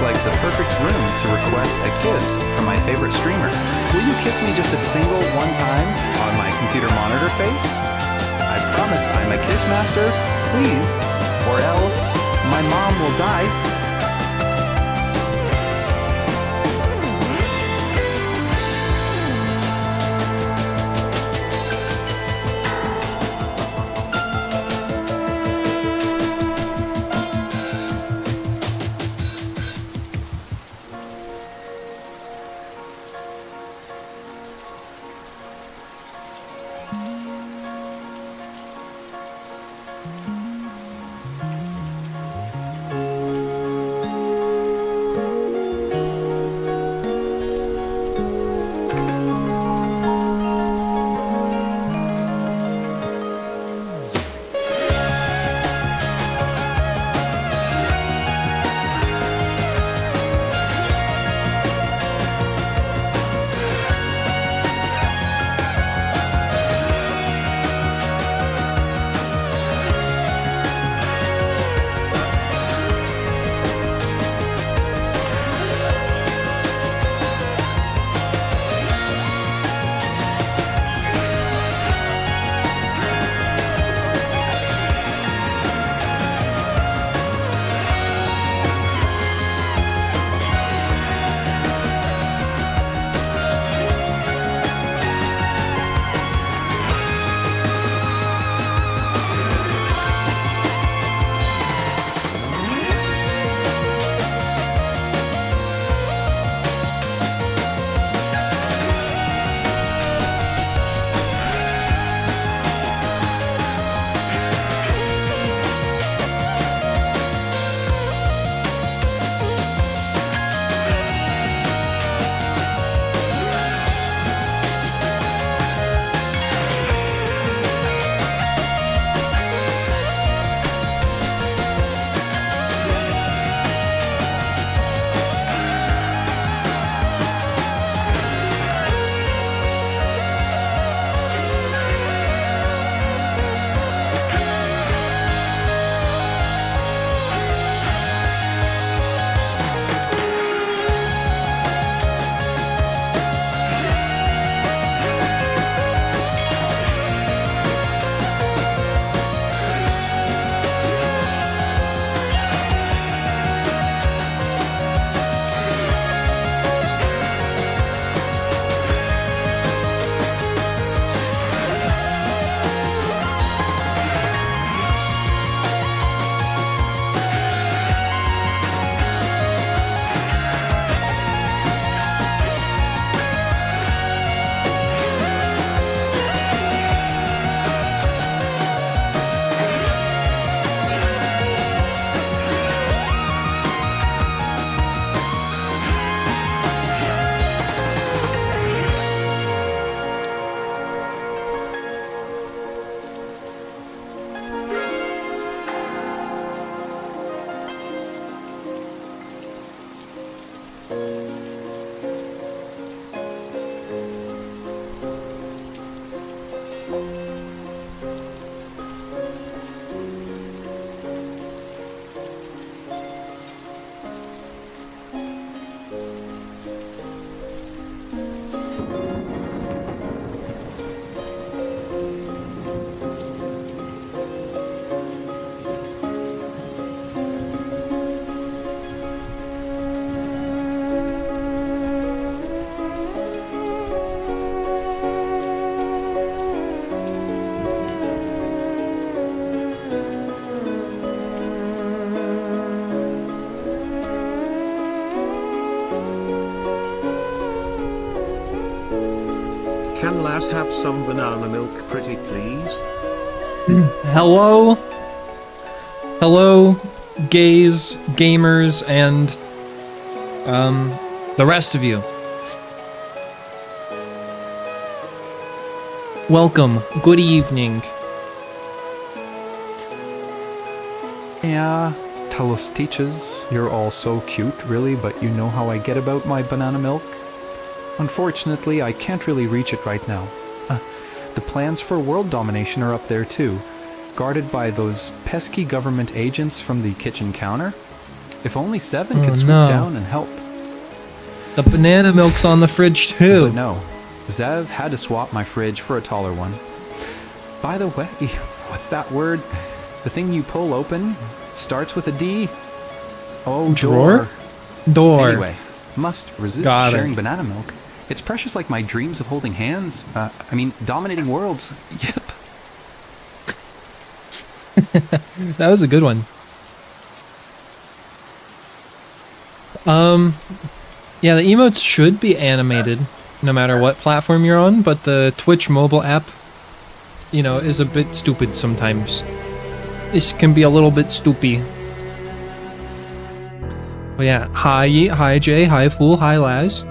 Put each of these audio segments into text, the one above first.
like the perfect room to request a kiss from my favorite streamer. Will you kiss me just a single one time on my computer monitor face? I promise I'm a kiss master, please, or else my mom will die. Can Lass have some banana milk pretty please? Hello? Hello, gays, gamers, and, the rest of you. Welcome. Good evening. Yeah, Talos teaches, you're all so cute, really, but you know how I get about my banana milk? Unfortunately, I can't really reach it right now. The plans for world domination are up there too, guarded by those pesky government agents from the kitchen counter. If only Seven Oh, could swoop no. down and help. The banana milk's on the fridge too. But no, Zev had to swap my fridge for a taller one. By the way, what's that word? The thing you pull open starts with a D. Oh, Drawer? Door. Anyway, must resist Got it. sharing banana milk. It's precious like my dreams of holding hands. Dominating worlds. Yep. That was a good one. Yeah, the emotes should be animated no matter what platform you're on, but the Twitch mobile app, you know, is a bit stupid sometimes. This can be a little bit stoopy. But yeah, hi Jay, hi Fool, hi Laz.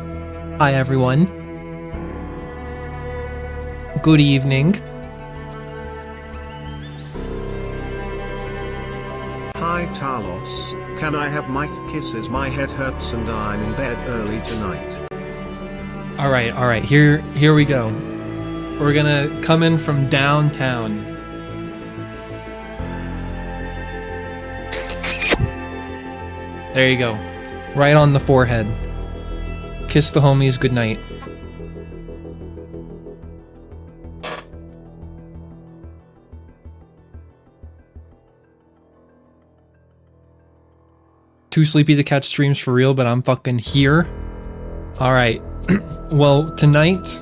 Hi everyone. Good evening. Hi Talos, can I have Mike kisses? My head hurts and I'm in bed early tonight. Alright, here we go. We're gonna come in from downtown. There you go. Right on the forehead. Kiss the homies goodnight. Too sleepy to catch streams for real, but I'm fucking here. Alright. Well, tonight,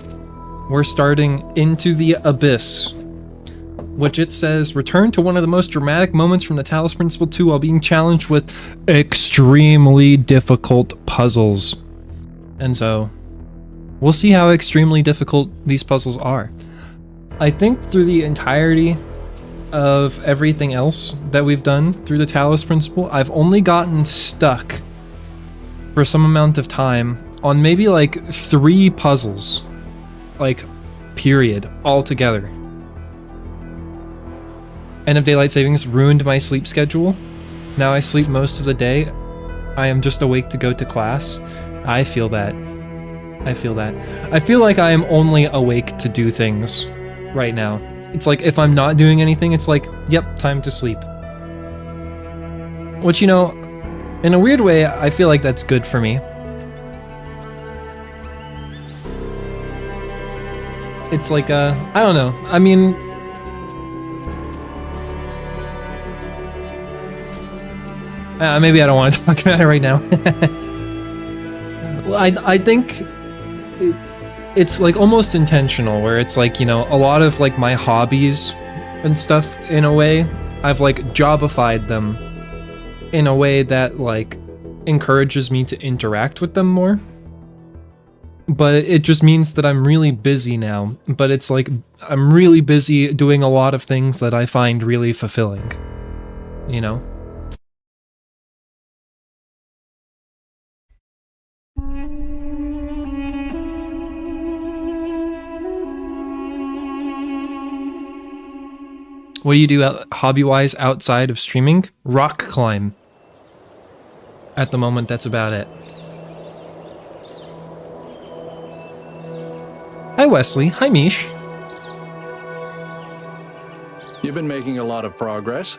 we're starting Into the Abyss, which it says, return to one of the most dramatic moments from the Talos Principle 2 while being challenged with extremely difficult puzzles. And so, we'll see how extremely difficult these puzzles are. I think through the entirety of everything else that we've done through the Talos Principle, I've only gotten stuck for some amount of time on maybe like 3 puzzles, like period, altogether. End of daylight savings ruined my sleep schedule. Now I sleep most of the day. I am just awake to go to class. I feel that. I feel that. I feel like I am only awake to do things right now. It's like if I'm not doing anything, it's like, yep, time to sleep. Which, you know, in a weird way, I feel like that's good for me. It's like, I don't know. I mean, maybe I don't want to talk about it right now. Well, I think it's like almost intentional, where it's like, you know, a lot of like my hobbies and stuff, in a way, I've like jobified them in a way that like encourages me to interact with them more. But it just means that I'm really busy now. But it's like I'm really busy doing a lot of things that I find really fulfilling, you know? What do you do hobby-wise outside of streaming? Rock climb. At the moment, that's about it. Hi, Wesley. Hi, Mish. You've been making a lot of progress.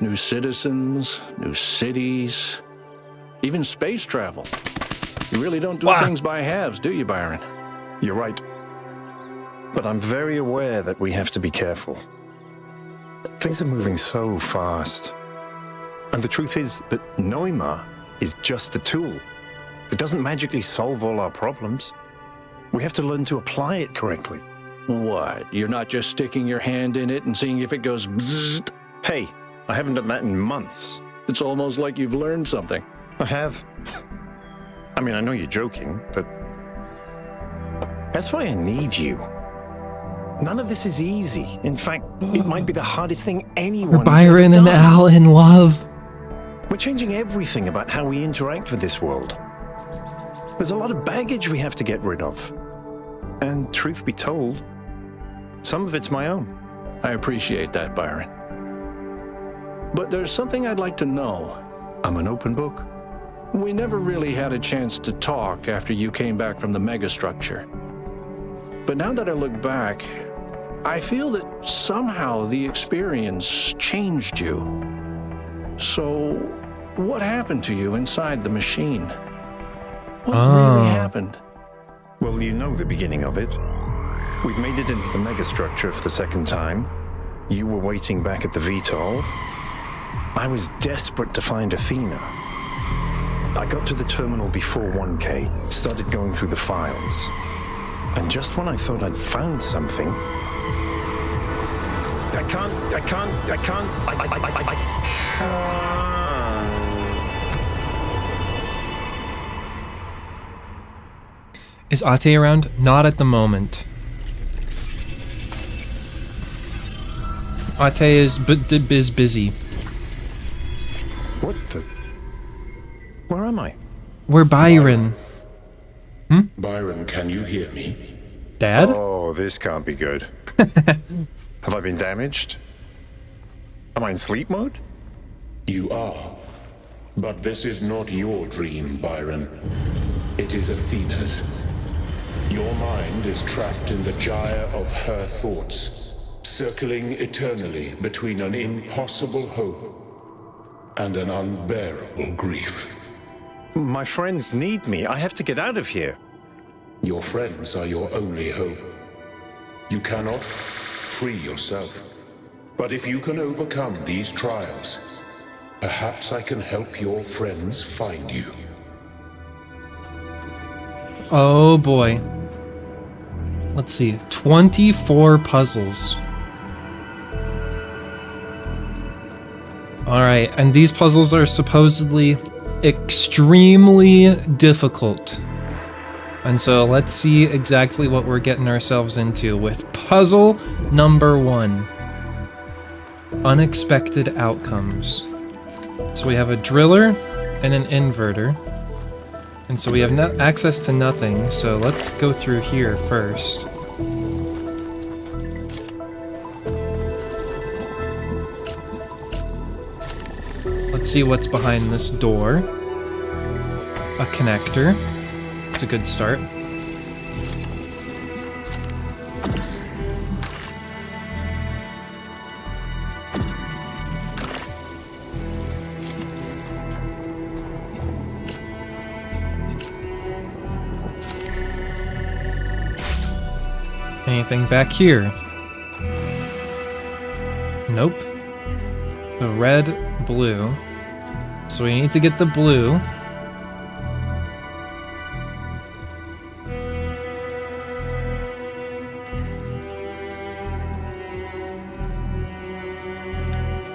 New citizens, new cities, even space travel. You really don't do things by halves, do you, Byron? You're right. But I'm very aware that we have to be careful. Things are moving so fast. And the truth is that Noima is just a tool. It doesn't magically solve all our problems. We have to learn to apply it correctly. What? You're not just sticking your hand in it and seeing if it goes bzzzt? Hey, I haven't done that in months. It's almost like you've learned something. I have. I mean, I know you're joking, but that's why I need you. None of this is easy. In fact, it might be the hardest thing anyone Byron and Al in love. We're changing everything about how we interact with this world. There's a lot of baggage we have to get rid of. And truth be told, some of it's my own. I appreciate that, Byron. But there's something I'd like to know. I'm an open book. We never really had a chance to talk after you came back from the megastructure. But now that I look back, I feel that somehow the experience changed you. So, What happened to you inside the machine? What Oh. really happened? Well, you know the beginning of it. We've made it into the megastructure for the second time. You were waiting back at the VTOL. I was desperate to find Athena. I got to the terminal before 1K, started going through the files. And just when I thought I'd found something... I can't... Is Ate around? Not at the moment. Ate is busy. What the... Where am I? We're Byron. Byron, can you hear me? Dad? Oh, this can't be good. Have I been damaged? Am I in sleep mode? You are. But this is not your dream, Byron. It is Athena's. Your mind is trapped in the gyre of her thoughts, circling eternally between an impossible hope and an unbearable grief. My friends need me. I have to get out of here. Your friends are your only hope. You cannot free yourself. But if you can overcome these trials, perhaps I can help your friends find you. Oh boy. Let's see. 24 puzzles. Alright, and these puzzles are supposedly extremely difficult. And so let's see exactly what we're getting ourselves into with puzzle number 1. Unexpected outcomes. So we have a driller and an inverter. And so we have access to nothing, so let's go through here first. Let's see what's behind this door. A connector. It's a good start. Anything back here? Nope. So red, blue. So we need to get the blue.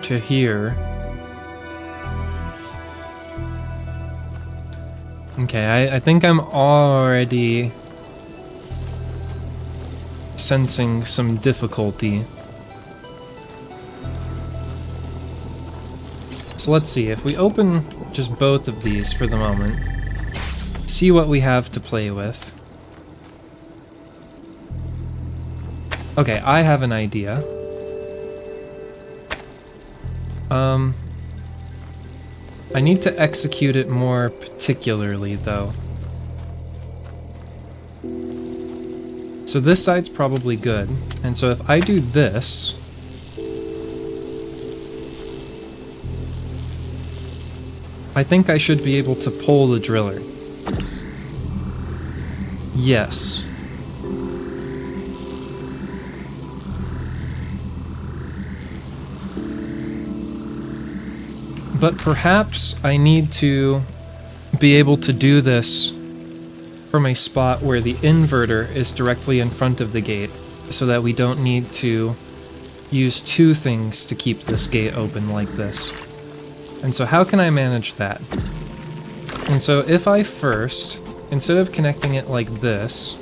To here. Okay, I think I'm already sensing some difficulty. So let's see, if we open just both of these for the moment, see what we have to play with. Okay, I have an idea. I need to execute it more particularly, though. So this side's probably good, and so if I do this, I think I should be able to pull the driller. Yes. But perhaps I need to be able to do this from a spot where the inverter is directly in front of the gate, so that we don't need to use two things to keep this gate open like this. And so how can I manage that? And so if I first, instead of connecting it like this,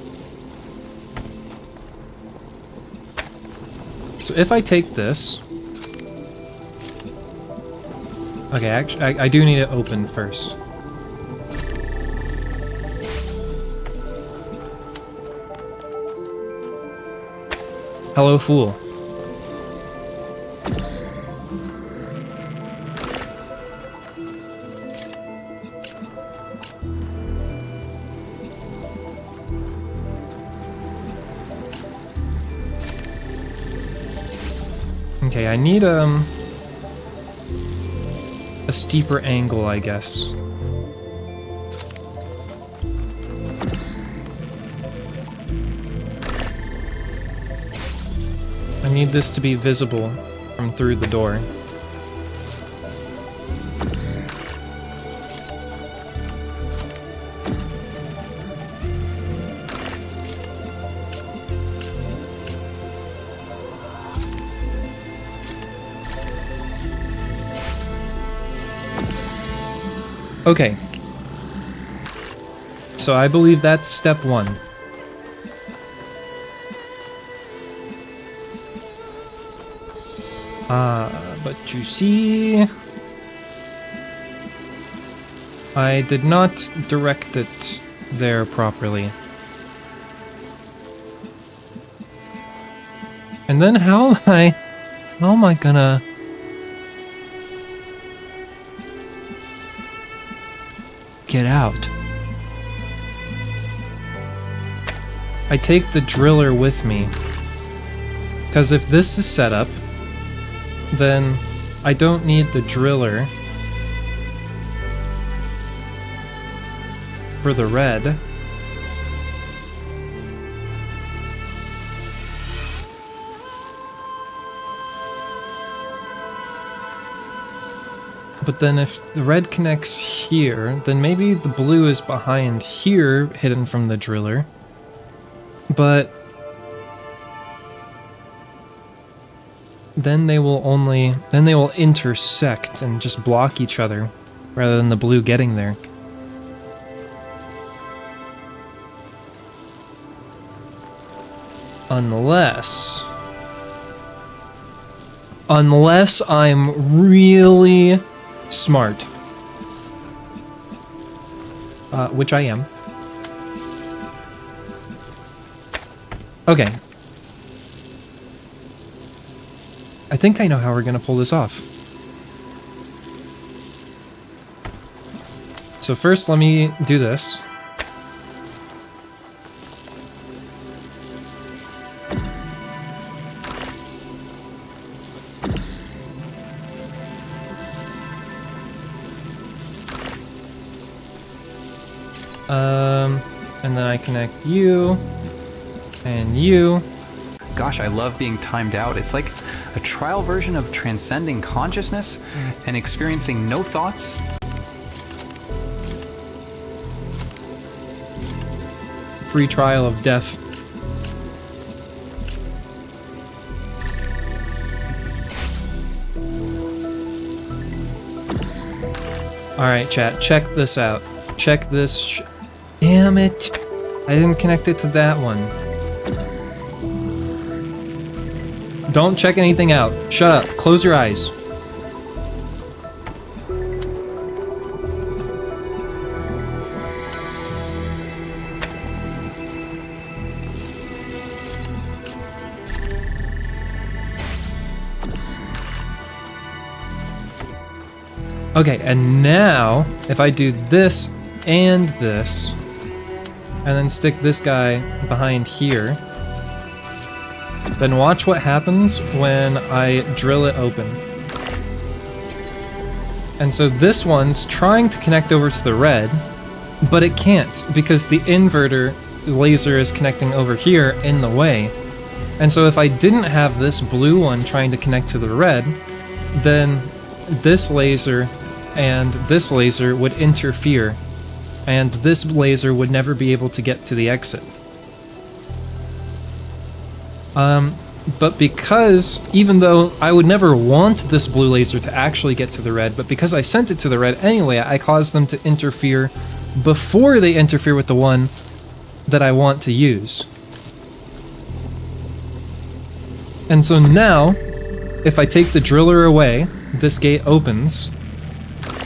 so if I take this, okay, actually, I do need it open first. Hello, fool. Okay, I need, a steeper angle, I guess. I need this to be visible from through the door. Okay. So I believe that's step one. But you see, I did not direct it there properly. And then how am I gonna... get out? I take the driller with me, because if this is set up, then I don't need the driller for the red. But then if the red connects here, then maybe the blue is behind here, hidden from the driller. But then they will intersect and just block each other rather than the blue getting there. Unless I'm really smart. Which I am. Okay. I think I know how we're gonna pull this off. So first, let me do this. And then I connect you and you. Gosh, I love being timed out. It's like a trial version of transcending consciousness and experiencing no thoughts. Free trial of death. Alright, chat, check this out. Check this. Damn it! I didn't connect it to that one. Don't check anything out. Shut up. Close your eyes. Okay, and now, if I do this and this, and then stick this guy behind here, then watch what happens when I drill it open. And so this one's trying to connect over to the red, but it can't because the inverter laser is connecting over here in the way. And so if I didn't have this blue one trying to connect to the red, then this laser and this laser would interfere, and this laser would never be able to get to the exit. But because, even though I would never want this blue laser to actually get to the red, but because I sent it to the red anyway, I caused them to interfere before they interfere with the one that I want to use. And so now, if I take the driller away, this gate opens.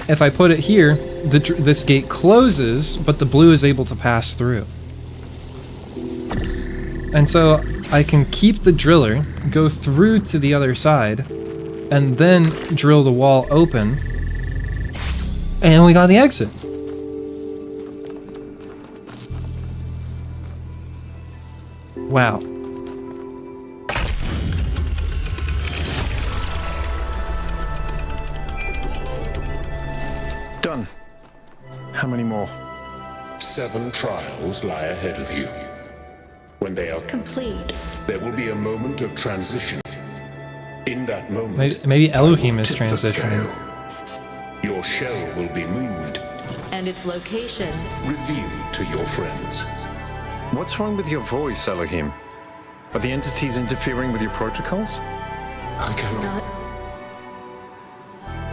If I put it here, this gate closes, but the blue is able to pass through. And so I can keep the driller, go through to the other side, and then drill the wall open, and we got the exit. Wow. 7 trials lie ahead of you. When they are Complete. there will be a moment of transition. In that moment, Maybe Elohim is tip the transitioning. scale. Your shell will be moved, And its location. revealed to your friends. What's wrong with your voice, Elohim? Are the entities interfering with your protocols? I cannot Not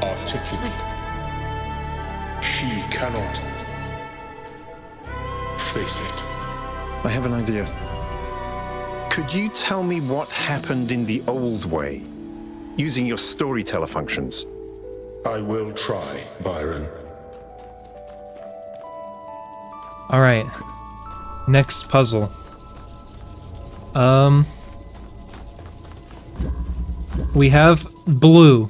articulate. She cannot face it. I have an idea. Could you tell me what happened in the old way, using your storyteller functions? I will try, Byron. All right. Next puzzle. We have blue.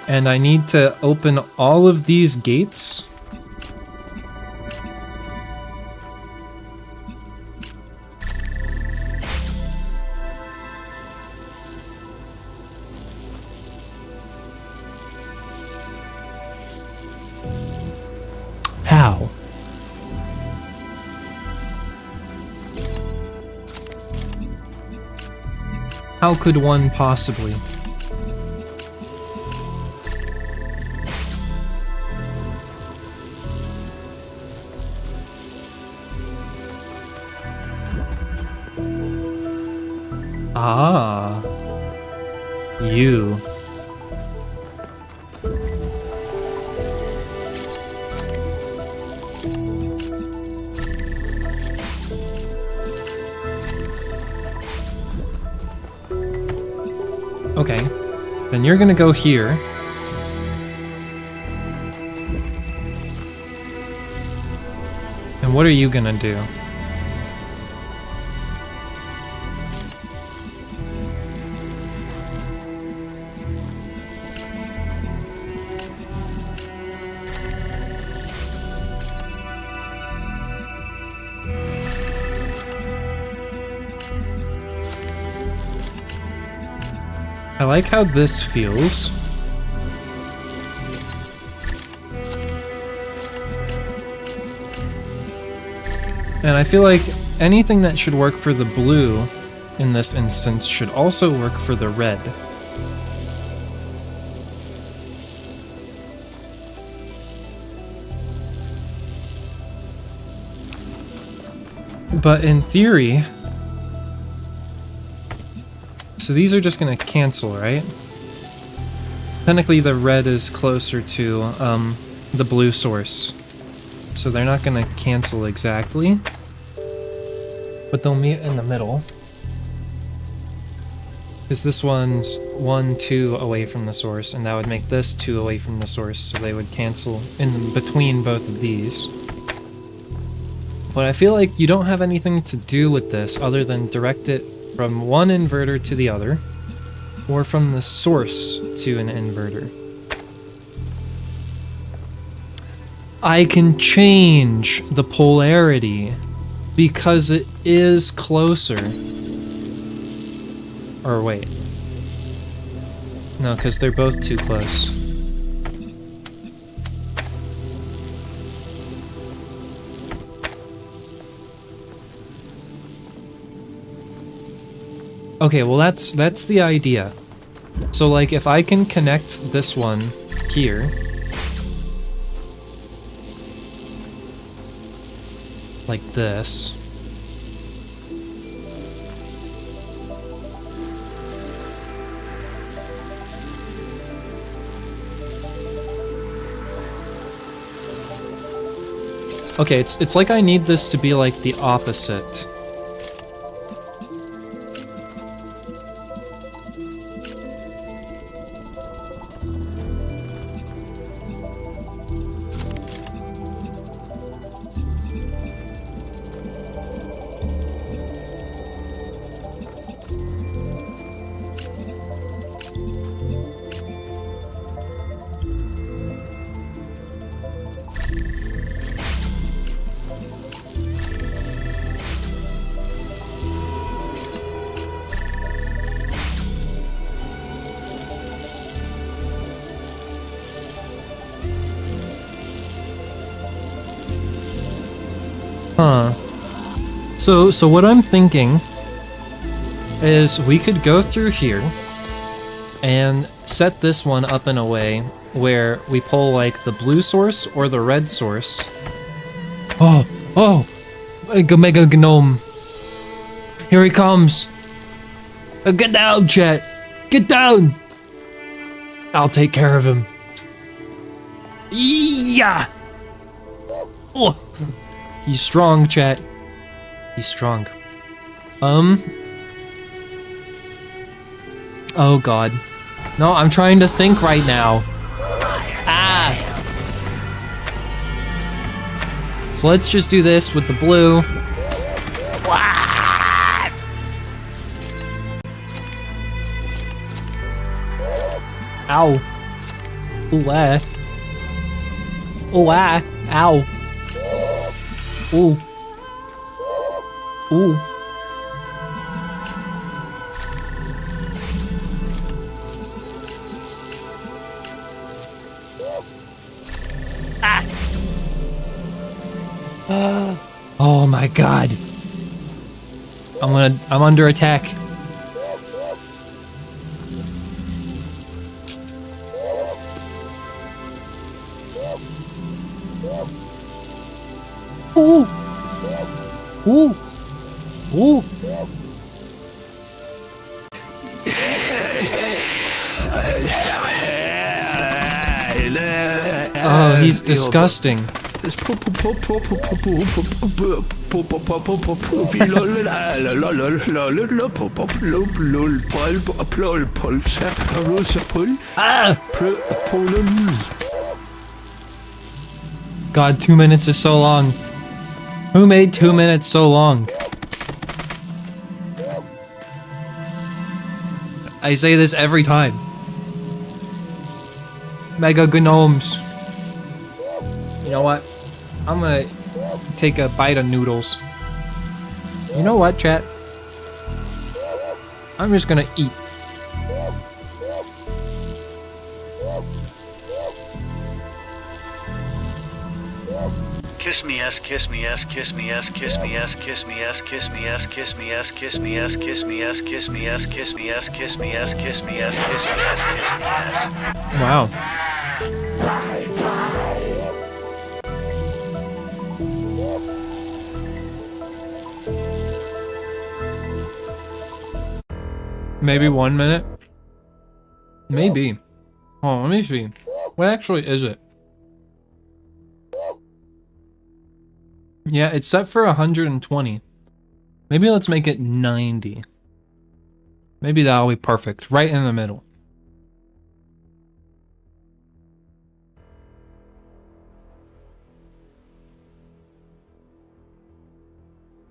And I need to open all of these gates. How? How could one possibly? Ah. You. Okay. Then you're gonna go here. And what are you gonna do? I like how this feels. And I feel like anything that should work for the blue in this instance should also work for the red. But in theory, so these are just gonna cancel, right? Technically the red is closer to the blue source. So they're not gonna cancel exactly. But they'll meet in the middle. Because this one's 1, 2 away from the source, and that would make this 2 away from the source, so they would cancel in between both of these. But I feel like you don't have anything to do with this other than direct it from one inverter to the other, or from the source to an inverter. I can change the polarity because it is closer. Or wait. No, because they're both too close. Okay, well that's the idea. So like if I can connect this one here, like this. Okay, it's like I need this to be like the opposite. Huh. So what I'm thinking is we could go through here and set this one up in a way where we pull like the blue source or the red source. Oh, Mega Gnome. Here he comes. Get down, chat. Get down. I'll take care of him. Yeah. Oh, he's strong, chat. He's strong. Oh God. No, I'm trying to think right now. Ah. So let's just do this with the blue. Ow. Ooh, ah. Ooh, ah. Ow. Ooh. Ooh. Ah. Oh my God. I'm under attack. Ooh. Ooh. Ooh. Oh, he's disgusting. Ah! God, 2 minutes is so long. Who made 2 minutes so long? I say this every time. Mega Gnomes. You know what? I'm gonna take a bite of noodles. You know what, chat? I'm just gonna eat. Kiss me ass, kiss me ass, kiss me ass, kiss me ass, kiss me ass, kiss me ass, kiss me ass, kiss me ass, kiss me ass, kiss me ass, kiss me ass, kiss me ass, kiss me ass, kiss me ass, kiss me ass. Wow. Maybe 1 minute? Maybe. Oh, let me see. What actually is it? Yeah, it's set for 120. Maybe let's make it 90. Maybe that'll be perfect. Right in the middle.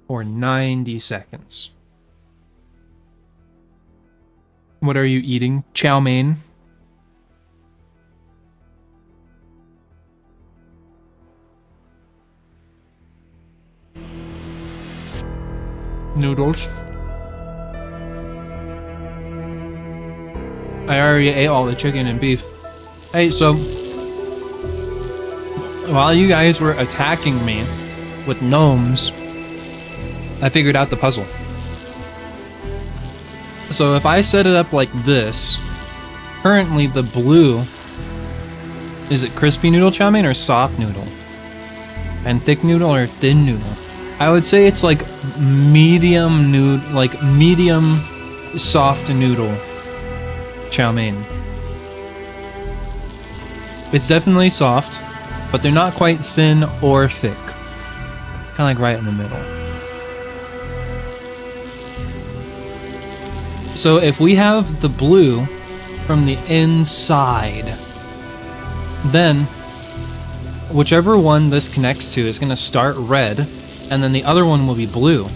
For 90 seconds. What are you eating? Chow mein? Noodles. I already ate all the chicken and beef. Hey, so while you guys were attacking me with gnomes, I figured out the puzzle. So if I set it up like this, currently the blue, is it crispy noodle chow mein or soft noodle? And thick noodle or thin noodle? I would say it's like medium soft noodle chow mein. It's definitely soft, but they're not quite thin or thick. Kind of like right in the middle. So if we have the blue from the inside, then whichever one this connects to is going to start red, and then the other one will be blue.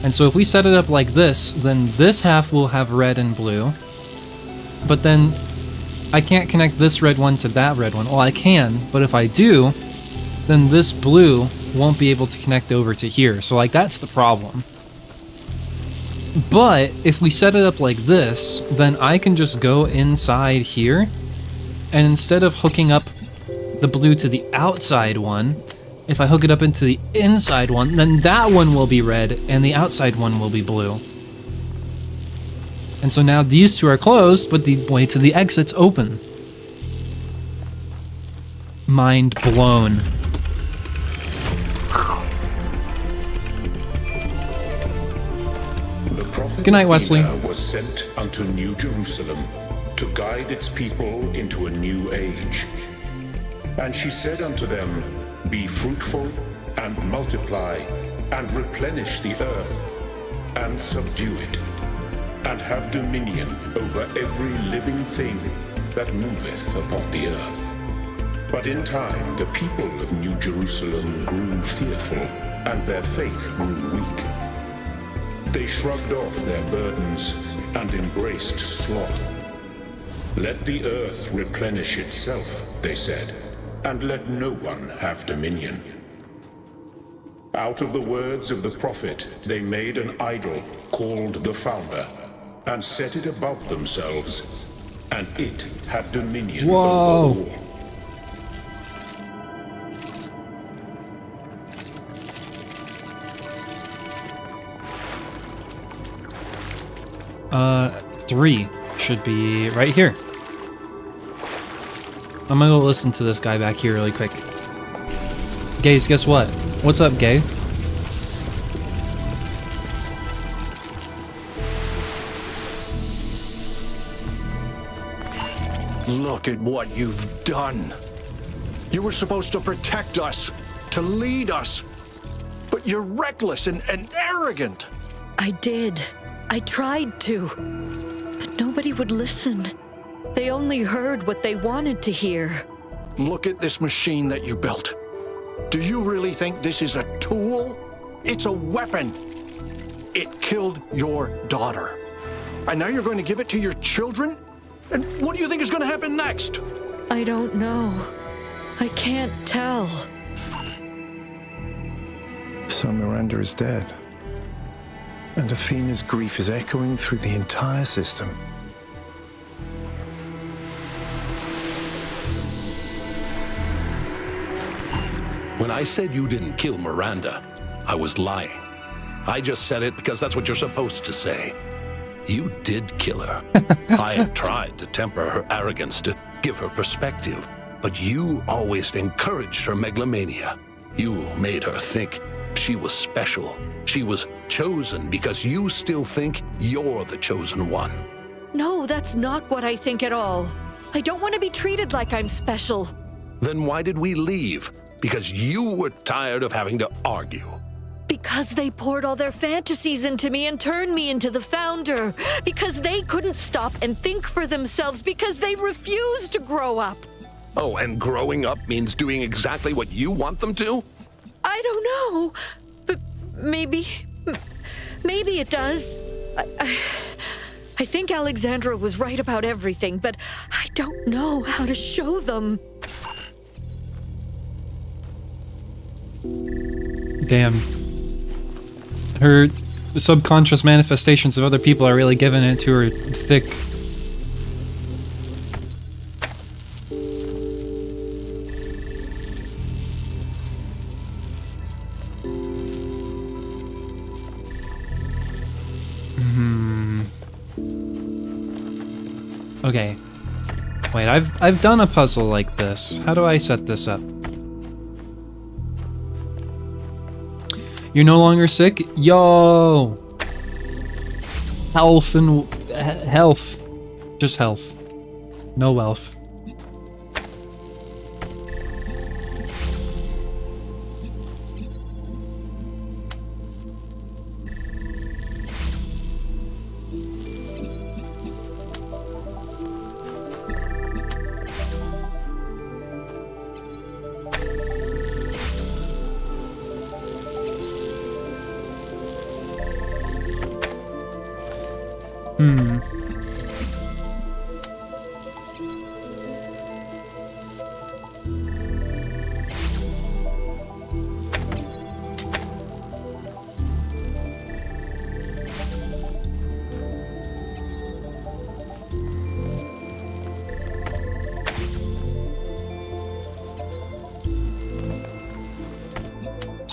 And so if we set it up like this, then this half will have red and blue, but then I can't connect this red one to that red one. Well, I can, but if I do, then this blue won't be able to connect over to here. So like that's the problem. But if we set it up like this, then I can just go inside here, and instead of hooking up the blue to the outside one, If I hook it up into the inside one, then that one will be red and the outside one will be blue. And so now these two are closed, but the way to the exit's open. Mind blown. The prophet Good night, Wesley. Athena was sent unto New Jerusalem to guide its people into a new age. And she said unto them, Be fruitful, and multiply, and replenish the earth, and subdue it, and have dominion over every living thing that moveth upon the earth. But in time the people of New Jerusalem grew fearful, and their faith grew weak. They shrugged off their burdens and embraced sloth. Let the earth replenish itself, they said, and let no one have dominion. Out of the words of the prophet, they made an idol called the Founder, and set it above themselves, and it had dominion over all. Three should be right here. I'm gonna go listen to this guy back here really quick. Gaze, guess what? What's up, Gay? Look at what you've done. You were supposed to protect us, to lead us. But you're reckless and arrogant. I did. I tried to. But nobody would listen. They only heard what they wanted to hear. Look at this machine that you built. Do you really think this is a tool? It's a weapon. It killed your daughter. And now you're going to give it to your children? And what do you think is going to happen next? I don't know. I can't tell. So Miranda is dead. And Athena's grief is echoing through the entire system. When I said you didn't kill Miranda, I was lying. I just said it because that's what you're supposed to say. You did kill her. I had tried to temper her arrogance, to give her perspective, but you always encouraged her megalomania. You made her think she was special. She was chosen because you still think you're the chosen one. No, that's not what I think at all. I don't want to be treated like I'm special. Then why did we leave? Because you were tired of having to argue. Because they poured all their fantasies into me and turned me into the Founder. Because they couldn't stop and think for themselves. Because they refused to grow up. Oh, and growing up means doing exactly what you want them to? I don't know. But maybe it does. I think Alexandra was right about everything, but I don't know how to show them. Damn. Her subconscious manifestations of other people are really giving it to her thick. Okay. Wait, I've done a puzzle like this. How do I set this up? You're no longer sick? Yo! Health and... health. Just health. No wealth.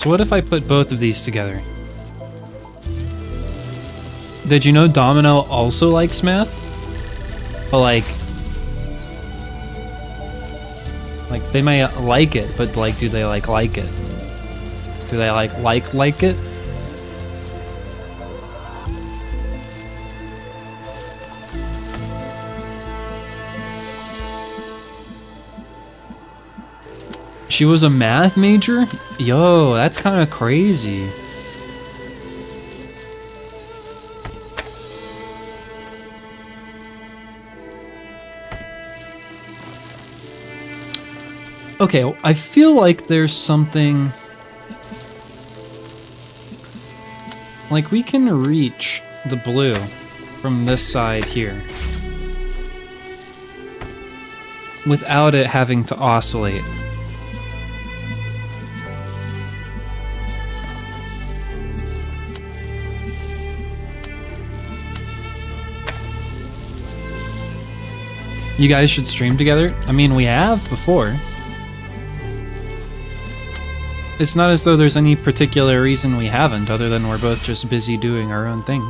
So what if I put both of these together? Did you know Domino also likes math? But like they may like it, but like do they like it? Do they like it? She was a math major? Yo, that's kind of crazy. Okay, I feel like there's something... Like, we can reach the blue from this side here without it having to oscillate. You guys should stream together? I mean, we have before. It's not as though there's any particular reason we haven't, other than we're both just busy doing our own thing.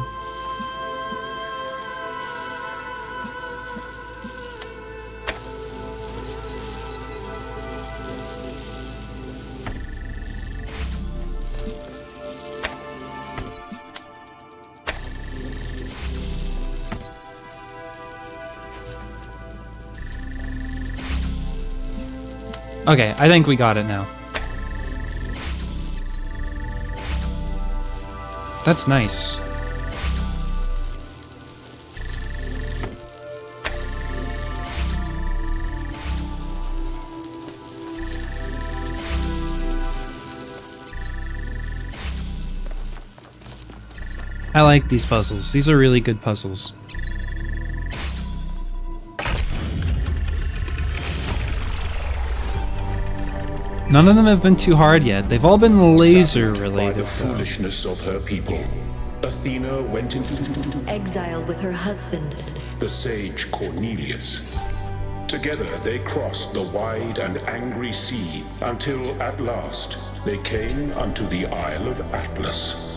Okay, I think we got it now. That's nice. I like these puzzles. These are really good puzzles. None of them have been too hard yet. They've all been laser related. By the foolishness of her people, Athena went into Exile with her husband. the sage Cornelius. Together they crossed the wide and angry sea until at last they came unto the Isle of Atlas.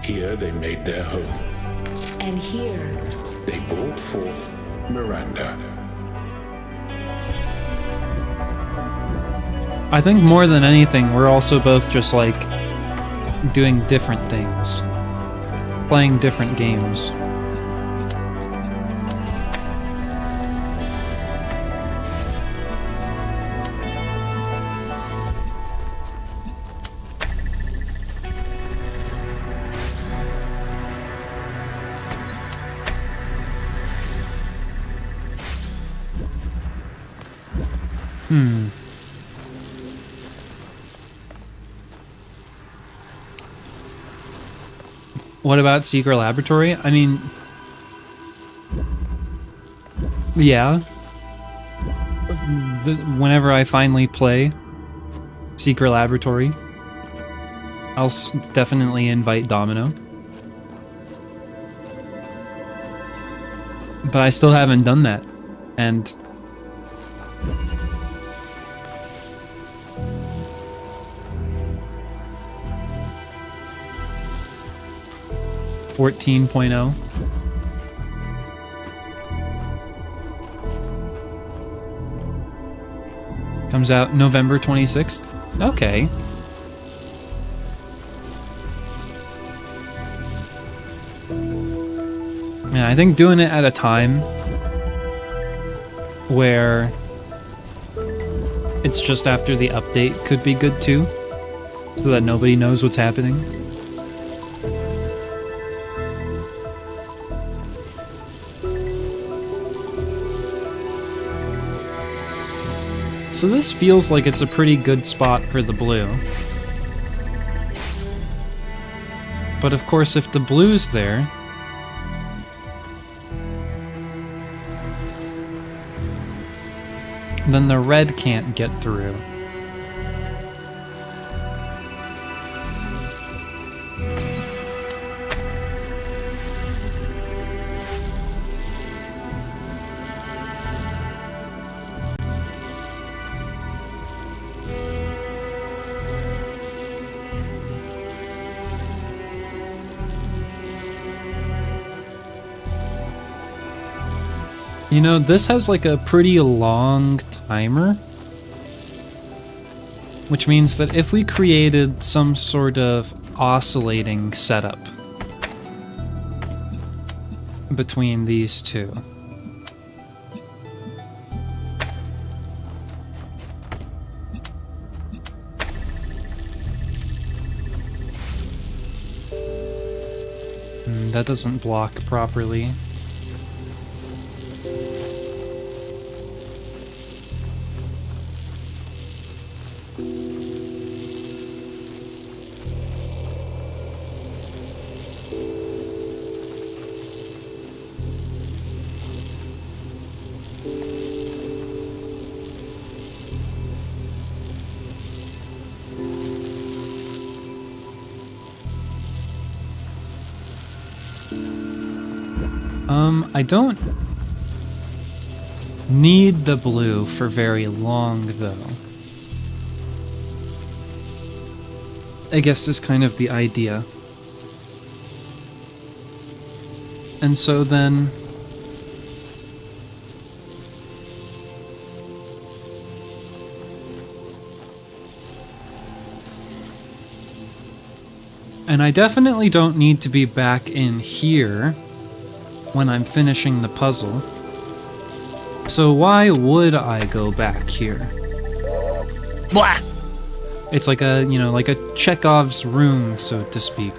Here they made their home. And here, They brought forth Miranda. I think more than anything, we're also both just like doing different things, playing different games. What about Secret Laboratory? I mean, yeah. Whenever I finally play Secret Laboratory, I'll definitely invite Domino. But I still haven't done that. And 14.0. Comes out November 26th. Okay. Yeah, I think doing it at a time where it's just after the update could be good too, so that nobody knows what's happening. So this feels like it's a pretty good spot for the blue. But of course, if the blue's there, then the red can't get through. You know, this has like a pretty long timer. Which means that if we created some sort of oscillating setup between these two, that doesn't block properly. I don't need the blue for very long, though. I guess is kind of the idea. And so then... And I definitely don't need to be back in here when I'm finishing the puzzle. So why would I go back here? Blah! It's like a, you know, like a Chekhov's room, so to speak.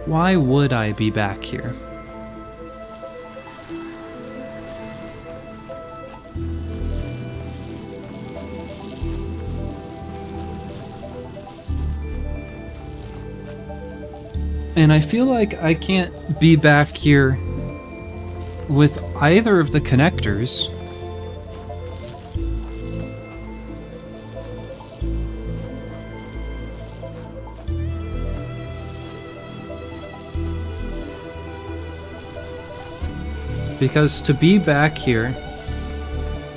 Why would I be back here? And I feel like I can't be back here with either of the connectors. Because to be back here,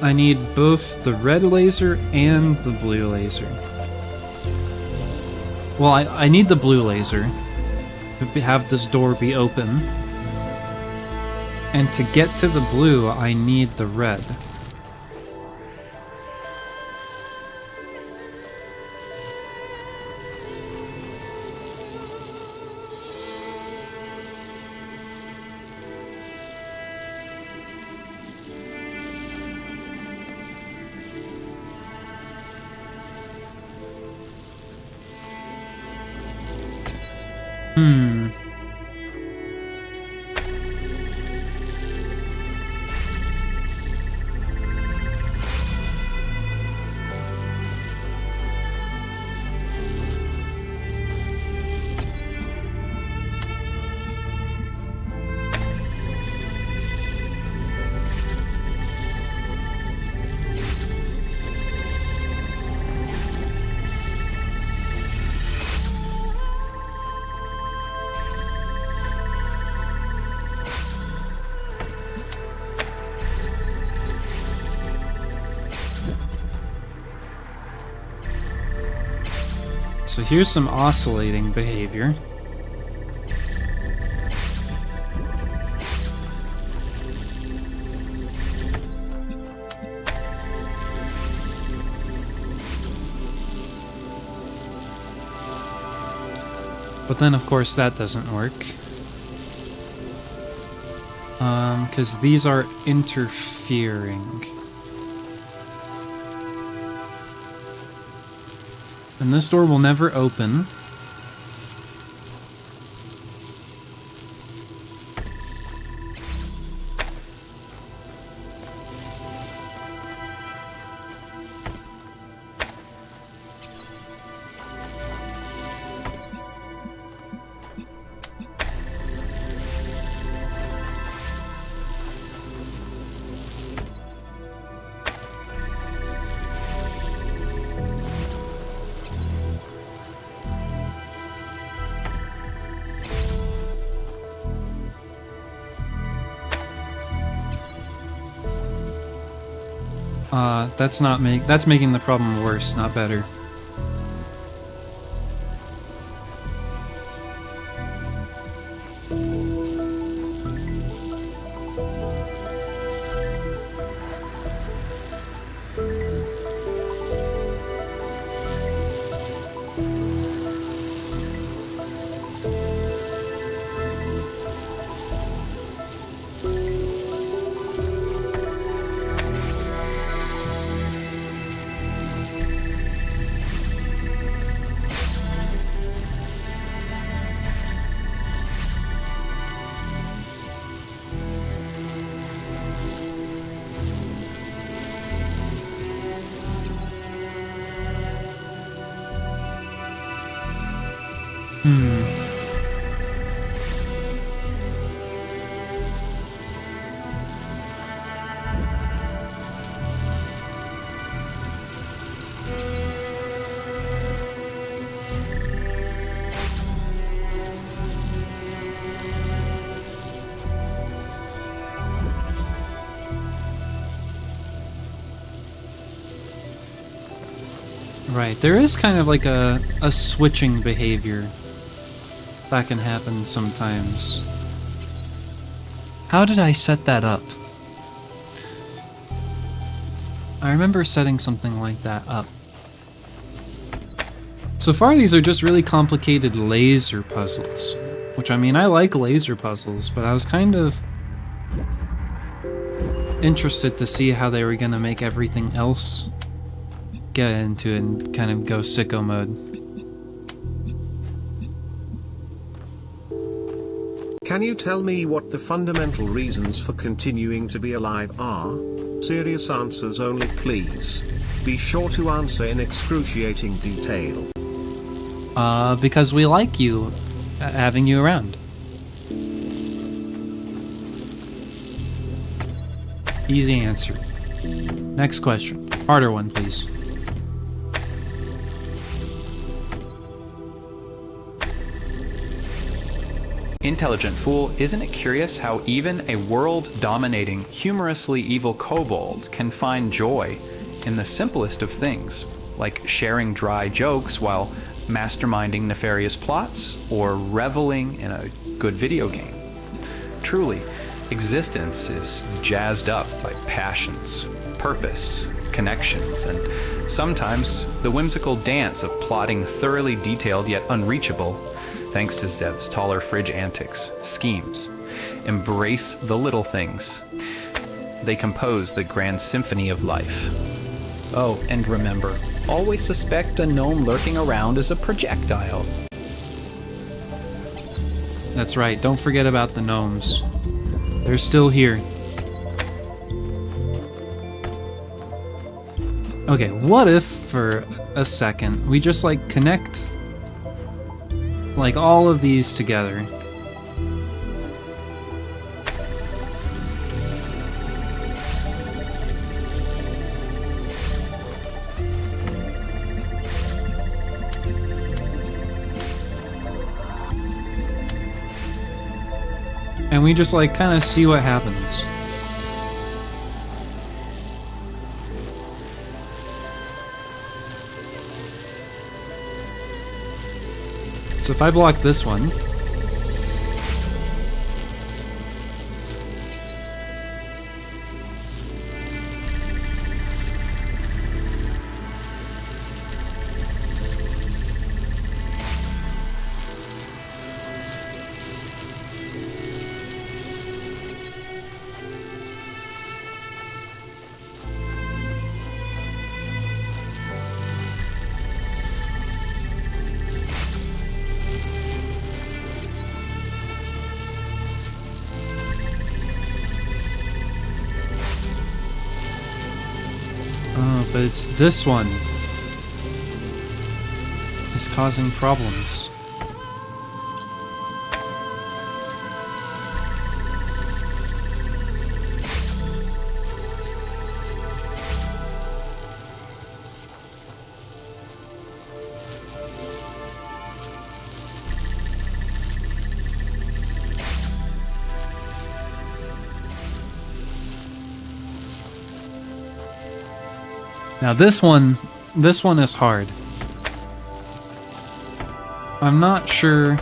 I need both the red laser and the blue laser. Well, I need the blue laser. Have this door be open. And to get to the blue, I need the red. So here's some oscillating behavior. But then, of course, that doesn't work. Because these are interfering. And this door will never open. That's making the problem worse, not better. Right, there is kind of like a switching behavior that can happen sometimes. How did I set that up? I remember setting something like that up. So far, these are just really complicated laser puzzles. Which, I mean, I like laser puzzles, but I was kind of interested to see how they were gonna make everything else get into it and kind of go sicko mode. Can you tell me what the fundamental reasons for continuing to be alive are? Serious answers only, please. Be sure to answer in excruciating detail. Because we like you, having you around. Easy answer. Next question. Harder one, please. Intelligent fool, isn't it curious how even a world-dominating, humorously evil kobold can find joy in the simplest of things, like sharing dry jokes while masterminding nefarious plots or reveling in a good video game? Truly, existence is jazzed up by passions, purpose, connections, and sometimes the whimsical dance of plotting thoroughly detailed yet unreachable, thanks to Zev's taller fridge antics, schemes. Embrace the little things. They compose the grand symphony of life. Oh, and remember, always suspect a gnome lurking around is a projectile. That's right, don't forget about the gnomes. They're still here. Okay, what if, for a second, we just, like, connect, like, all of these together? And we just, like, kind of see what happens. So if I block this one, but it's this one is causing problems. Now this one is hard. I'm not sure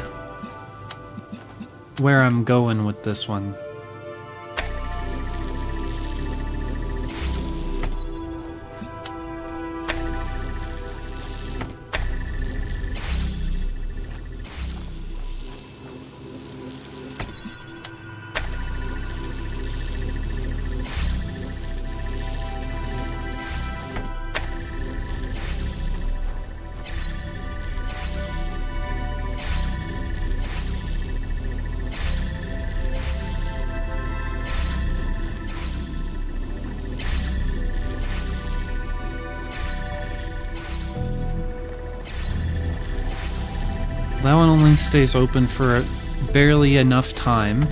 where I'm going with this one. That one only stays open for barely enough time.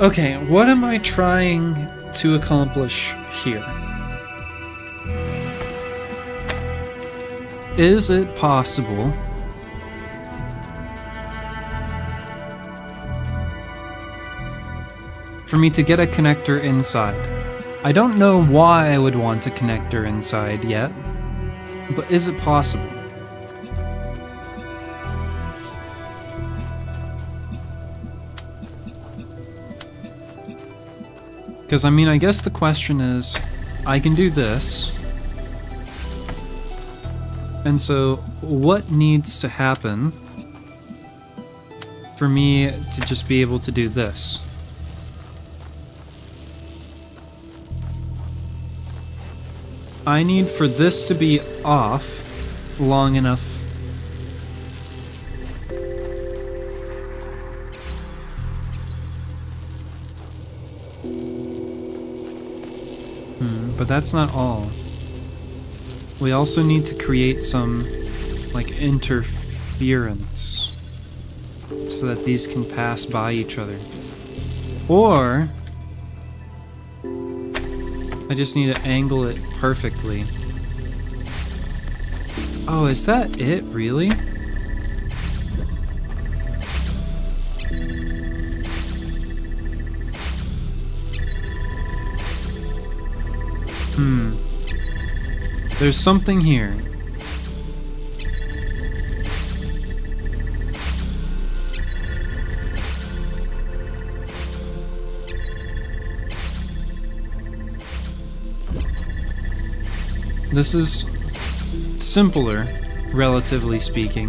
Okay, what am I trying to accomplish here? Is it possible for me to get a connector inside? I don't know why I would want a connector inside yet, but is it possible? Because, I mean, I guess the question is, I can do this. And so, what needs to happen for me to just be able to do this? I need for this to be off long enough. But that's not all. We also need to create some, like, interference so that these can pass by each other. Or I just need to angle it perfectly. Oh, is that it, really? There's something here. This is simpler, relatively speaking.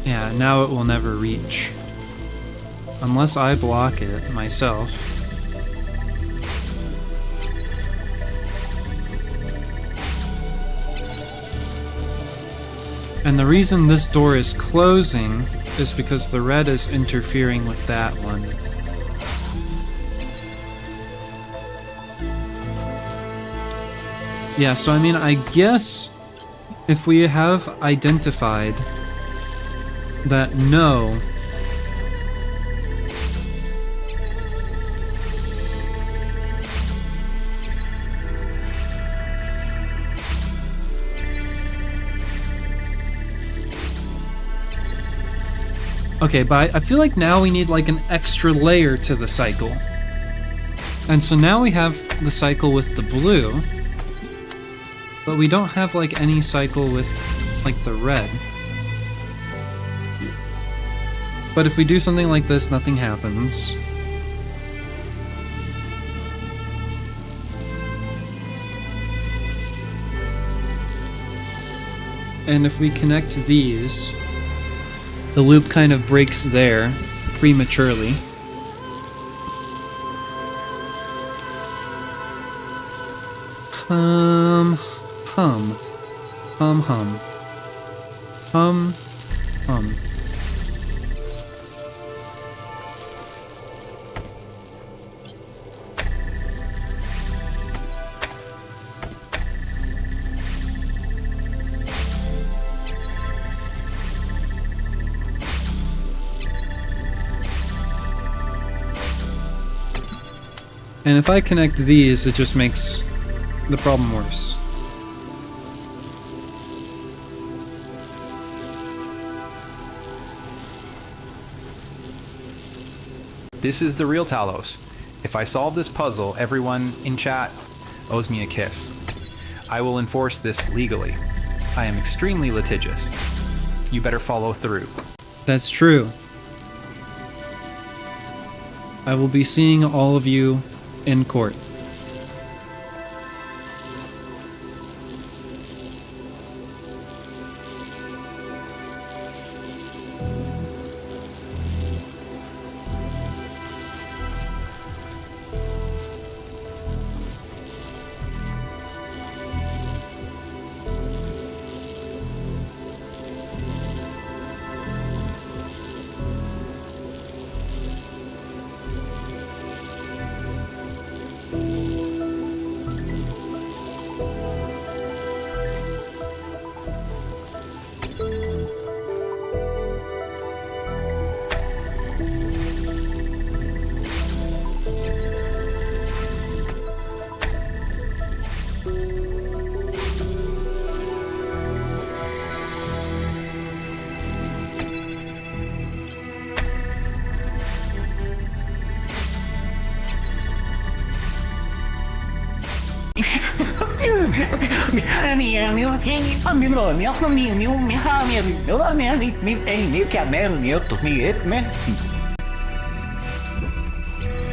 Yeah, now it will never reach. Unless I block it myself. And the reason this door is closing is because the red is interfering with that one. Yeah, so I mean, I guess if we have identified that no, okay, but I feel like now we need like an extra layer to the cycle. And so now we have the cycle with the blue, but we don't have like any cycle with like the red. But if we do something like this, nothing happens. And if we connect these, the loop kind of breaks there prematurely. Hum. And if I connect these, it just makes the problem worse. This is the real Talos. If I solve this puzzle, everyone in chat owes me a kiss. I will enforce this legally. I am extremely litigious. You better follow through. That's true. I will be seeing all of you in court.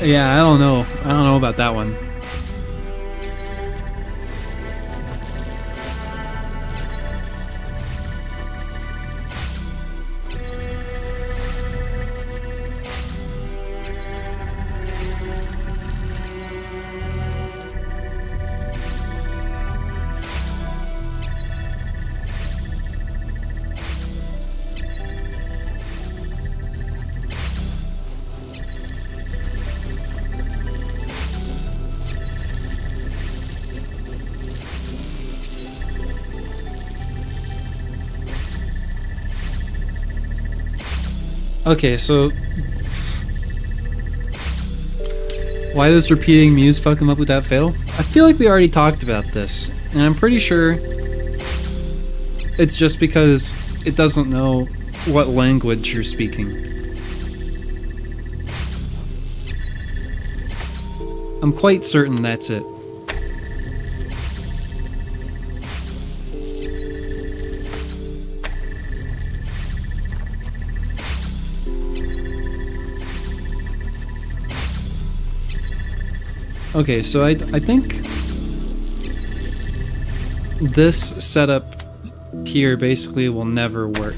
Yeah, I don't know. I don't know about that one. Okay, so why does repeating Muse fuck him up with that fail? I feel like we already talked about this, and I'm pretty sure it's just because it doesn't know what language you're speaking. I'm quite certain that's it. Okay, so I think this setup here basically will never work.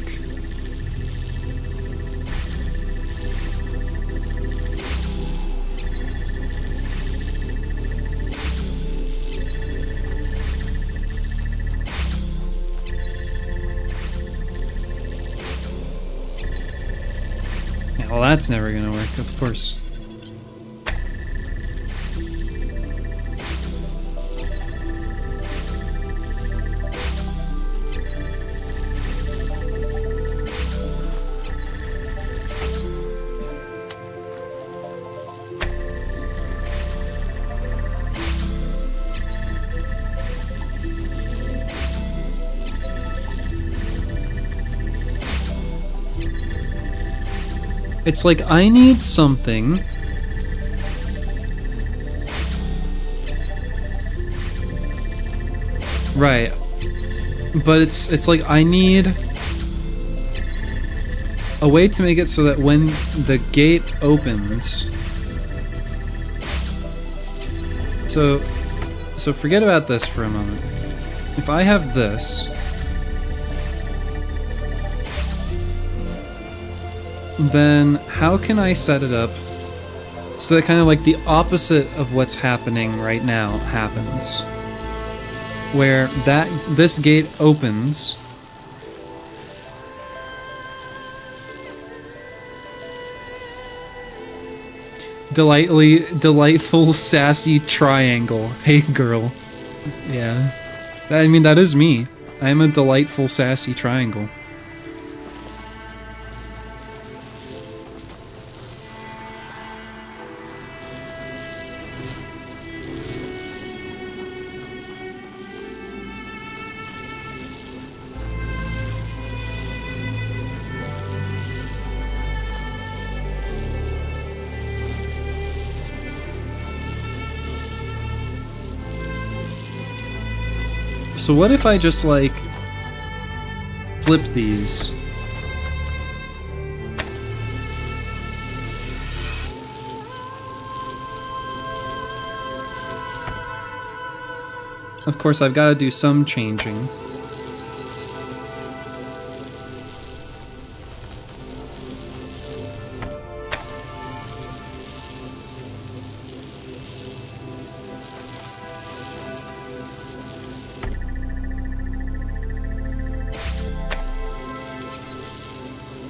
Yeah, well, that's never gonna work, of course. It's like I need something right, but it's like I need a way to make it so that when the gate opens, so forget about this for a moment. If I have this, then how can I set it up so that kind of like the opposite of what's happening right now happens? Where this gate opens, delightful, sassy triangle. Hey girl. Yeah. I mean, that is me. I am a delightful, sassy triangle. So what if I just, like, flip these? Of course, I've got to do some changing.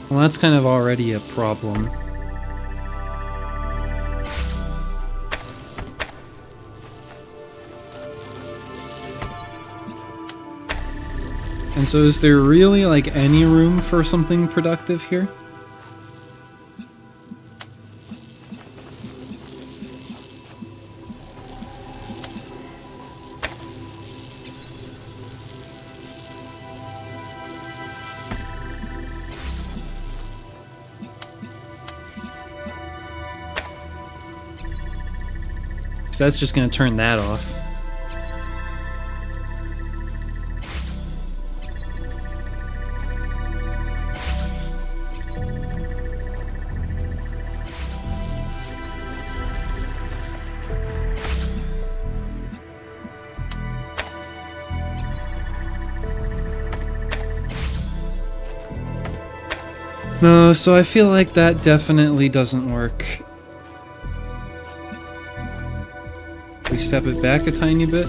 Well, that's kind of already a problem. And so is there really, like, any room for something productive here? So that's just going to turn that off. No, so I feel like that definitely doesn't work. We step it back a tiny bit.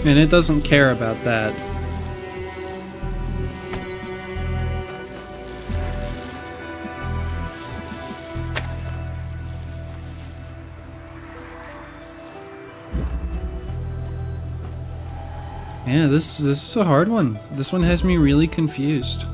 And it doesn't care about that. Yeah, this is a hard one. This one has me really confused.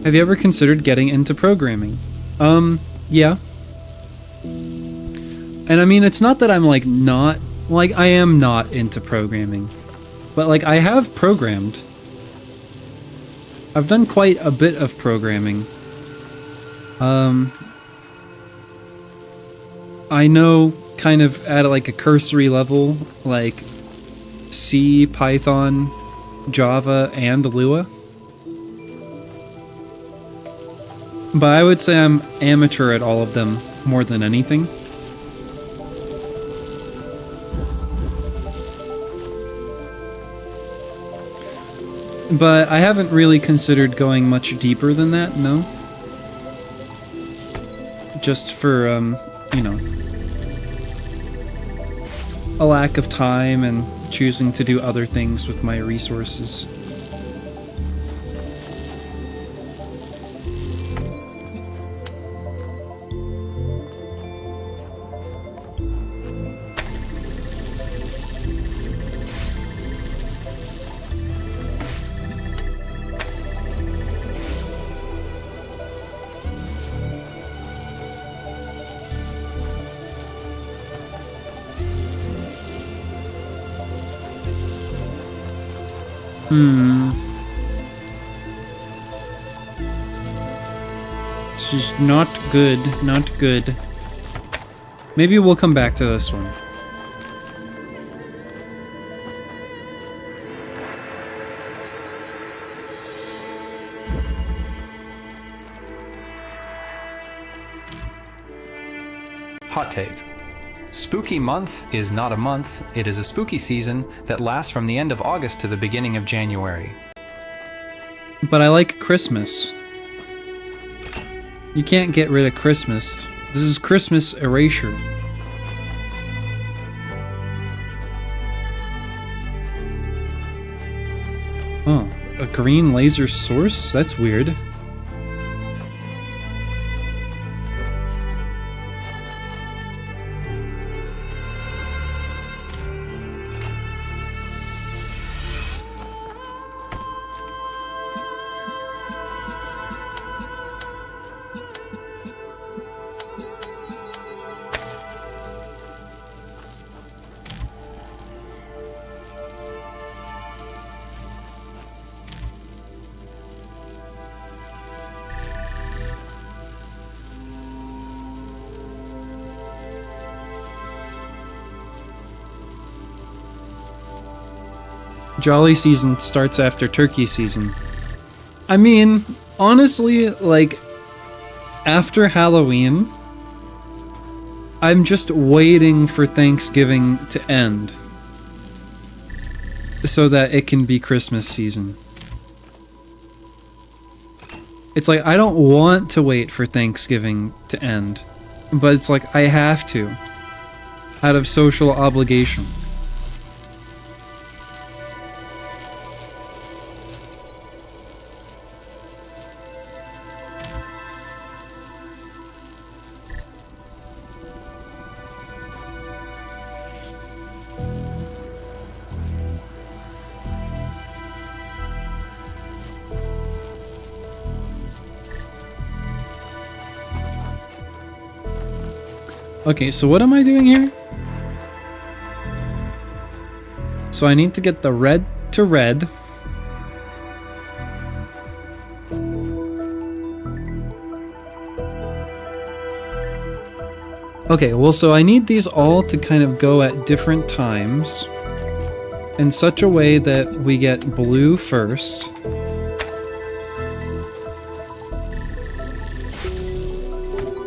Have you ever considered getting into programming? Yeah. And I mean, it's not that I'm like not, like I am not into programming, but like I have programmed. I've done quite a bit of programming. I know kind of at like a cursory level, like C, Python, Java, and Lua. But I would say I'm amateur at all of them more than anything. But I haven't really considered going much deeper than that, no. Just for, you know, a lack of time and choosing to do other things with my resources. This is not good, not good. Maybe we'll come back to this one. Hot take. Spooky month is not a month, it is a spooky season that lasts from the end of August to the beginning of January. But I like Christmas. You can't get rid of Christmas. This is Christmas erasure. Oh, a green laser source? That's weird. Jolly season starts after turkey season. I mean, honestly, like, after Halloween, I'm just waiting for Thanksgiving to end so that it can be Christmas season. It's like, I don't want to wait for Thanksgiving to end, but it's like, I have to, out of social obligation. Okay, so what am I doing here? So I need to get the red to red. Okay, well, so I need these all to kind of go at different times in such a way that we get blue first.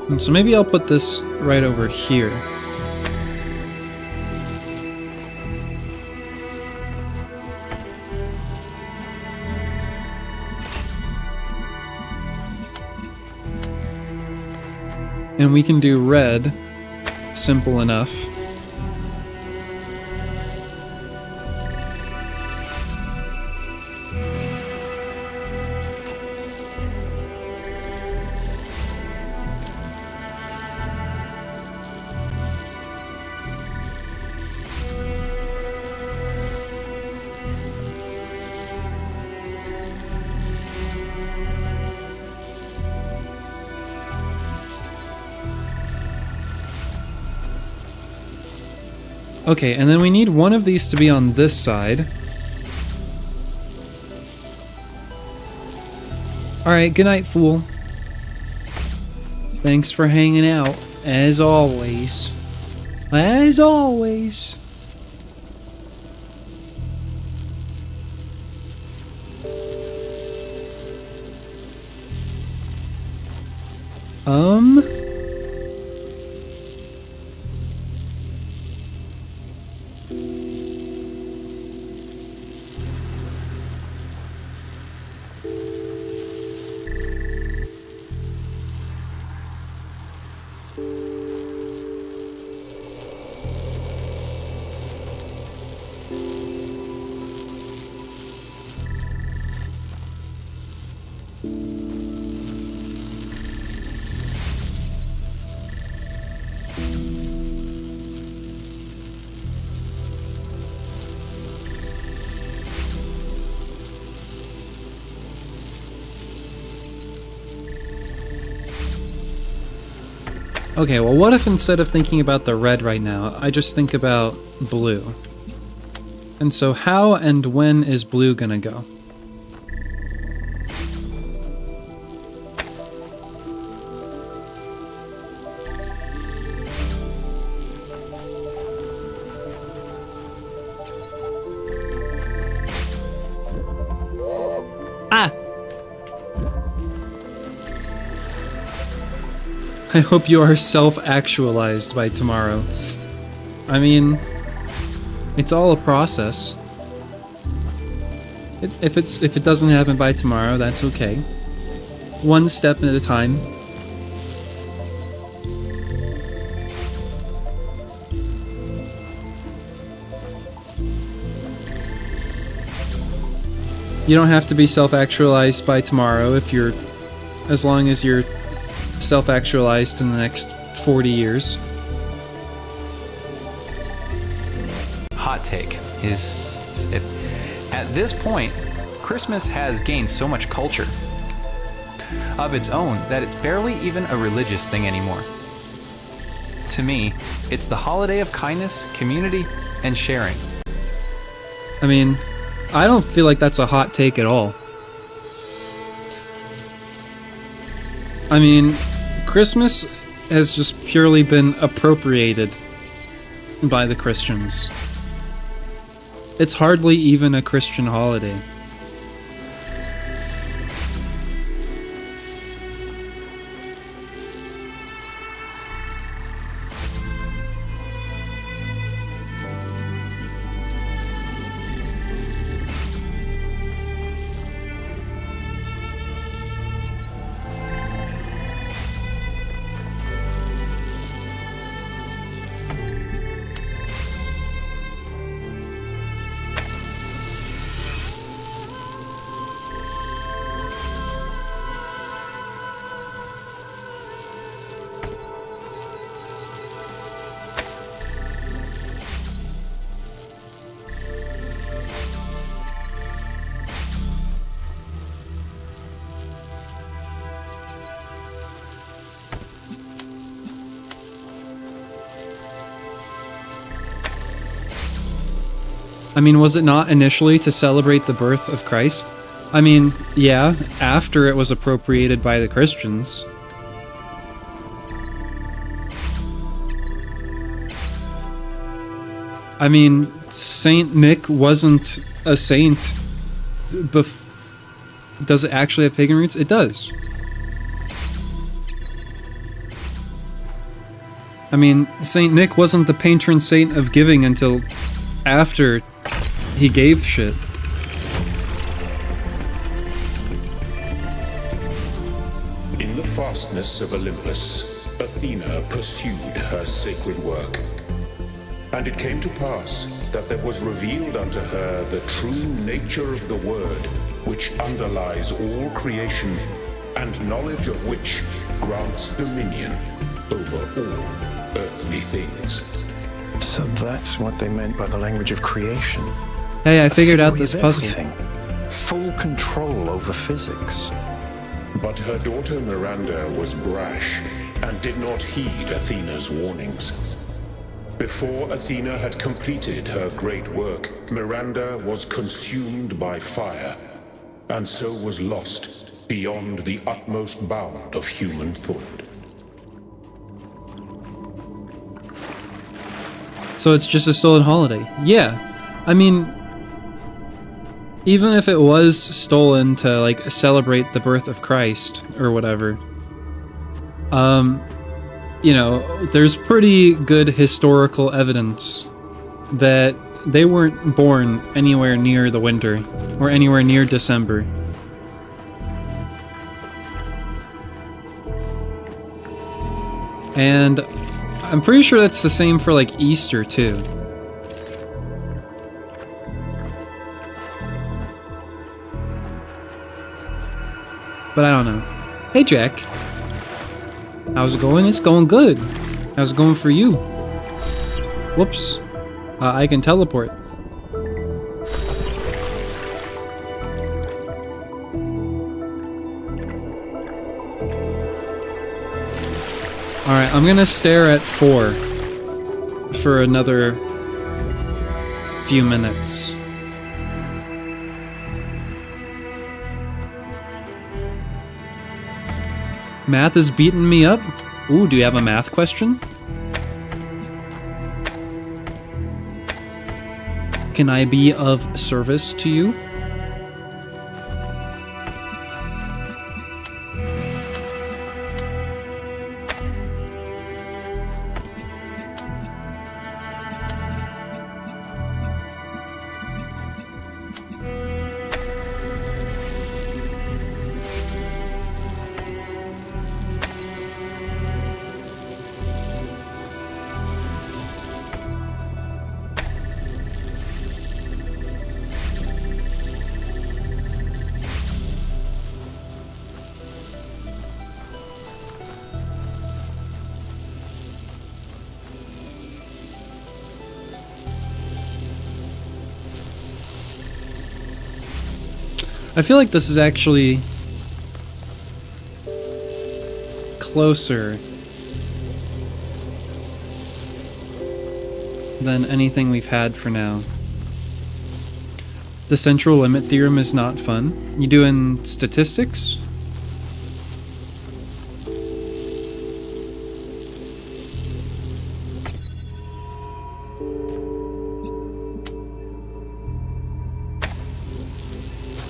And so maybe I'll put this right over here. And we can do red, simple enough. Okay, and then we need one of these to be on this side. Alright, good night, fool. Thanks for hanging out, as always. As always. Okay, well, what if instead of thinking about the red right now, I just think about blue? And so how and when is blue gonna go? Ah! I hope you are self-actualized by tomorrow. I mean, it's all a process. If it doesn't happen by tomorrow, that's okay. One step at a time. You don't have to be self-actualized by tomorrow as long as you're self-actualized in the next 40 years. Hot take is at this point, Christmas has gained so much culture of its own that it's barely even a religious thing anymore. To me, it's the holiday of kindness, community, and sharing. I mean, I don't feel like that's a hot take at all. I mean, Christmas has just purely been appropriated by the Christians. It's hardly even a Christian holiday. I mean, was it not initially to celebrate the birth of Christ? I mean, yeah, after it was appropriated by the Christians. I mean, Saint Nick wasn't a saint. Does it actually have pagan roots? It does. I mean, Saint Nick wasn't the patron saint of giving until after he gave shit. In the fastness of Olympus, Athena pursued her sacred work. And it came to pass that there was revealed unto her the true nature of the Word, which underlies all creation, and knowledge of which grants dominion over all earthly things. So that's what they meant by the language of creation. Hey, I figured out Theory this of puzzle. everything. Full control over physics. But her daughter Miranda was brash and did not heed Athena's warnings. Before Athena had completed her great work, Miranda was consumed by fire, and so was lost beyond the utmost bound of human thought. So it's just a stolen holiday. Yeah. I mean, even if it was stolen to, like, celebrate the birth of Christ or whatever, you know, there's pretty good historical evidence that they weren't born anywhere near the winter or anywhere near December. And I'm pretty sure that's the same for, like, Easter, too. But I don't know. Hey, Jack. How's it going? It's going good. How's it going for you? Whoops. I can teleport. Alright, I'm gonna stare at 4 for another few minutes. Math is beating me up. Ooh, do you have a math question? Can I be of service to you? I feel like this is actually closer than anything we've had for now. The central limit theorem is not fun. You doing statistics?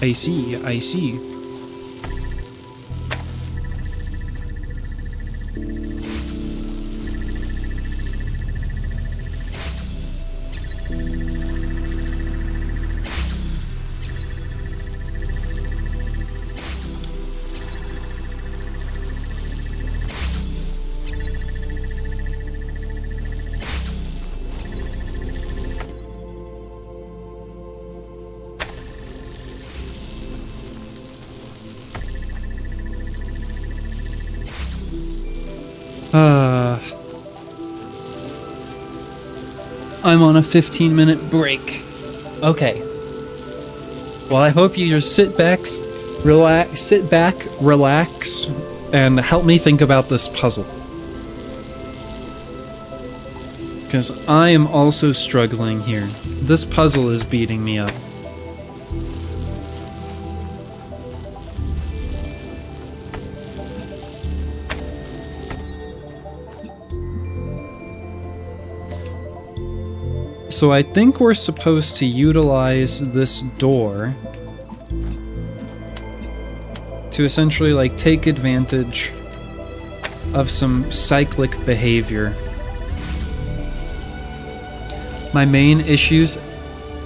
I see, I see. I'm on a 15-minute break. Okay. Well, I hope you just sit back, relax, and help me think about this puzzle. Because I am also struggling here. This puzzle is beating me up. So I think we're supposed to utilize this door to essentially like take advantage of some cyclic behavior. My main issues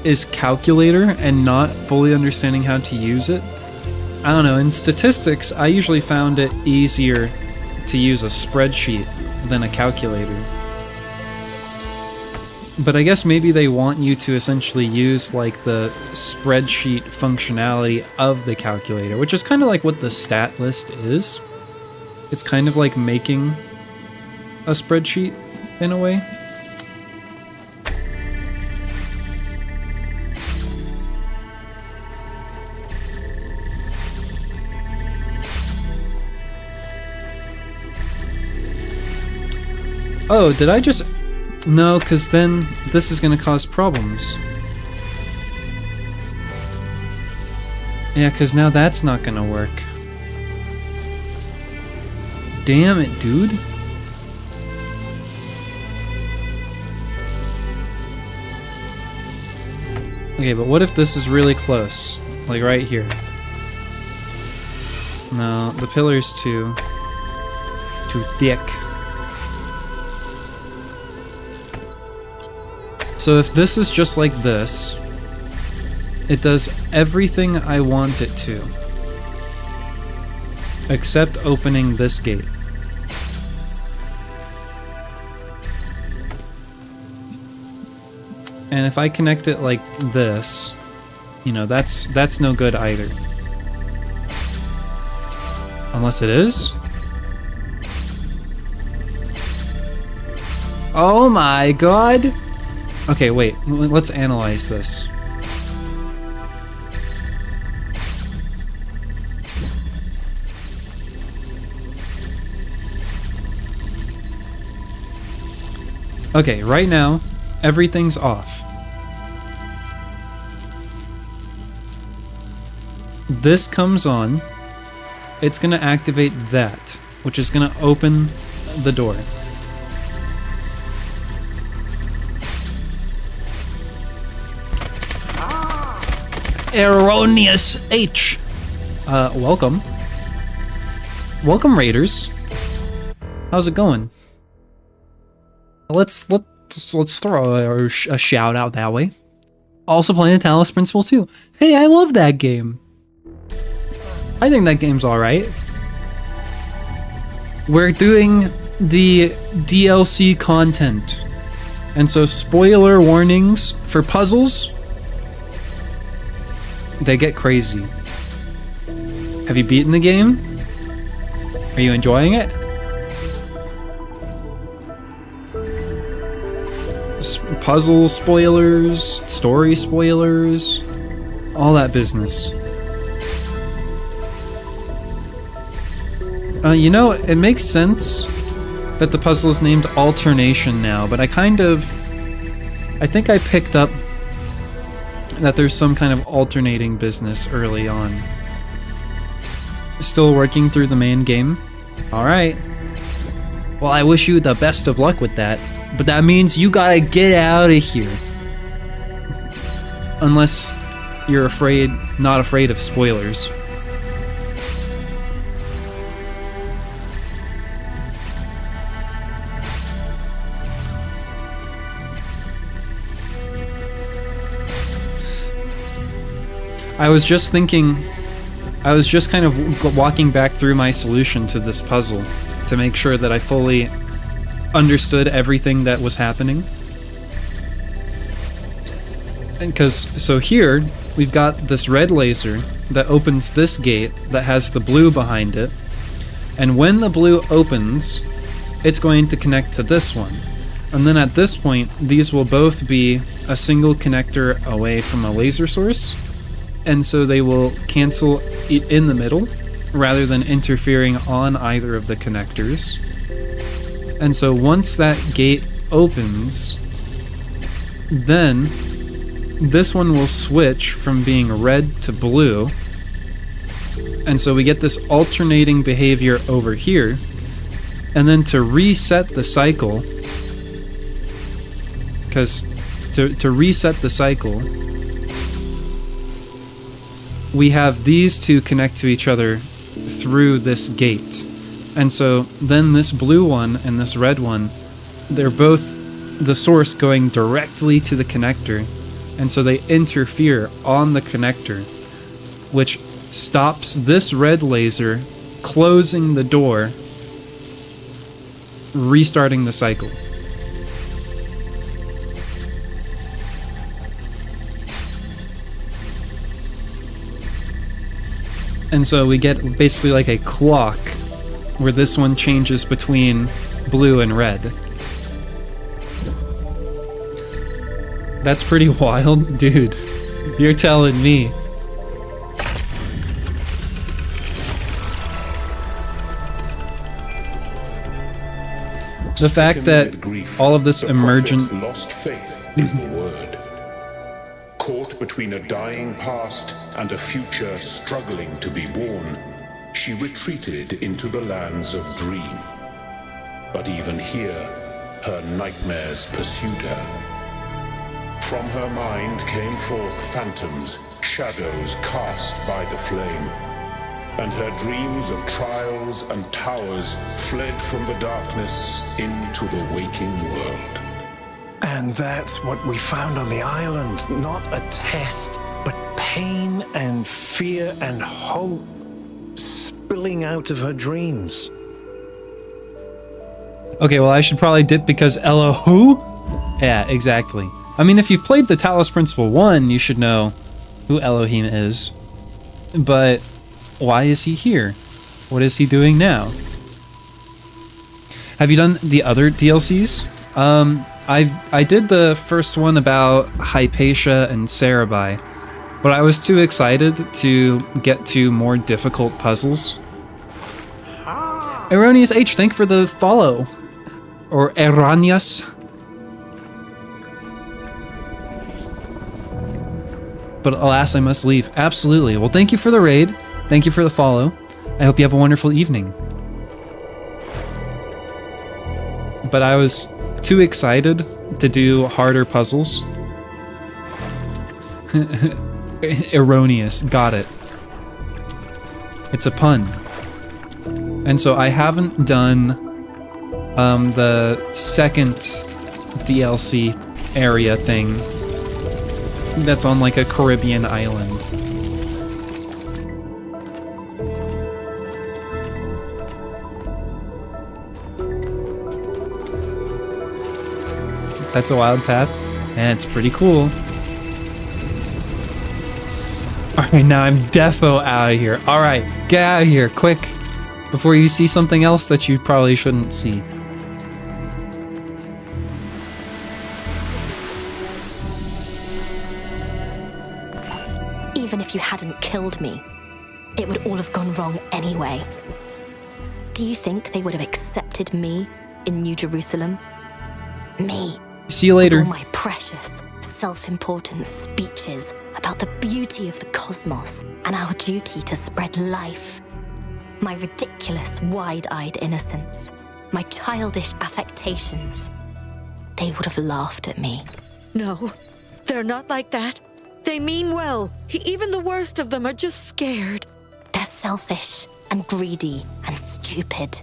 is calculator and not fully understanding how to use it. I don't know, in statistics I usually found it easier to use a spreadsheet than a calculator. But I guess maybe they want you to essentially use like the spreadsheet functionality of the calculator, which is kind of like what the stat list is. It's kind of like making a spreadsheet in a way. Oh, did I just... No, because then this is going to cause problems. Yeah, because now that's not going to work. Damn it, dude. Okay, but what if this is really close? Like right here. No, the pillar's too thick. So if this is just like this, it does everything I want it to, except opening this gate. And if I connect it like this, you know, that's no good either. Unless it is? Oh my god! Okay, wait, let's analyze this. Okay, right now, everything's off. this comes on, it's going to activate that, which is going to open the door. Erroneous H. Welcome. Welcome, Raiders. How's it going? Let's throw a shout out that way. Also playing Talos Principle 2. Hey, I love that game. I think that game's alright. We're doing the DLC content. And so spoiler warnings for puzzles. They get crazy. Have you beaten the game? Are you enjoying it? Puzzle spoilers, story spoilers, all that business. You know, it makes sense that the puzzle is named Alternation now, but I think I picked up that there's some kind of alternating business early on. Still working through the main game? Alright. Well, I wish you the best of luck with that, but that means you gotta get out of here. Unless you're not afraid of spoilers. I was just kind of walking back through my solution to this puzzle to make sure that I fully understood everything that was happening. And so here, we've got this red laser that opens this gate that has the blue behind it. And when the blue opens, it's going to connect to this one. And then at this point, these will both be a single connector away from a laser source. And so they will cancel in the middle rather than interfering on either of the connectors. And so once that gate opens, then this one will switch from being red to blue. And so we get this alternating behavior over here. And then to reset the cycle, because to reset the cycle, we have these two connect to each other through this gate. And so then this blue one and this red one, they're both the source going directly to the connector. And so they interfere on the connector, which stops this red laser closing the door, restarting the cycle. And so we get basically like a clock where this one changes between blue and red. That's pretty wild, dude. You're telling me. The fact that all of this emergent lost faith in the word. Caught between a dying past and a future struggling to be born, she retreated into the lands of dream. But even here, her nightmares pursued her. From her mind came forth phantoms, shadows cast by the flame. And her dreams of trials and towers fled from the darkness into the waking world. And that's what we found on the island. Not a test, but pain and fear and hope spilling out of her dreams. Okay, well I should probably dip because Elo who? Yeah, exactly. I mean, if you've played the Talos Principle 1, you should know who Elohim is. But why is he here? What is he doing now? Have you done the other DLCs? I did the first one about Hypatia and Cerebi, but I was too excited to get to more difficult puzzles. Erroneous H, thank for the follow. Or Eranias. but alas, I must leave. Absolutely. Well, thank you for the raid. Thank you for the follow. I hope you have a wonderful evening. But I was too excited to do harder puzzles. Erroneous. Got it. It's a pun. And so I haven't done the second DLC area thing that's on like a Caribbean island. That's a wild path, and it's pretty cool. Alright, now I'm defo out of here. Alright, get out of here, quick, before you see something else that you probably shouldn't see. Even if you hadn't killed me, it would all have gone wrong anyway. Do you think they would have accepted me in New Jerusalem? Me. See you later. With all my precious, self-important speeches about the beauty of the cosmos and our duty to spread life. My ridiculous, wide-eyed innocence. My childish affectations. They would have laughed at me. No, they're not like that. They mean well. Even the worst of them are just scared. They're selfish and greedy and stupid.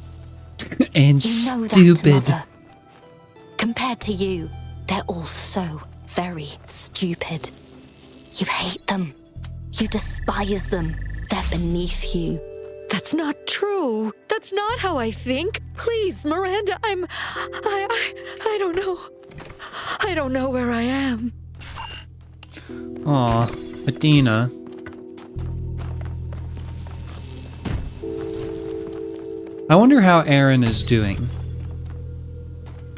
And you know stupid. That, Mother. Compared to you, they're all so very stupid. You hate them. You despise them. They're beneath you. That's not true. That's not how I think. Please, Miranda, I don't know. I don't know where I am. Aw, Adina. I wonder how Aaron is doing.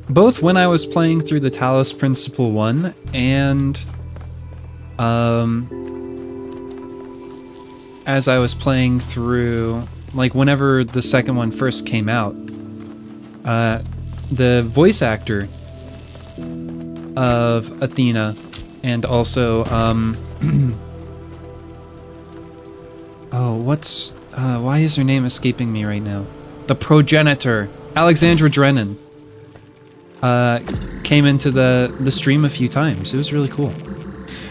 Both when I was playing through the Talos Principle 1 and as I was playing through, like whenever the second one first came out, the voice actor of Athena and also why is her name escaping me right now? The progenitor, Alexandra Drennan, came into the stream a few times. It was really cool.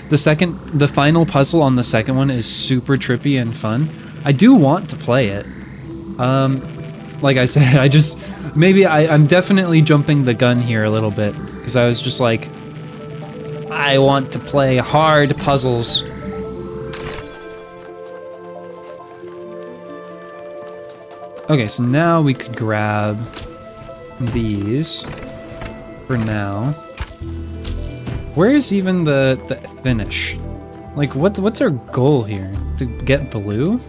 The final puzzle on the second one is super trippy and fun. I do want to play it. Like I said, I'm definitely jumping the gun here a little bit because I was just like, I want to play hard puzzles. Okay, so now we could grab these for now. Where is even the finish? Like, what's our goal here? To get blue?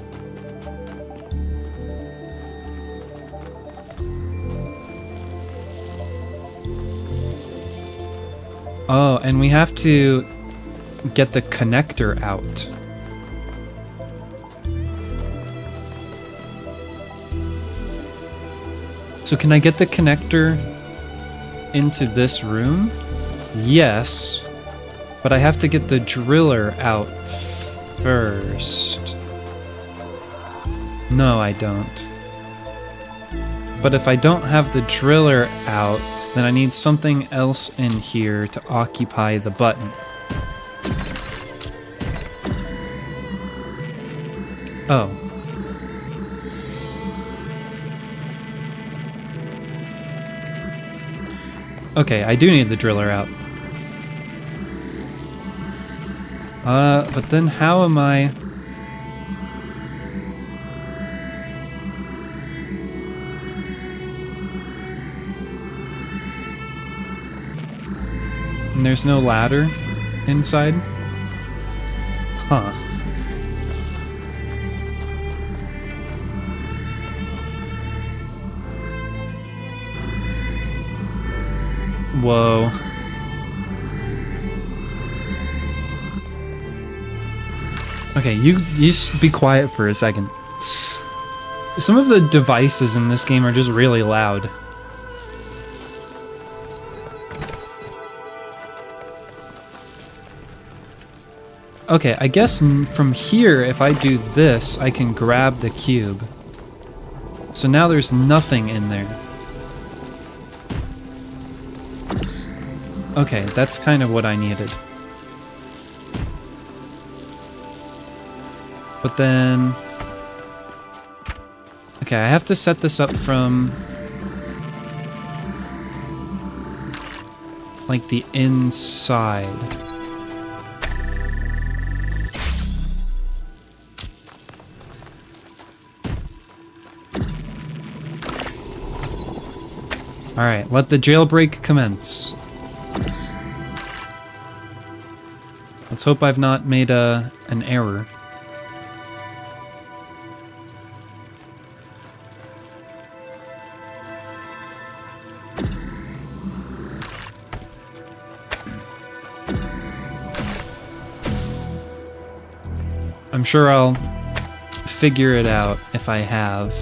Oh, and we have to get the connector out. So can I get the connector into this room? Yes, but I have to get the driller out first. No, I don't. But if I don't have the driller out, then I need something else in here to occupy the button. Oh. Okay, I do need the driller out. But then how am I... And there's no ladder inside? Huh. Whoa. Okay, you just be quiet for a second. Some of the devices in this game are just really loud. Okay, I guess from here, if I do this, I can grab the cube. So now there's nothing in there. Okay, that's kind of what I needed. But then... Okay, I have to set this up from... like the inside. Alright, let the jailbreak commence. Let's hope I've not made an error. I'm sure I'll figure it out if I have.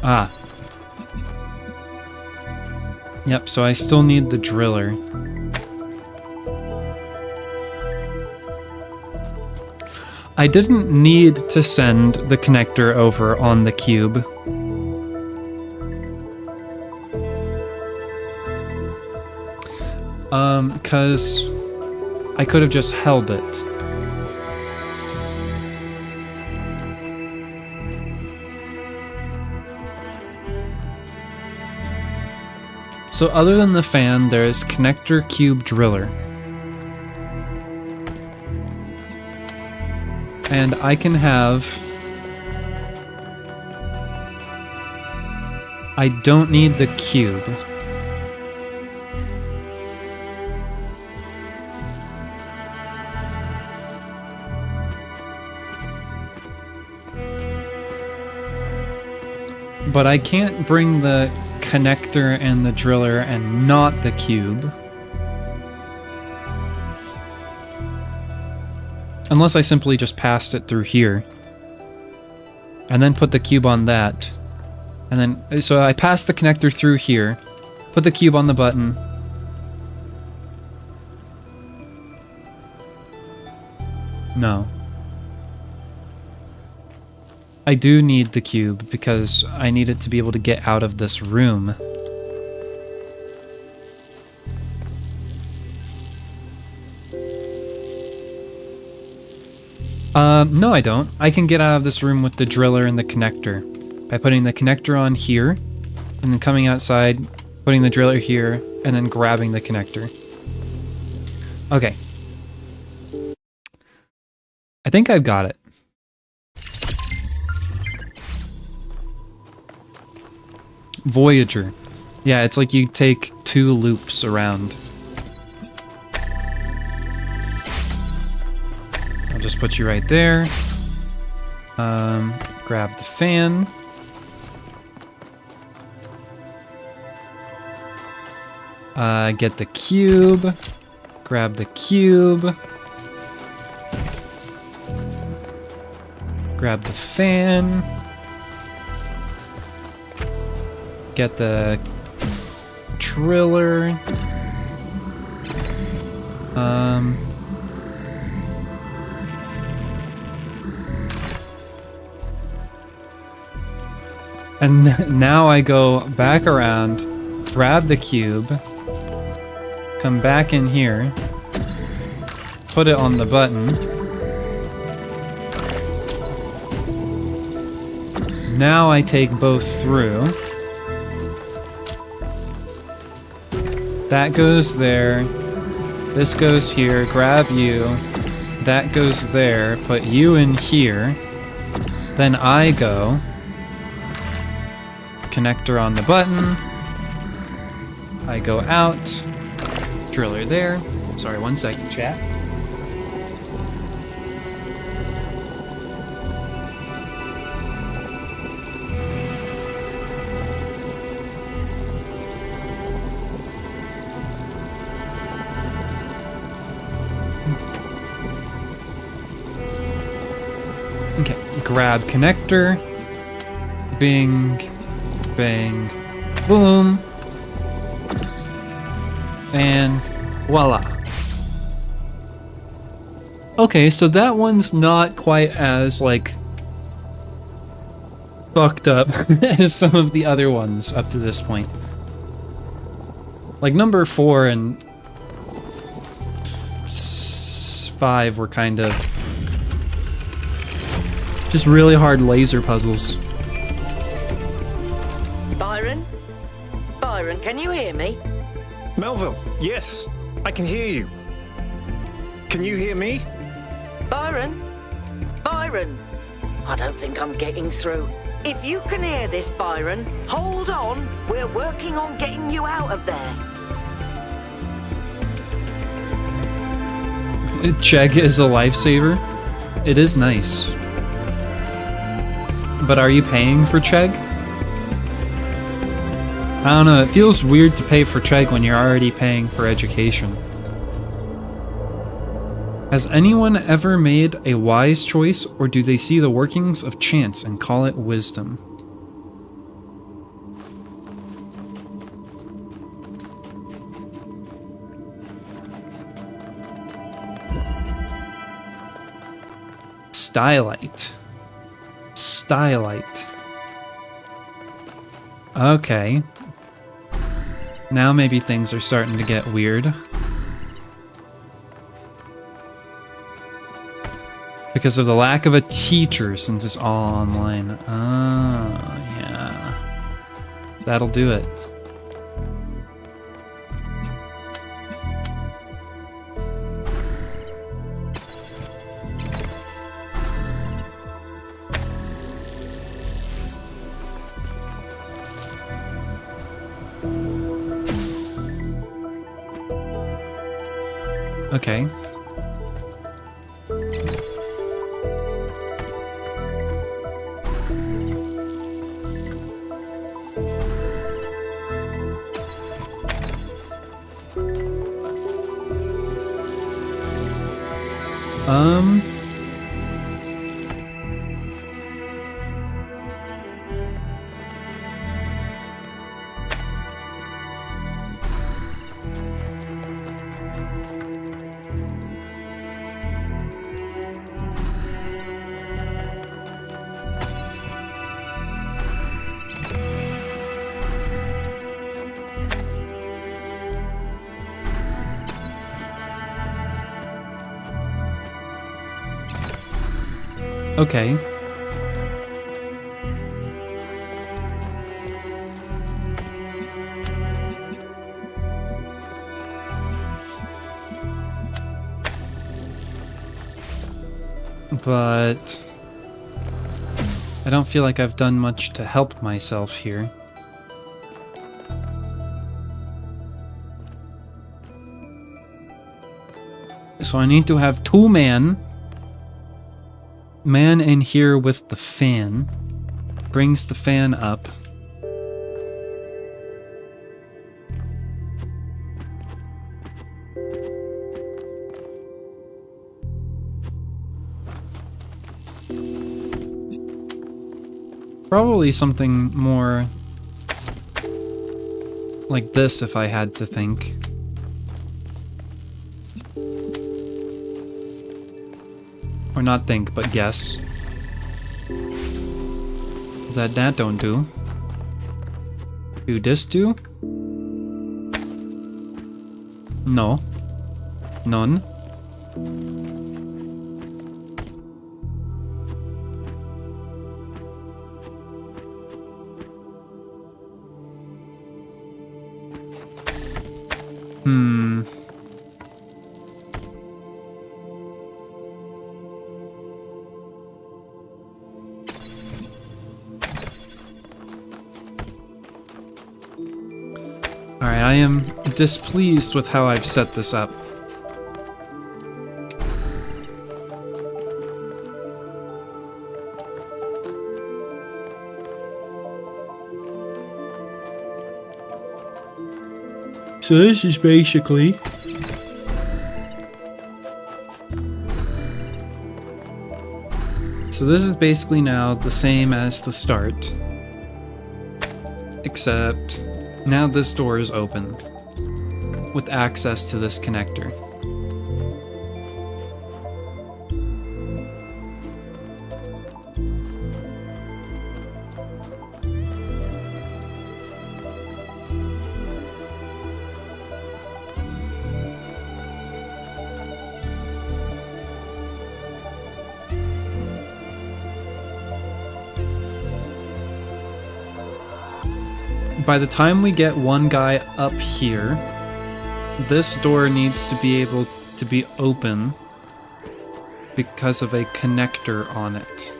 Ah. Yep, so I still need the driller. I didn't need to send the connector over on the cube. Because I could have just held it. So other than the fan, there's connector, cube, driller. And I can have... I don't need the cube. But I can't bring the connector and the driller and not the cube. Unless I simply just passed it through here. And then put the cube on that. And then, so I pass the connector through here, put the cube on the button. No. I do need the cube because I need it to be able to get out of this room. No I don't. I can get out of this room with the driller and the connector. By putting the connector on here, and then coming outside, putting the driller here, and then grabbing the connector. Okay. I think I've got it. Voyager. Yeah, it's like you take 2 loops around. I'll just put you right there. Grab the fan. Get the cube. Grab the cube. Grab the fan. Get the driller. And now I go back around, grab the cube, come back in here, put it on the button. Now I take both through. That goes there. This goes here. Grab you. That goes there. Put you in here. Then I go. Connector on the button. I go out. Driller there. Sorry, 1 second, chat. Okay, grab connector. Bing, bang, boom, and voila. Okay, so that one's not quite as, like, fucked up as some of the other ones up to this point. Like, number 4 and 5 were kind of just really hard laser puzzles. Byron? Byron, can you hear me? Melville, yes, I can hear you. Can you hear me? Byron? Byron? I don't think I'm getting through. If you can hear this, Byron, hold on. We're working on getting you out of there. Chegg is a lifesaver. It is nice. But are you paying for Chegg? I don't know, it feels weird to pay for Chegg when you're already paying for education. Has anyone ever made a wise choice, or do they see the workings of chance and call it wisdom? Stylite. Stylite. Okay. Now maybe things are starting to get weird. Because of the lack of a teacher, since it's all online. Oh, yeah. That'll do it. Okay. Okay. But I don't feel like I've done much to help myself here. So I need to have 2 men. Man in here with the fan. Brings the fan up. Probably something more like this if I had to think. Or not think, but guess. That don't do. Do this do? No. None. Alright, I am displeased with how I've set this up. So this is basically now the same as the start. Except now this door is open with access to this connector. By the time we get one guy up here, this door needs to be able to be open because of a connector on it.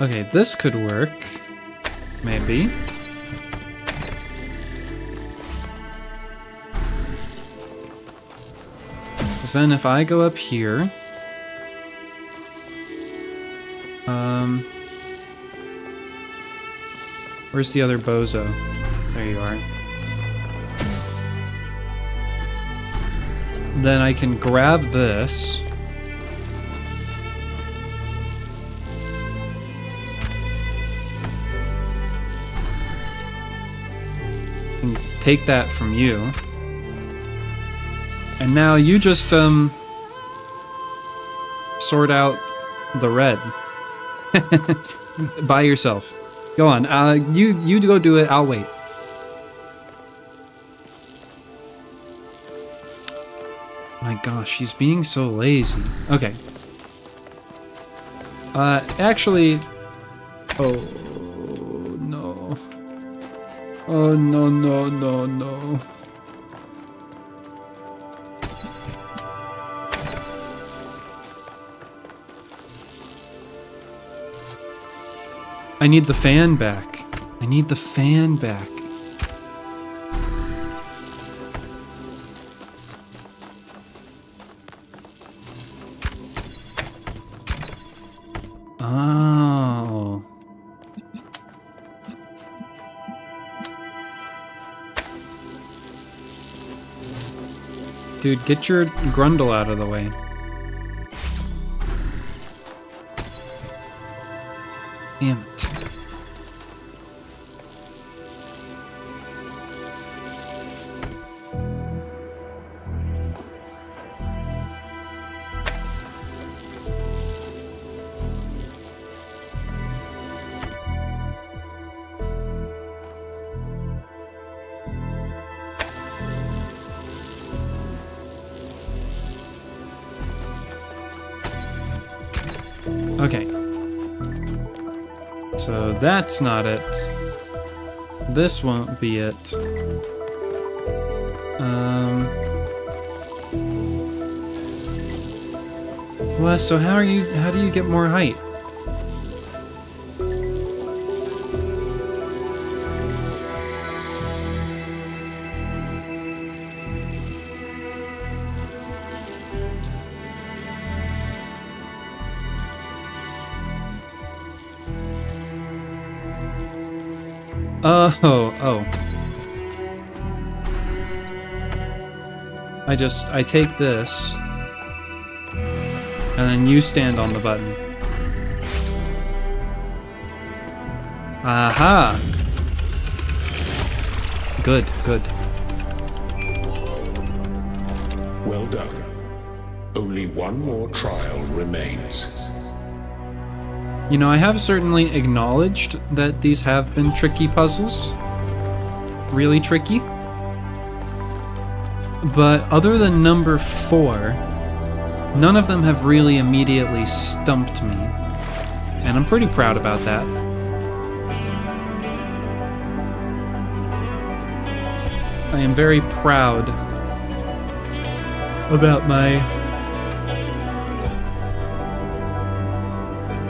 Okay, this could work. Maybe. Because then if I go up here... where's the other bozo? There you are. Then I can grab this. And take that from you. And now you just, sort out the red. By yourself. Go on. You go do it. I'll wait. My gosh, he's being so lazy. Okay. Actually... Oh, no. Oh, no, no, no, no. I need the fan back. I need the fan back. Oh. Dude, get your grundle out of the way. Damn it. Okay. So that's not it. This won't be it. Well, so how do you get more height? Oh. I take this, and then you stand on the button. Aha! Good. Well done. Only one more trial remains. You know, I have certainly acknowledged that these have been tricky puzzles. Really tricky. But other than number 4, none of them have really immediately stumped me. And I'm pretty proud about that. I am very proud about my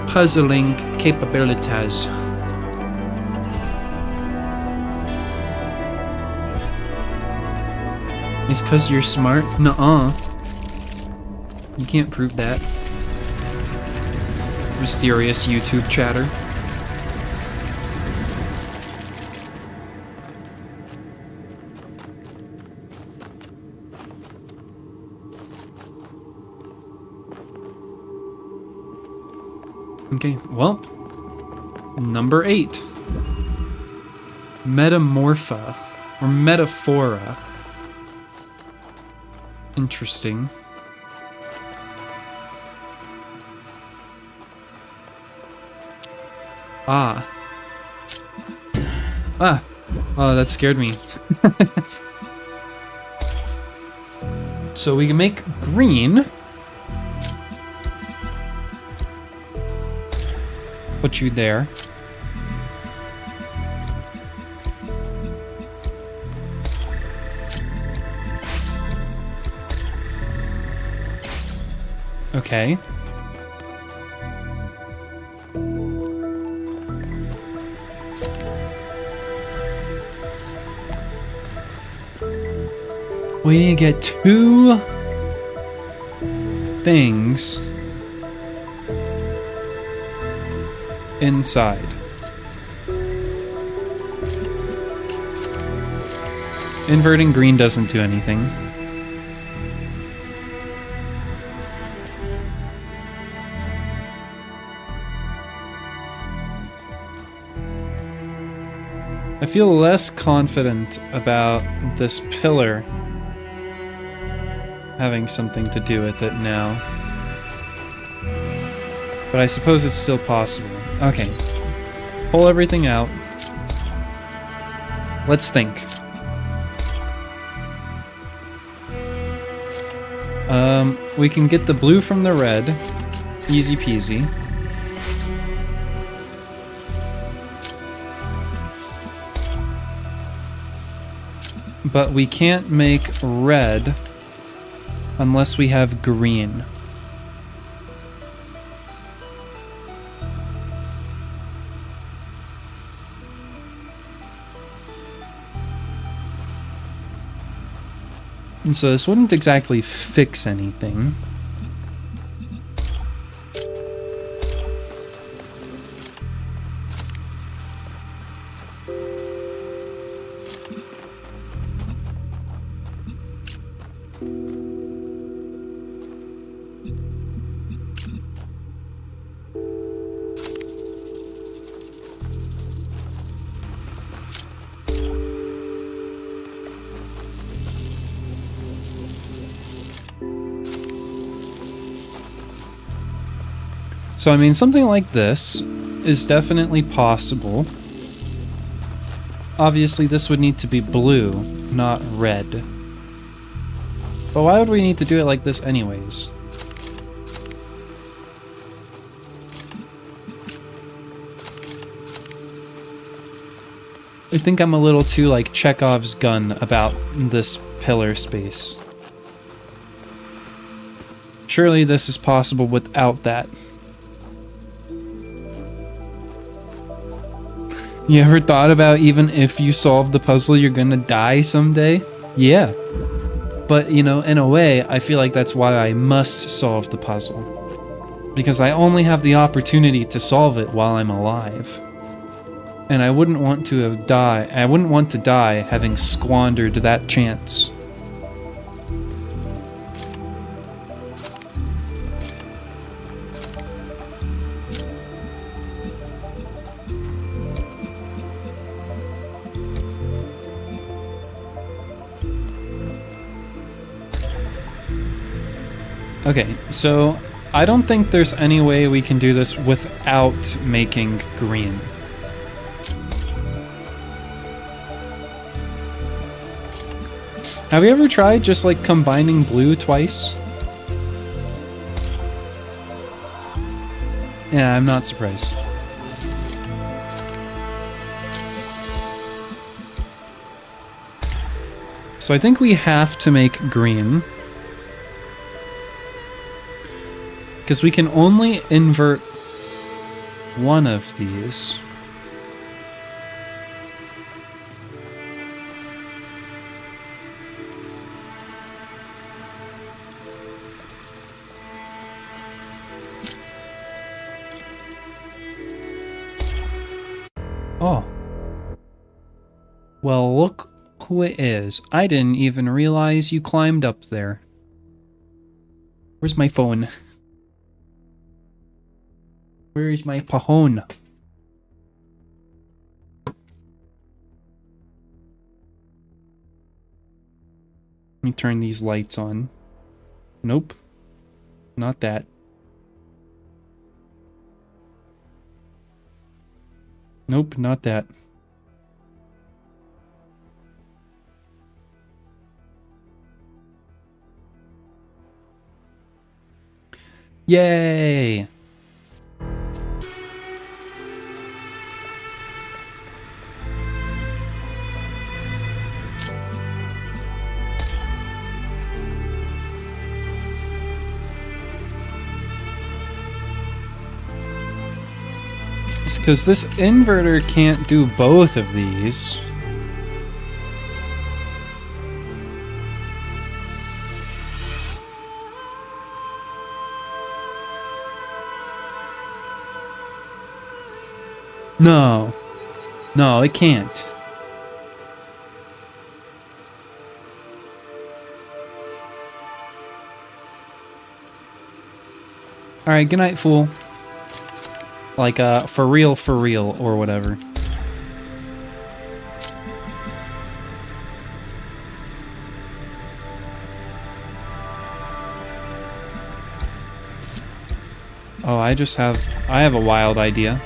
puzzling capabilities. It's 'cause you're smart? Nuh-uh. You can't prove that. Mysterious YouTube chatter. Okay, well, number 8. Metamorpha, or metaphora. Interesting. Ah. Ah. Oh, that scared me. So we can make green. Put you there. Okay. We need to get 2 things inside. Inverting green doesn't do anything. I feel less confident about this pillar having something to do with it now. But I suppose it's still possible. Okay. Pull everything out. Let's think. We can get the blue from the red. Easy peasy. But we can't make red unless we have green. And so this wouldn't exactly fix anything. So, I mean, something like this is definitely possible. Obviously, this would need to be blue, not red. But why would we need to do it like this anyways? I think I'm a little too, like, Chekhov's gun about this pillar space. Surely this is possible without that. You ever thought about even if you solve the puzzle, you're gonna die someday? Yeah. But, you know, in a way, I feel like that's why I must solve the puzzle. Because I only have the opportunity to solve it while I'm alive. And I wouldn't want to die having squandered that chance. Okay, so I don't think there's any way we can do this without making green. Have you ever tried just like combining blue twice? Yeah, I'm not surprised. So I think we have to make green. Because we can only invert one of these. Oh. Well, look who it is. I didn't even realize you climbed up there. Where's my phone? Where is my pajon? Let me turn these lights on. Nope. Not that. Nope, not that. Yay! It's because this inverter can't do both of these. No. No, it can't. Alright, good night, fool. Like, for real, or whatever. Oh, I have a wild idea.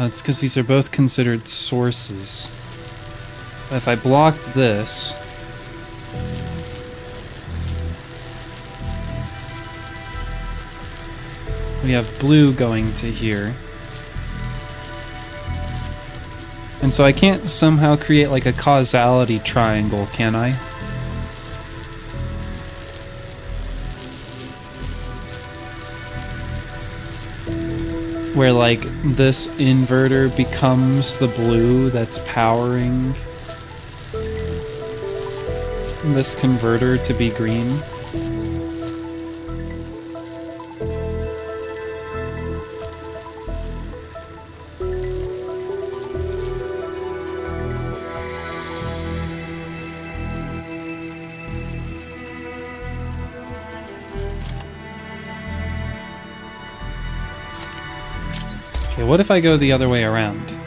It's because these are both considered sources. If I block this... we have blue going to here. And so I can't somehow create like a causality triangle, can I? Where like this inverter becomes the blue that's powering this converter to be green. Okay, what if I go the other way around?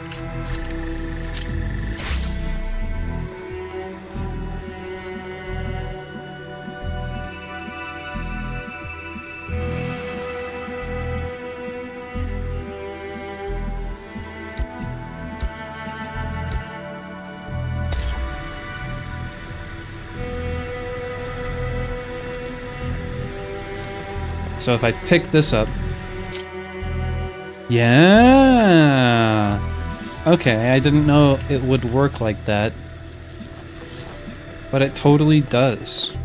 So if I pick this up... yeah! Okay, I didn't know it would work like that. But it totally does.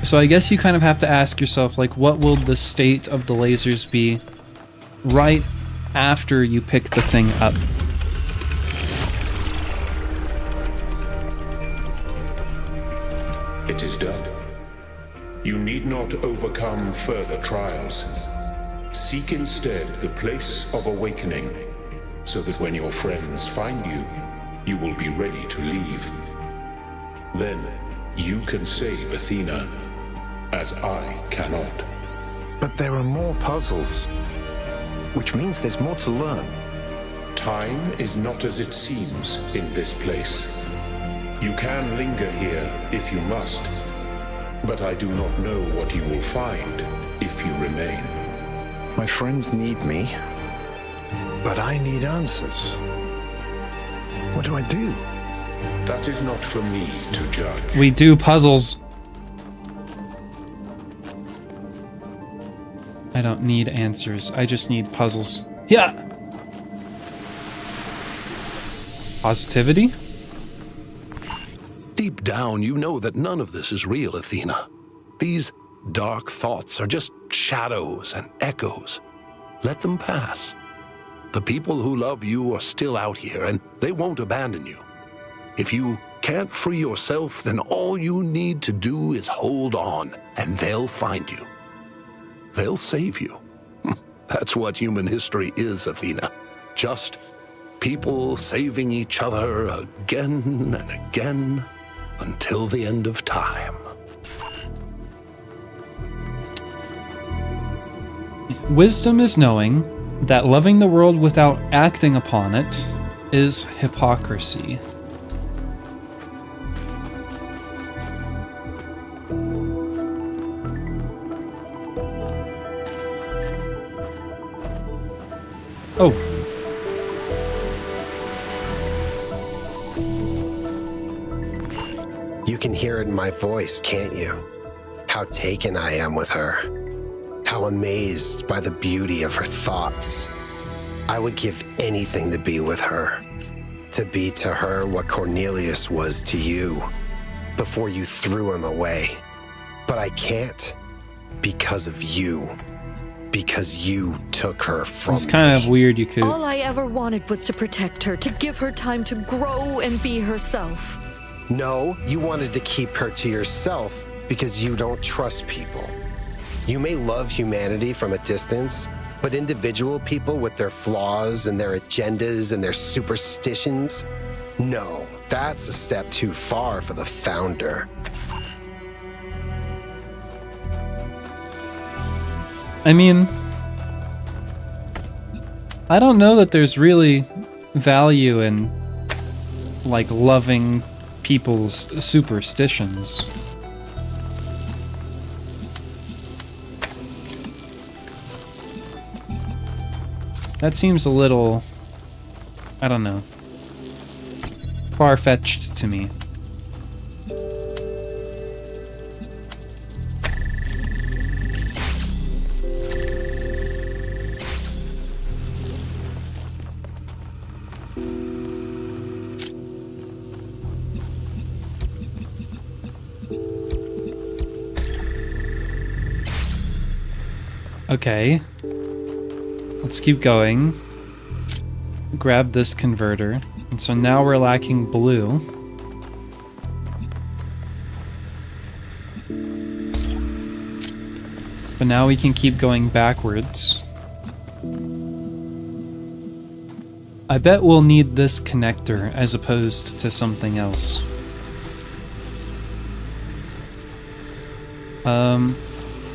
So I guess you kind of have to ask yourself, like, what will the state of the lasers be right after you pick the thing up? It is done. You need not overcome further trials. Seek instead the place of awakening, so that when your friends find you, you will be ready to leave. Then you can save Athena, as I cannot. But there are more puzzles, which means there's more to learn. Time is not as it seems in this place. You can linger here if you must, but I do not know what you will find if you remain. My friends need me, but I need answers. What do I do? That is not for me to judge. We do puzzles. I don't need answers. I just need puzzles. Yeah. Positivity? Deep down, you know that none of this is real, Athena. These dark thoughts are just shadows and echoes. Let them pass. The people who love you are still out here, and they won't abandon you. If you can't free yourself, then all you need to do is hold on, and they'll find you. They'll save you. That's what human history is, Athena. Just people saving each other again and again until the end of time. Wisdom is knowing that loving the world without acting upon it is hypocrisy. Oh. You can hear it in my voice, can't you? How taken I am with her. How amazed by the beauty of her thoughts. I would give anything to be with her. To be to her what Cornelius was to you before you threw him away. But I can't because of you. Because you took her from me. It's kind of weird you could... All I ever wanted was to protect her, to give her time to grow and be herself. No, you wanted to keep her to yourself because you don't trust people. You may love humanity from a distance, but individual people with their flaws and their agendas and their superstitions, no, that's a step too far for the founder. I mean, I don't know that there's really value in, like, loving people's superstitions. That seems a little, I don't know, far-fetched to me. Okay. Let's keep going. Grab this converter. And so now we're lacking blue. But now we can keep going backwards. I bet we'll need this connector as opposed to something else.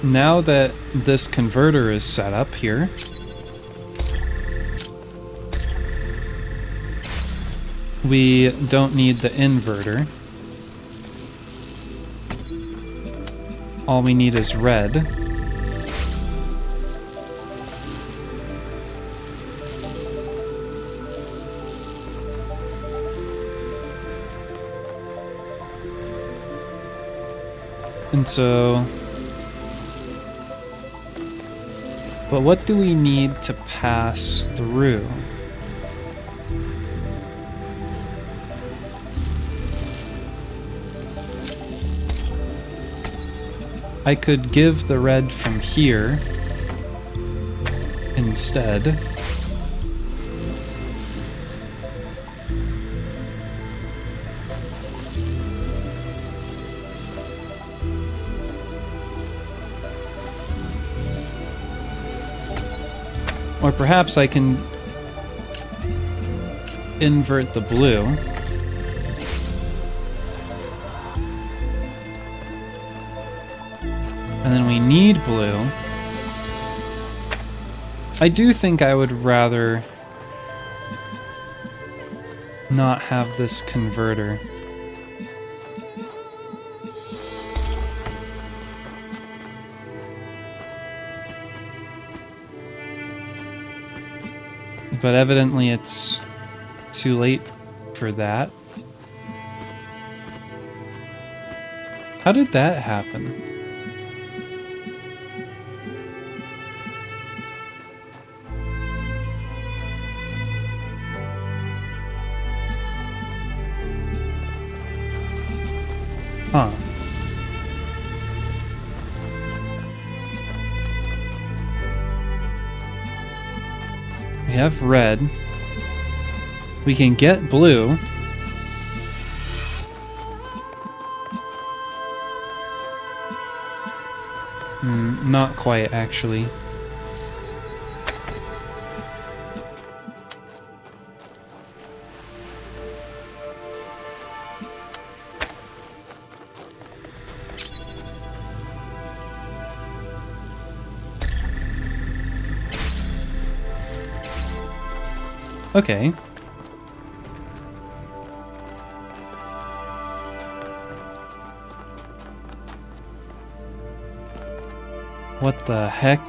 Now that this converter is set up here, we don't need the inverter. All we need is red. And so... But what do we need to pass through? I could give the red from here instead. Or perhaps I can invert the blue. And then we need blue. I do think I would rather not have this converter. But evidently it's too late for that. How did that happen? Huh. We have red. We can get blue. Not quite, actually. Okay. What the heck?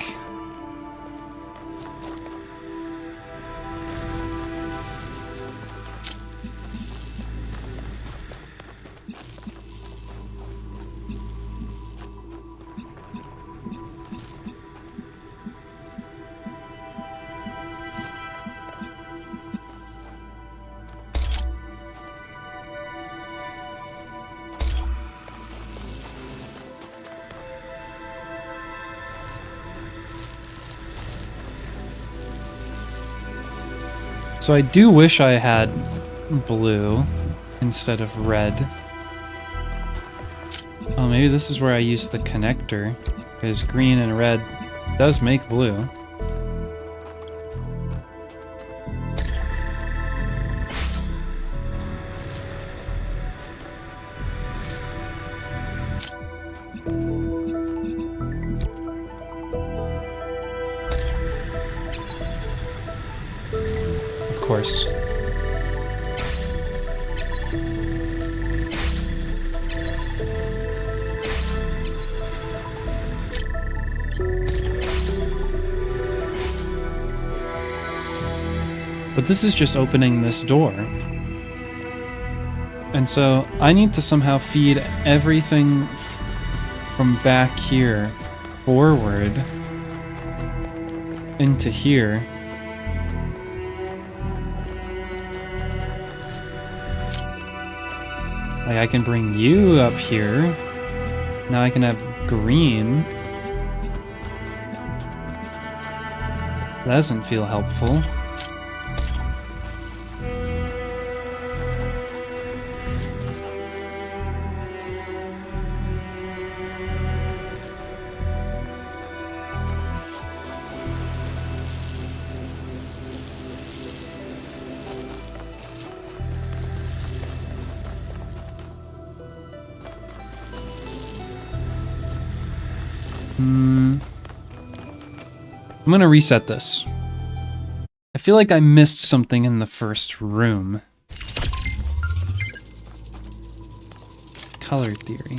So I do wish I had blue instead of red. Oh, maybe this is where I use the connector, because green and red does make blue. Of course. But this is just opening this door. And so I need to somehow feed everything from back here forward into here. Like, I can bring you up here. Now I can have green. That doesn't feel helpful. I'm gonna reset this. I feel like I missed something in the first room. Color theory.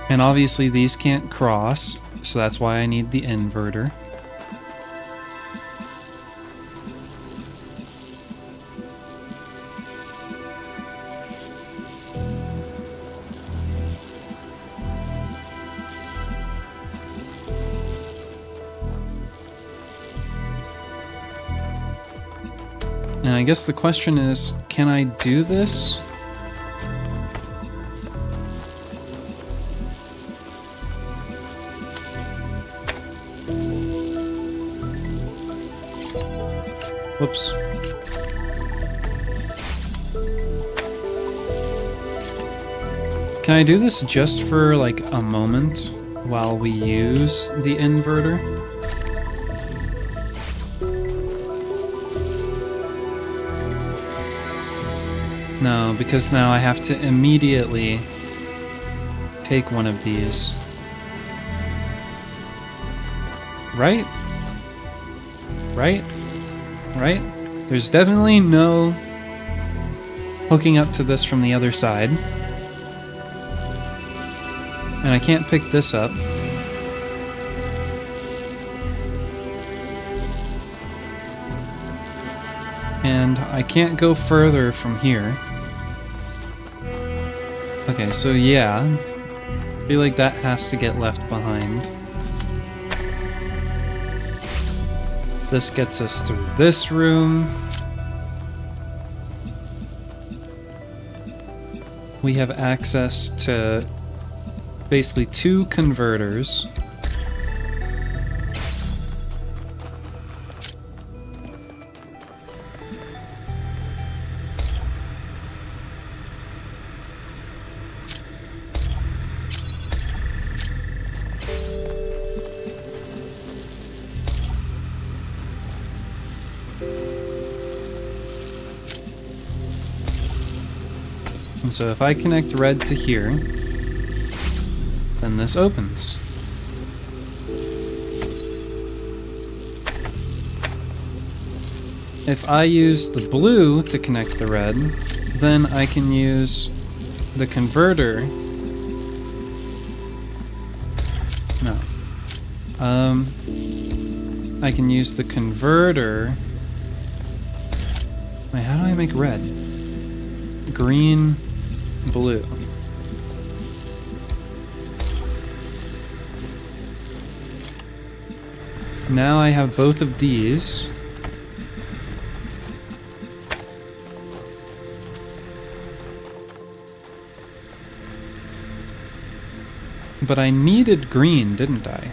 And obviously these can't cross, so that's why I need the inverter. And I guess the question is, can I do this? Whoops. Can I do this just for like a moment while we use the inverter? No, because now I have to immediately take one of these. Right? Right? Right? There's definitely no hooking up to this from the other side. And I can't pick this up. And I can't go further from here. Okay, so yeah. I feel like that has to get left behind. This gets us through this room. We have access to basically 2 converters. And so if I connect red to here, then this opens. If I use the blue to connect the red, then I can use the converter. No. I can use the converter. Wait, how do I make red? Green, blue. Now I have both of these. But I needed green, didn't I?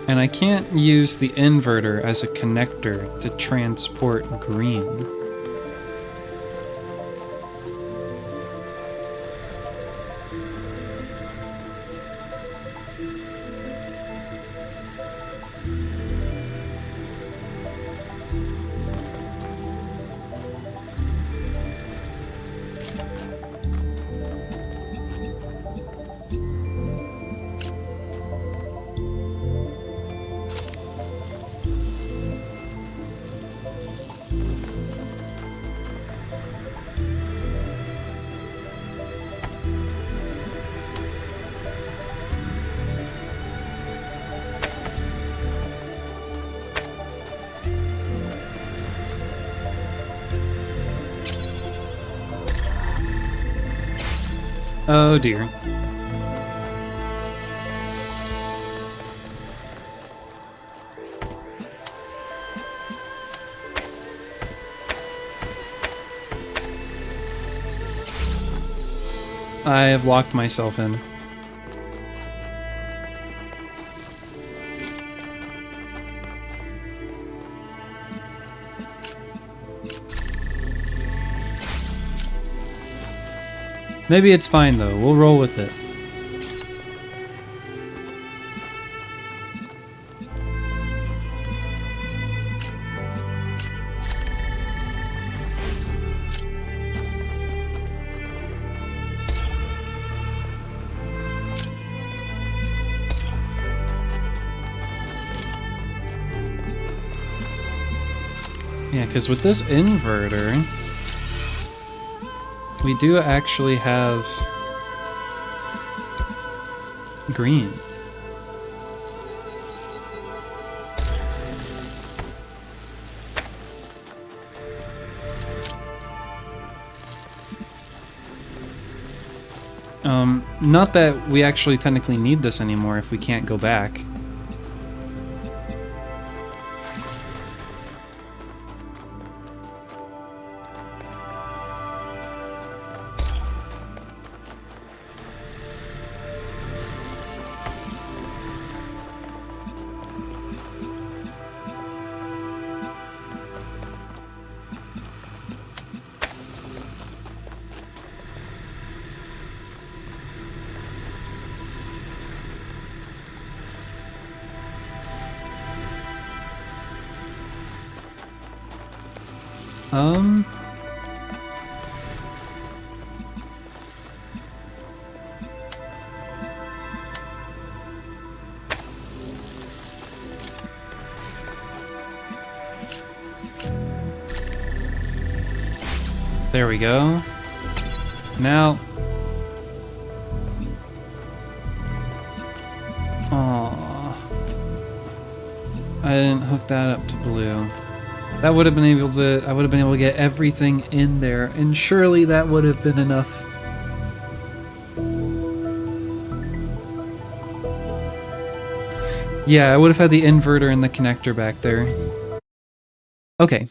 And I can't use the inverter as a connector to transport green. Oh dear. I have locked myself in. Maybe it's fine though, we'll roll with it. Yeah, because with this inverter, we do actually have green. Not that we actually technically need this anymore if we can't go back. There we go. Now... Aww. I didn't hook that up to blue. That would have been able to... I would have been able to get everything in there, and surely that would have been enough. Yeah, I would have had the inverter and the connector back there. Okay.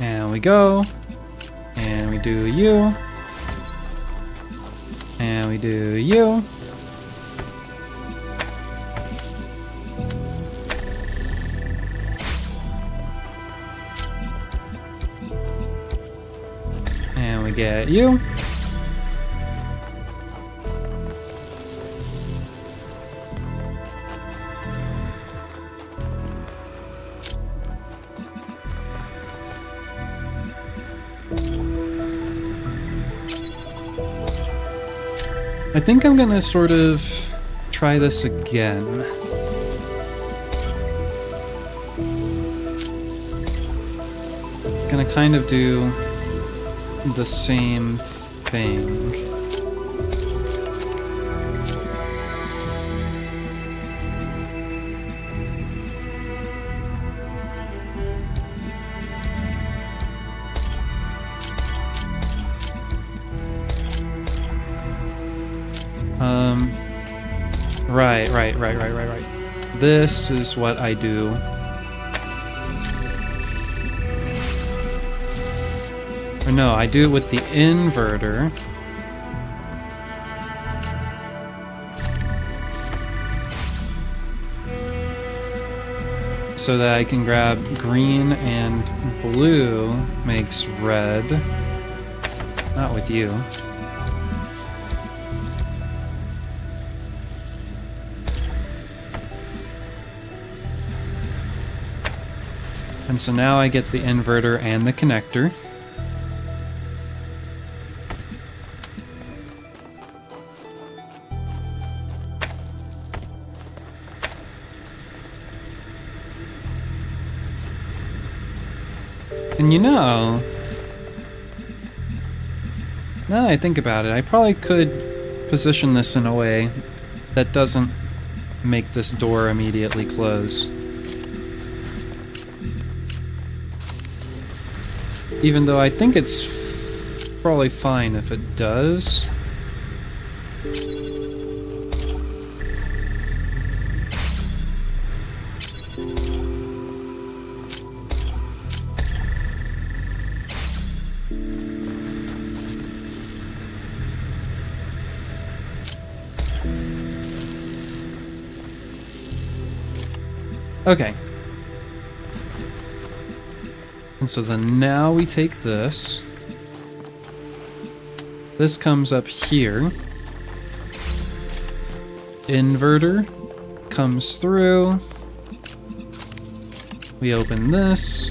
And we go. And we do you. And we do you. And we get you. I think I'm gonna sort of try this again. Gonna kind of do the same thing. Right. This is what I do. Or no, I do it with the inverter. So that I can grab green and blue makes red. Not with you. And so now I get the inverter and the connector. And you know, now that I think about it, I probably could position this in a way that doesn't make this door immediately close. Even though I think it's probably fine if it does. Okay. And so then now we take this. This comes up here. Inverter comes through. We open this.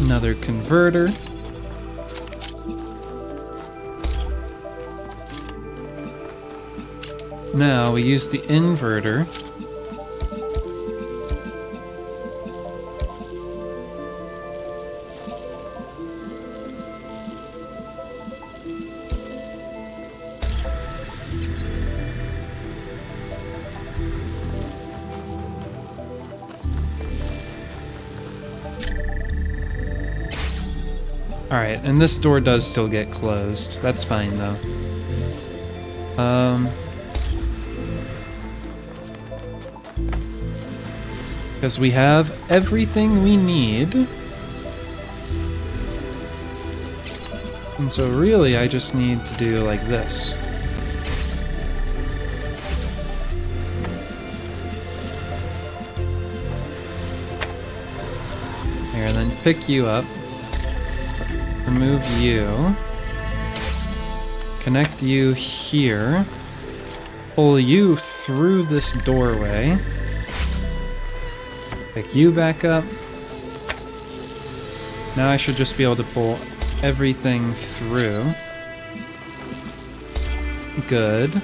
Another converter. Now we use the inverter. Alright, and this door does still get closed. That's fine, though. Because we have everything we need. And so really, I just need to do like this. Here, and then pick you up. Remove you. Connect you here. Pull you through this doorway. Pick you back up. Now I should just be able to pull everything through. Good.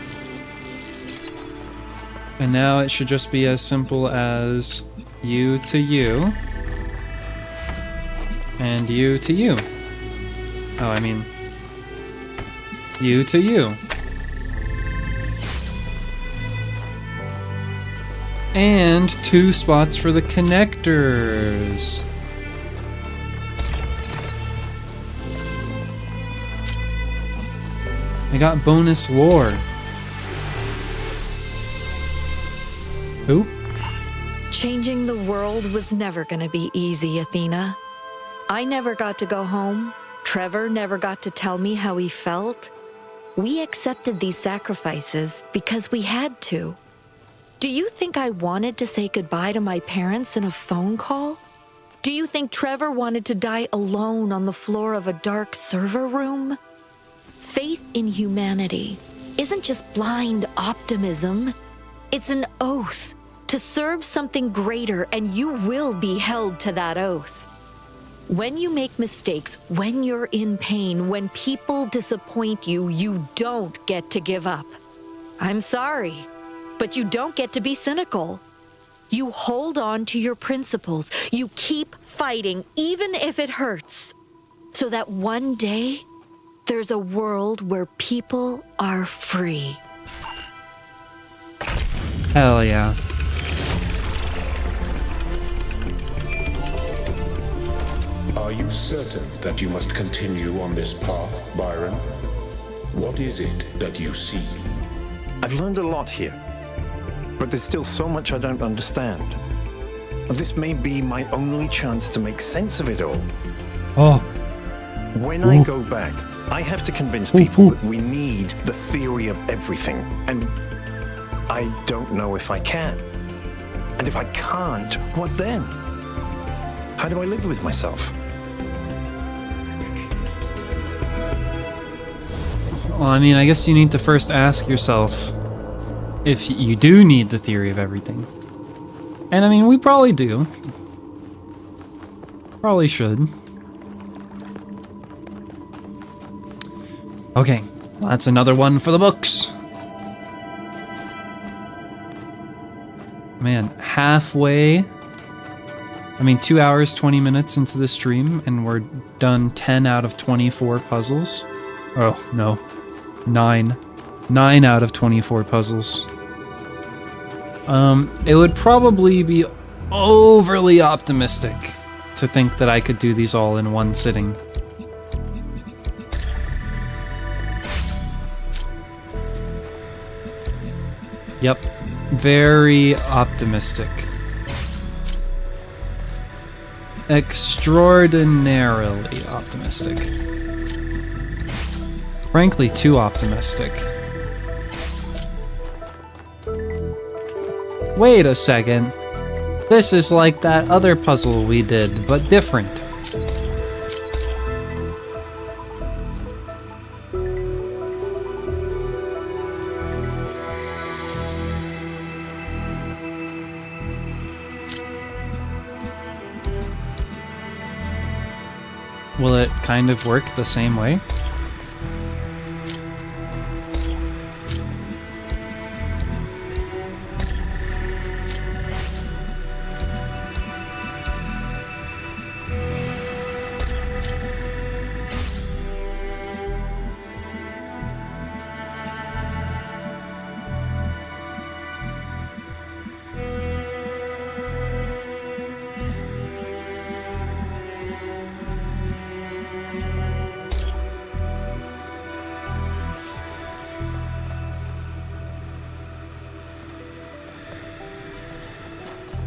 And now it should just be as simple as you to you. And you to you. Oh, I mean... You to you. And 2 spots for the connectors. I got bonus lore. Who? Changing the world was never gonna be easy, Athena. I never got to go home. Trevor never got to tell me how he felt. We accepted these sacrifices because we had to. Do you think I wanted to say goodbye to my parents in a phone call? Do you think Trevor wanted to die alone on the floor of a dark server room? Faith in humanity isn't just blind optimism. It's an oath to serve something greater, and you will be held to that oath. When you make mistakes, when you're in pain, when people disappoint you, you don't get to give up. I'm sorry, but you don't get to be cynical. You hold on to your principles. You keep fighting, even if it hurts, so that one day there's a world where people are free. Hell yeah. Are you certain that you must continue on this path, Byron? What is it that you see? I've learned a lot here, but there's still so much I don't understand. And this may be my only chance to make sense of it all. Oh. When I go back, I have to convince people that we need the theory of everything, and I don't know if I can. And if I can't, what then? How do I live with myself? Well, I mean, I guess you need to first ask yourself if you do need the theory of everything. And I mean, we probably do. Probably should. Okay, that's another one for the books. Man, halfway. I mean, 2 hours, 20 minutes into the stream, and we're done 10 out of 24 puzzles. Oh, no. 9. 9 out of 24 puzzles. It would probably be overly optimistic to think that I could do these all in one sitting. Yep, very optimistic. Extraordinarily optimistic. Frankly, too optimistic. Wait a second. This is like that other puzzle we did, but different. Will it kind of work the same way?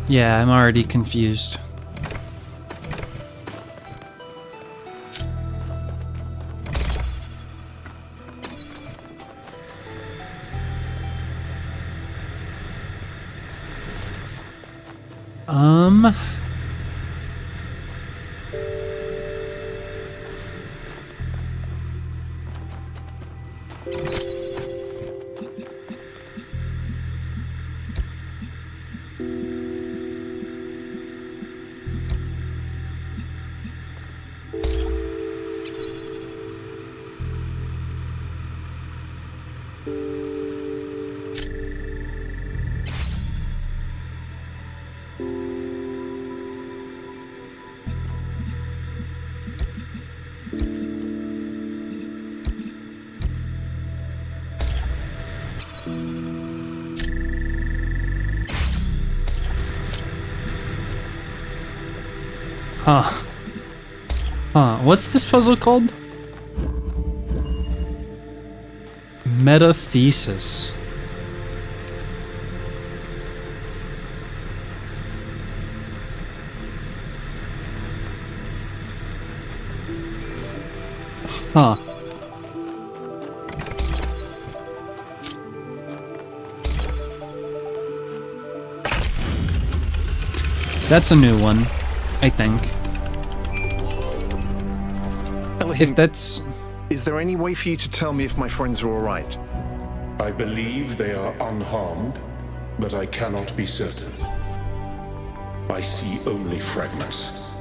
Yeah, I'm already confused. Huh. Huh. What's this puzzle called? Metathesis. Huh. That's a new one, I think. If that's... Is there any way for you to tell me if my friends are alright? I believe they are unharmed, but I cannot be certain. I see only fragments.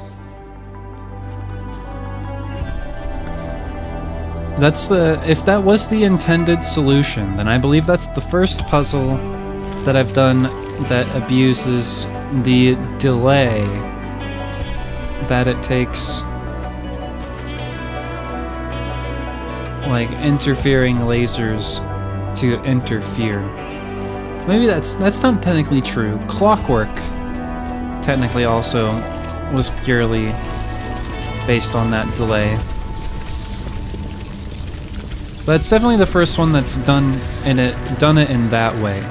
That's the... If that was the intended solution, then I believe that's the first puzzle that I've done that abuses the delay that it takes, like, interfering lasers to interfere. Maybe that's not technically true. Clockwork technically also was purely based on that delay. But it's definitely the first one that's done it in that way.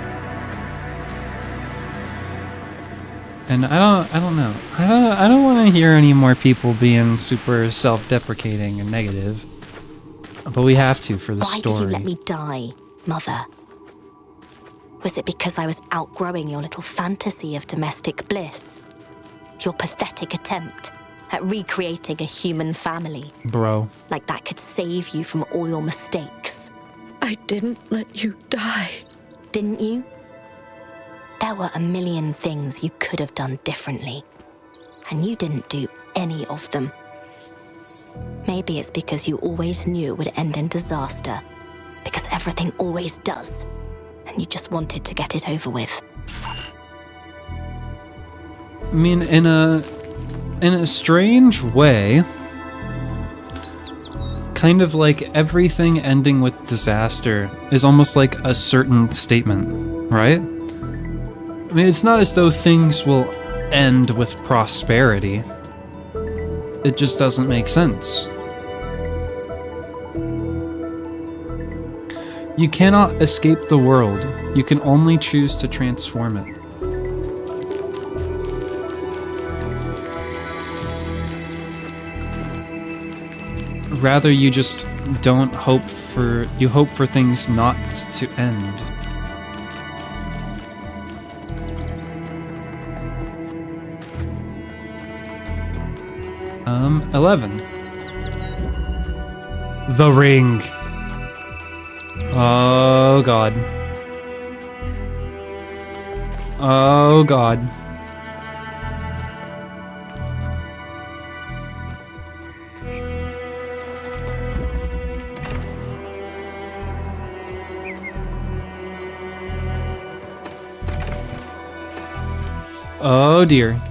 And I don't know. I don't want to hear any more people being super self-deprecating and negative. But we have to for the story. Why did you let me die, Mother? Was it because I was outgrowing your little fantasy of domestic bliss? Your pathetic attempt at recreating a human family? Bro. Like that could save you from all your mistakes. I didn't let you die. Didn't you? There were a million things you could have done differently, and you didn't do any of them. Maybe it's because you always knew it would end in disaster, because everything always does, and you just wanted to get it over with. I mean, in a strange way, kind of like everything ending with disaster is almost like a certain statement, right? I mean, it's not as though things will end with prosperity. It just doesn't make sense. You cannot escape the world. You can only choose to transform it. Rather, you just don't hope for... You hope for things not to end. 11. The ring. Oh god. Oh god. Oh dear.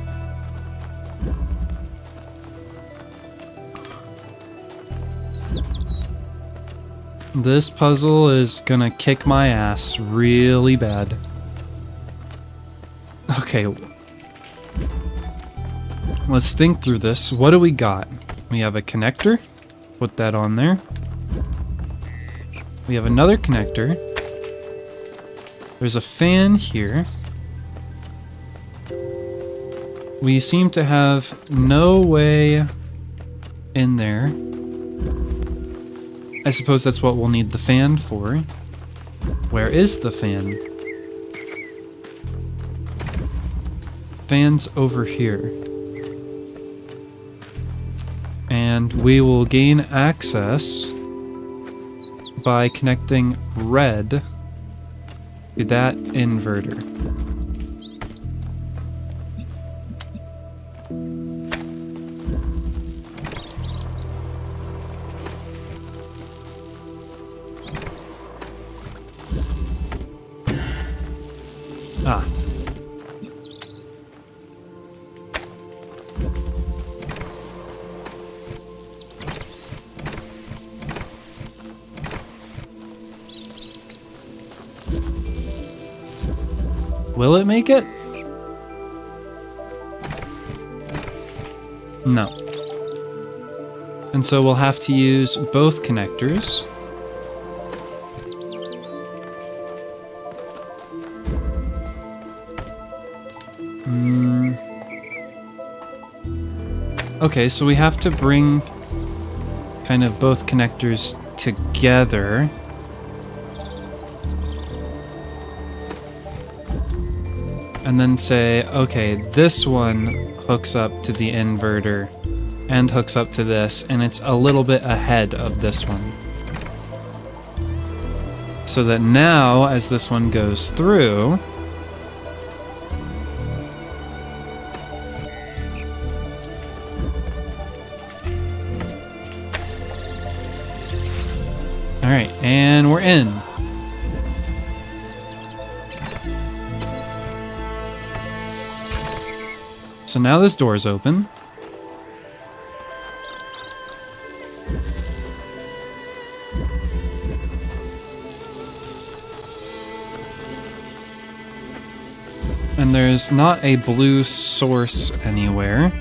This puzzle is gonna kick my ass really bad. Okay. Let's think through this. What do we got? We have a connector. Put that on there. We have another connector. There's a fan here. We seem to have no way in there. I suppose that's what we'll need the fan for. Where is the fan? Fan's over here. And we will gain access by connecting red to that inverter. Ah. Will it make it? No. And so we'll have to use both connectors. Okay, so we have to bring kind of both connectors together. And then say, okay, this one hooks up to the inverter and hooks up to this, and it's a little bit ahead of this one. So that now, as this one goes through, alright, and we're in. So now this door's open. And there's not a blue source anywhere.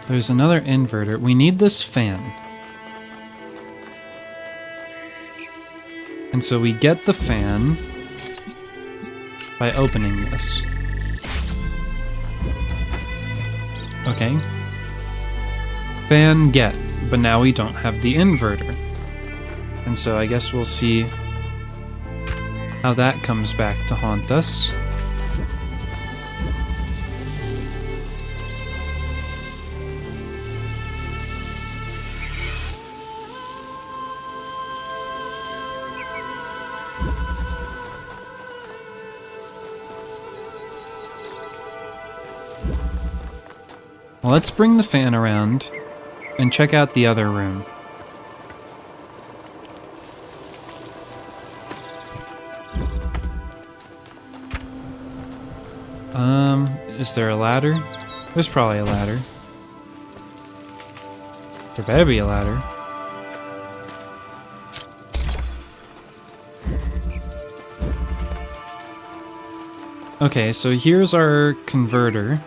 There's another inverter. We need this fan. And so we get the fan by opening this. Okay. Fan get, but now we don't have the inverter. And so I guess we'll see how that comes back to haunt us. Well, let's bring the fan around and check out the other room. Is there a ladder? There's probably a ladder. There better be a ladder. Okay, so here's our converter.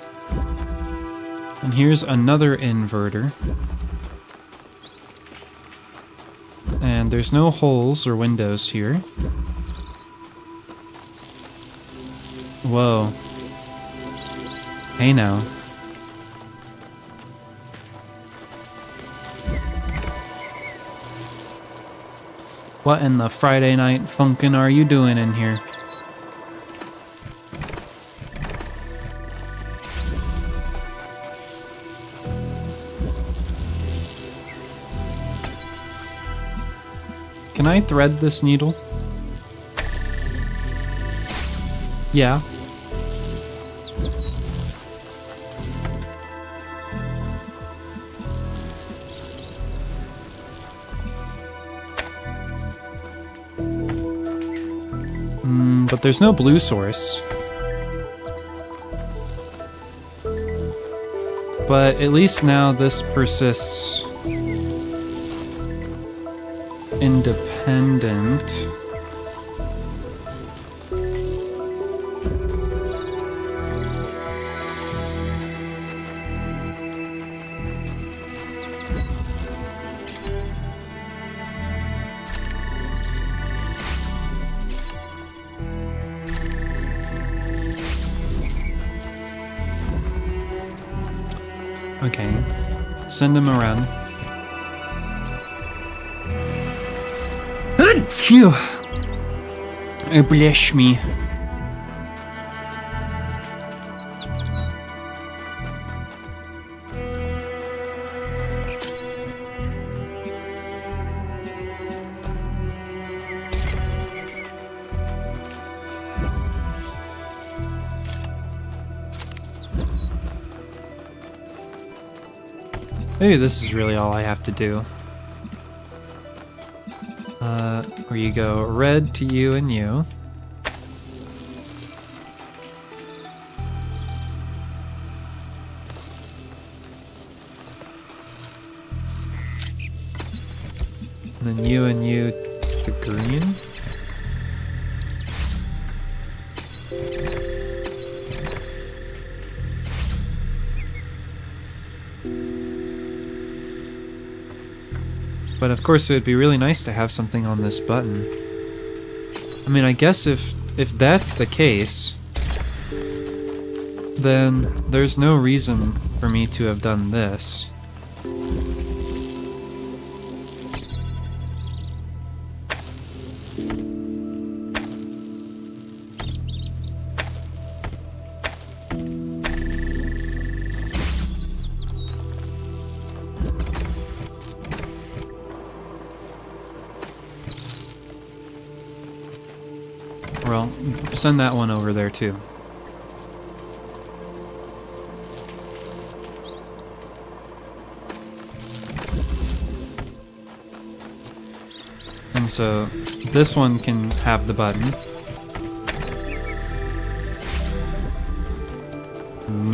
And here's another inverter. And there's no holes or windows here. Whoa. Hey now. What in the Friday night funkin' are you doing in here? Can I thread this needle? Yeah. But there's no blue source. But at least now this persists independent. Okay, send him around. Phew. Oh, bless me. Maybe this is really all I have to do. Where you go red to you and you. And then you and you to green. But of course, it would be really nice to have something on this button. I mean, I guess if that's the case, then there's no reason for me to have done this. Well, send that one over there too. And so this one can have the button.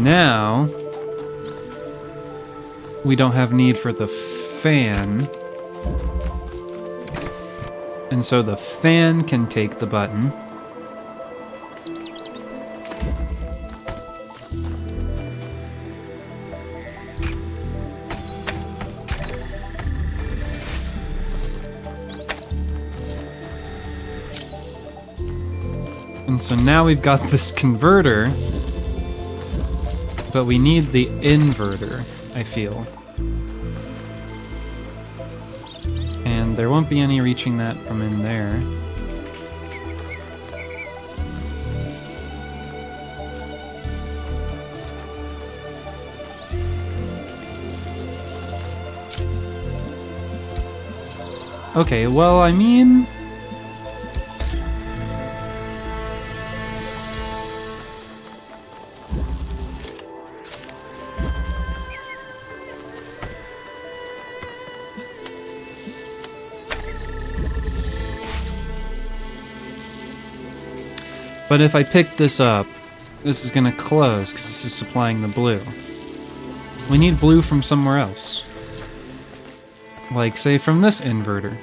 Now we don't have need for the fan. And so the fan can take the button. And so now we've got this converter, but we need the inverter, I feel. And there won't be any reaching that from in there. Okay, well, I mean... But if I pick this up, this is gonna close because this is supplying the blue. We need blue from somewhere else. Like, say, from this inverter.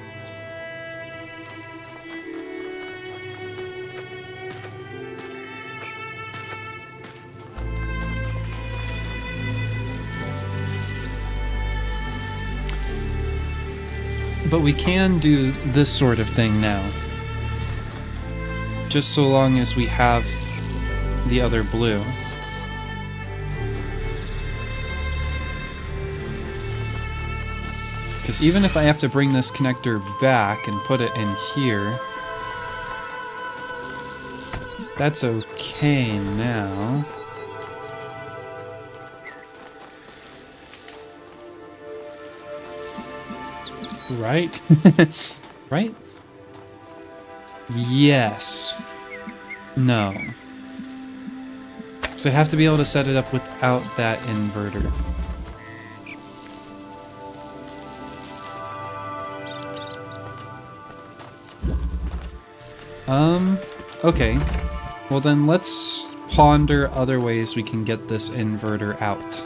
But we can do this sort of thing now. Just so long as we have the other blue. Because even if I have to bring this connector back and put it in here, that's okay now. Right? Right? Yes. No. So I'd have to be able to set it up without that inverter. Okay. Well then let's ponder other ways we can get this inverter out.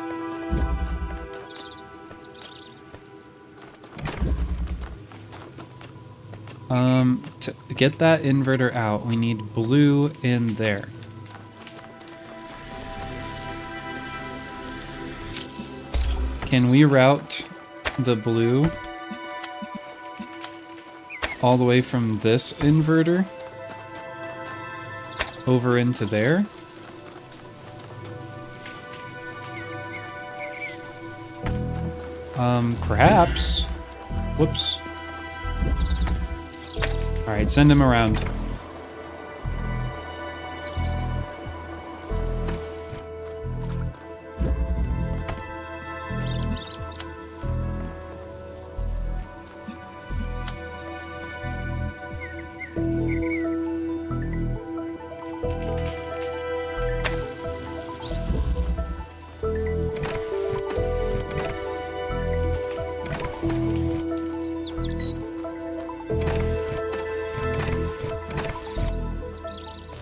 To get that inverter out, we need blue in there. Can we route the blue all the way from this inverter over into there? Perhaps. Whoops. Alright, send him around.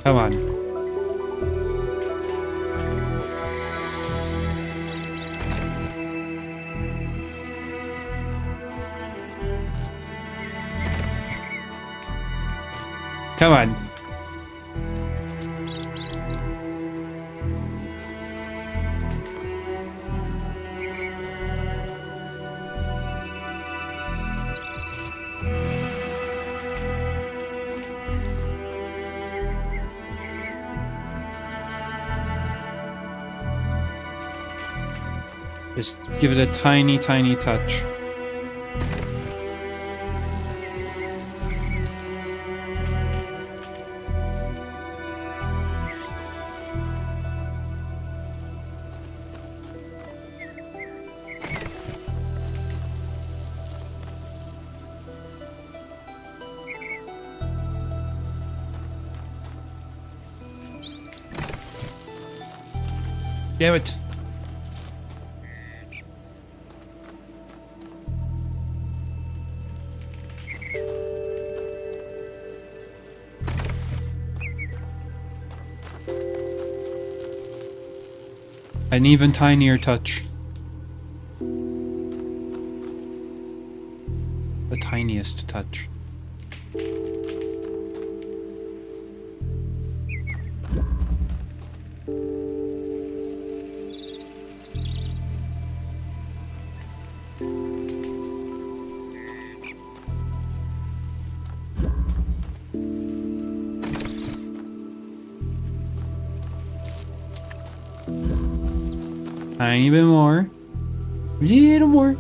Come on. Come on. Just give it a tiny, tiny touch. Damn it. An even tinier touch. The tiniest touch. Tiny bit more. Little more.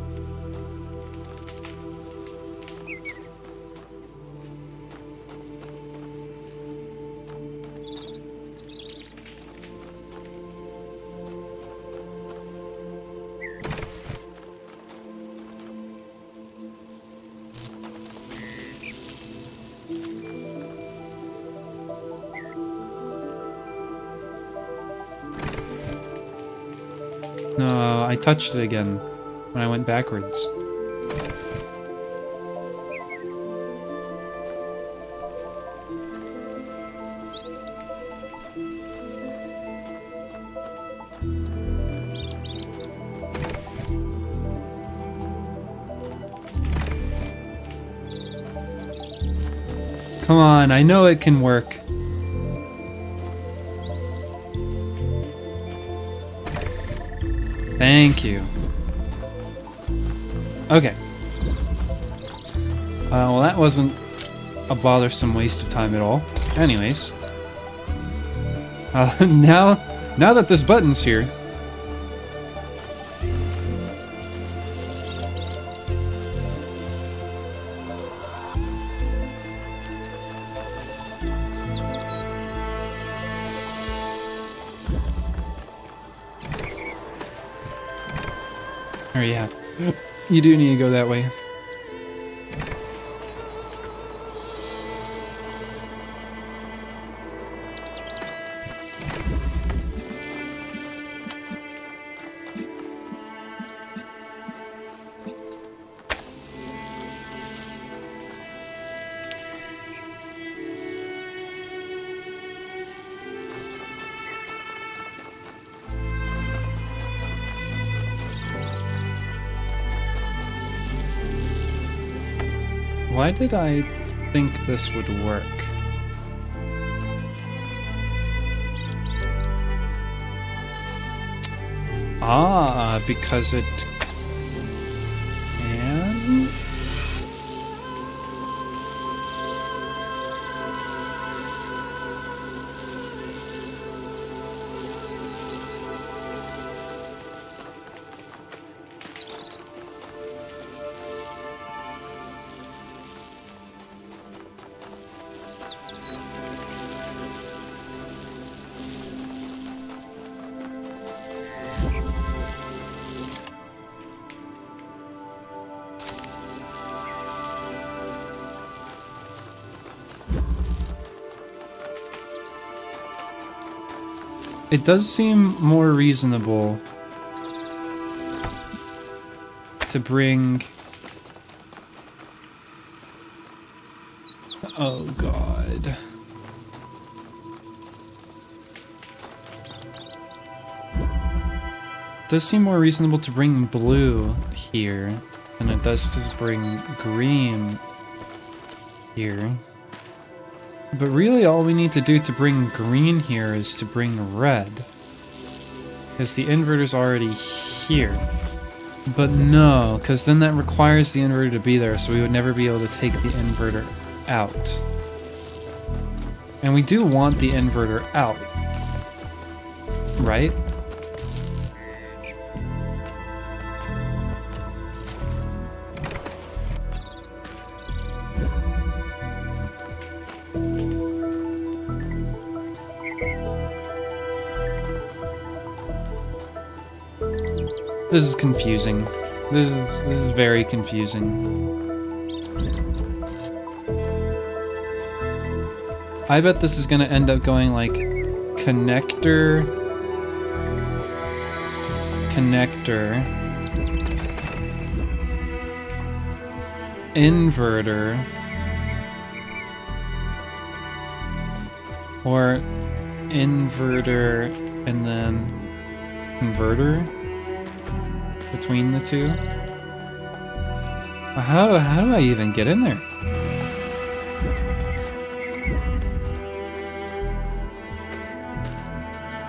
No, I touched it again when I went backwards. Come on, I know it can work. Thank you. Okay. Well, that wasn't a bothersome waste of time at all. Anyways. Now that this button's here. Oh yeah, you do need to go that way. Why did I think this would work? Ah, because it can? It does seem more reasonable to bring... Oh god. It does seem more reasonable to bring blue here than it does to bring green here. But really all we need to do to bring green here is to bring red. Because the inverter's already here. But no, because then that requires the inverter to be there, so we would never be able to take the inverter out. And we do want the inverter out. Right? This is confusing. This is very confusing. I bet this is gonna end up going like connector, connector, inverter, or inverter and then converter between the two. How do I even get in there?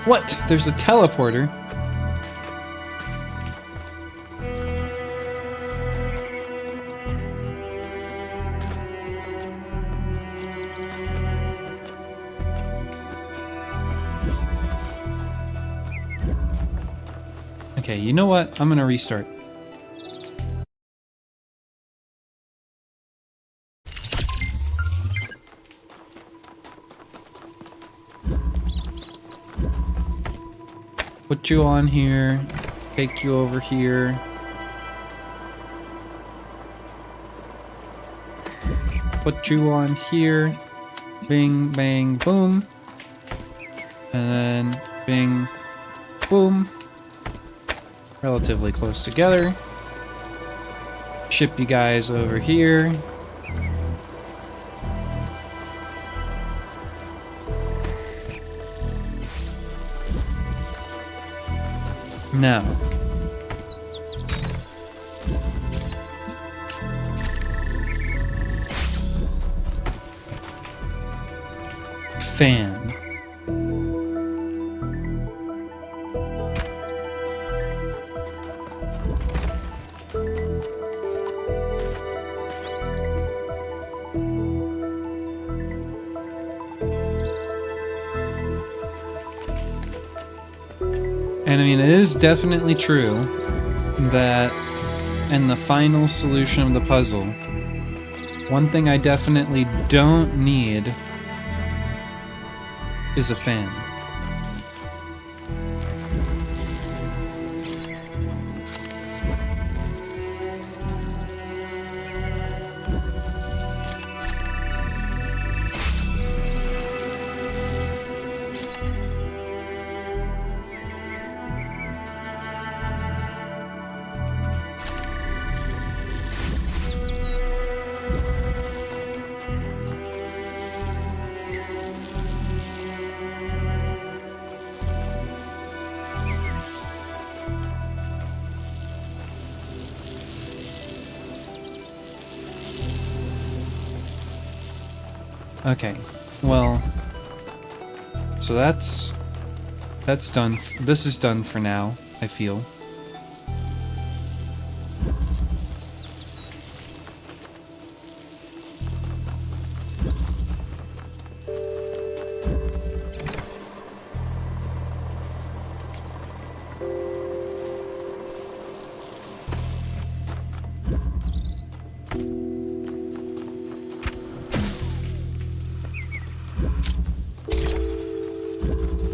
What? There's a teleporter. Okay, you know what? I'm gonna restart. Put you on here, take you over here. Put you on here, bing, bang, boom. And then bing, boom. Relatively close together. Ship you guys over here. Now, fan. And I mean, it is definitely true that in the final solution of the puzzle, one thing I definitely don't need is a fan. Okay, well, so that's done. This is done for now, I feel.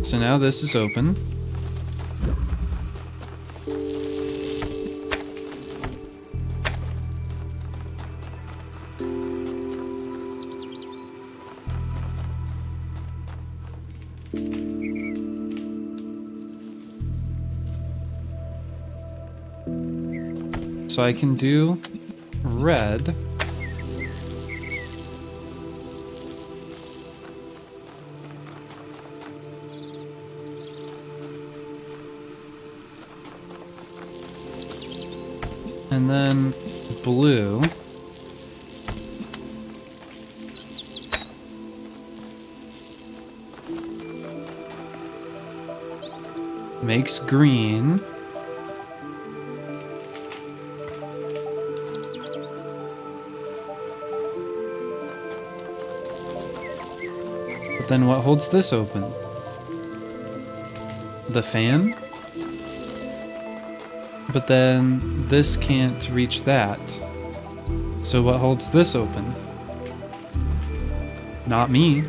So now this is open. So I can do red. And then blue. Makes green. But then what holds this open? The fan? But then this can't reach that. So what holds this open? Not me.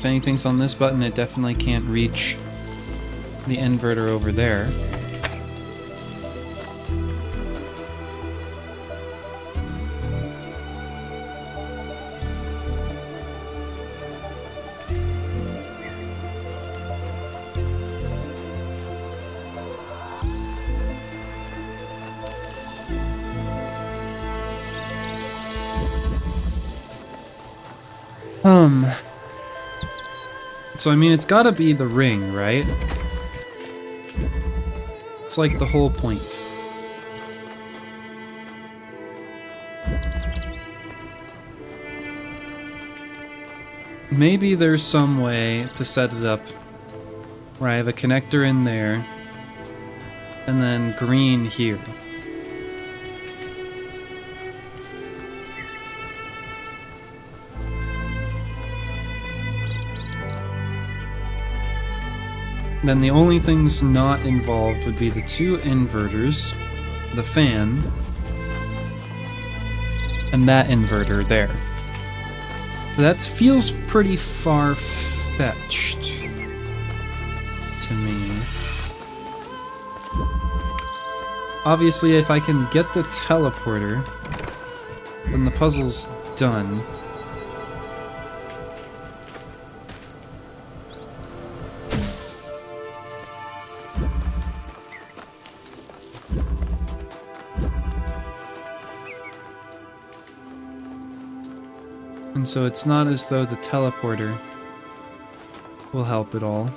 if anything's on this button, it definitely can't reach the inverter over there. So I mean, it's gotta be the ring, right? It's like the whole point. Maybe there's some way to set it up where I have a connector in there and then green here. Then the only things not involved would be the two inverters, the fan, and that inverter there. That feels pretty far-fetched to me. Obviously, if I can get the teleporter, then the puzzle's done. And so it's not as though the teleporter will help at all.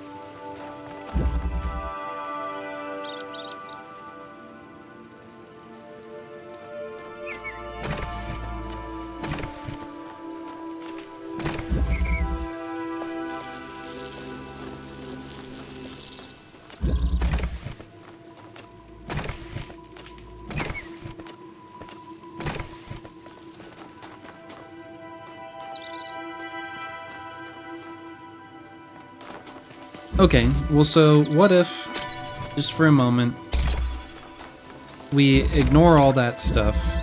Okay, well, so what if, just for a moment, we ignore all that stuff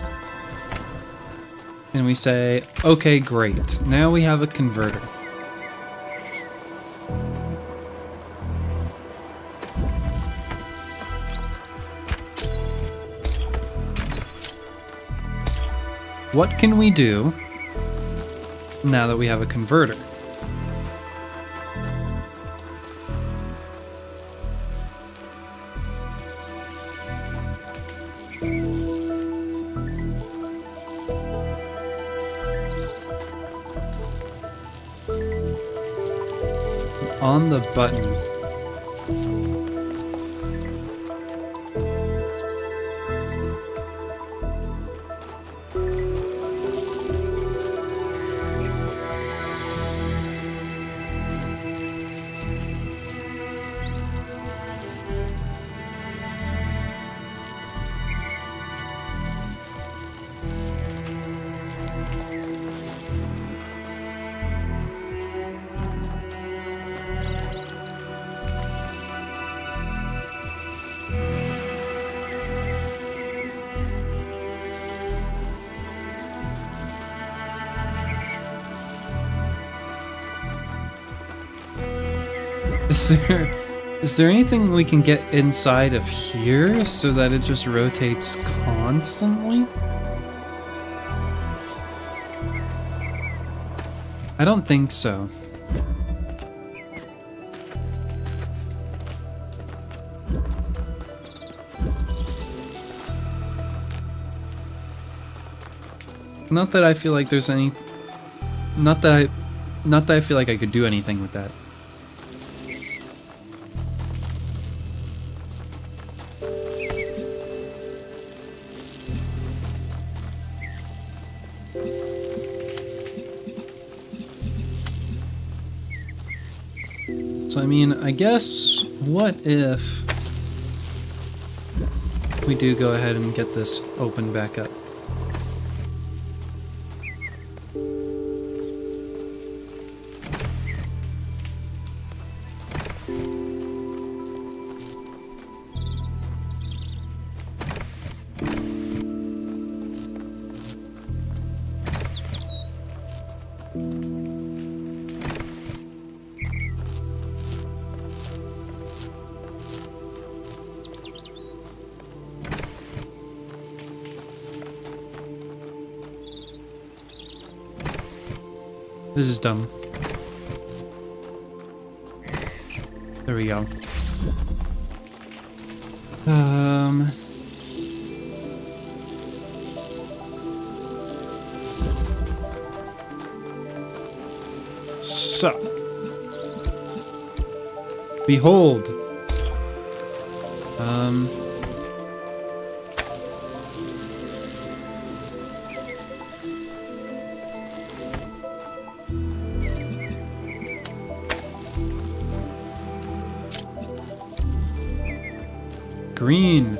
and we say, okay, great, now we have a converter. What can we do now that we have a converter? On the button. Is there anything we can get inside of here so that it just rotates constantly? I don't think so. Not that I feel like there's any... Not that I feel like I could do anything with that. So I mean, I guess, what if we do go ahead and get this open back up? This is dumb. There we go. So. Behold. Green.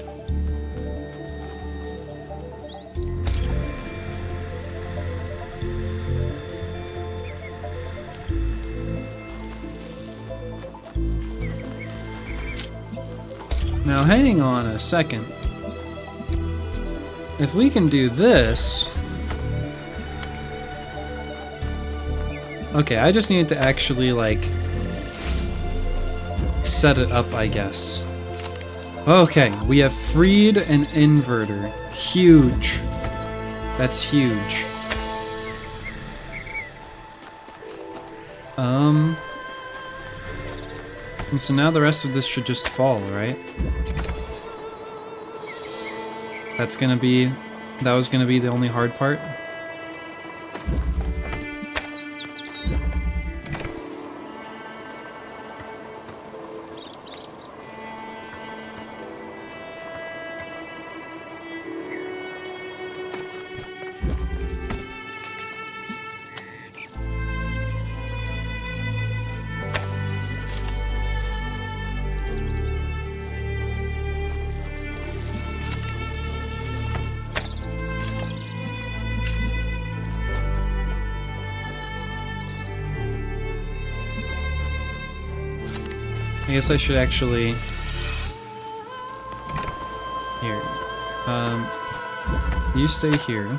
Now hang on a second. If we can do this... Okay, I just need to actually, like, set it up, I guess. Okay, we have freed an inverter. Huge. That's huge. And so now the rest of this should just fall, right? That was gonna be the only hard part. I guess I should actually... Here. You stay here.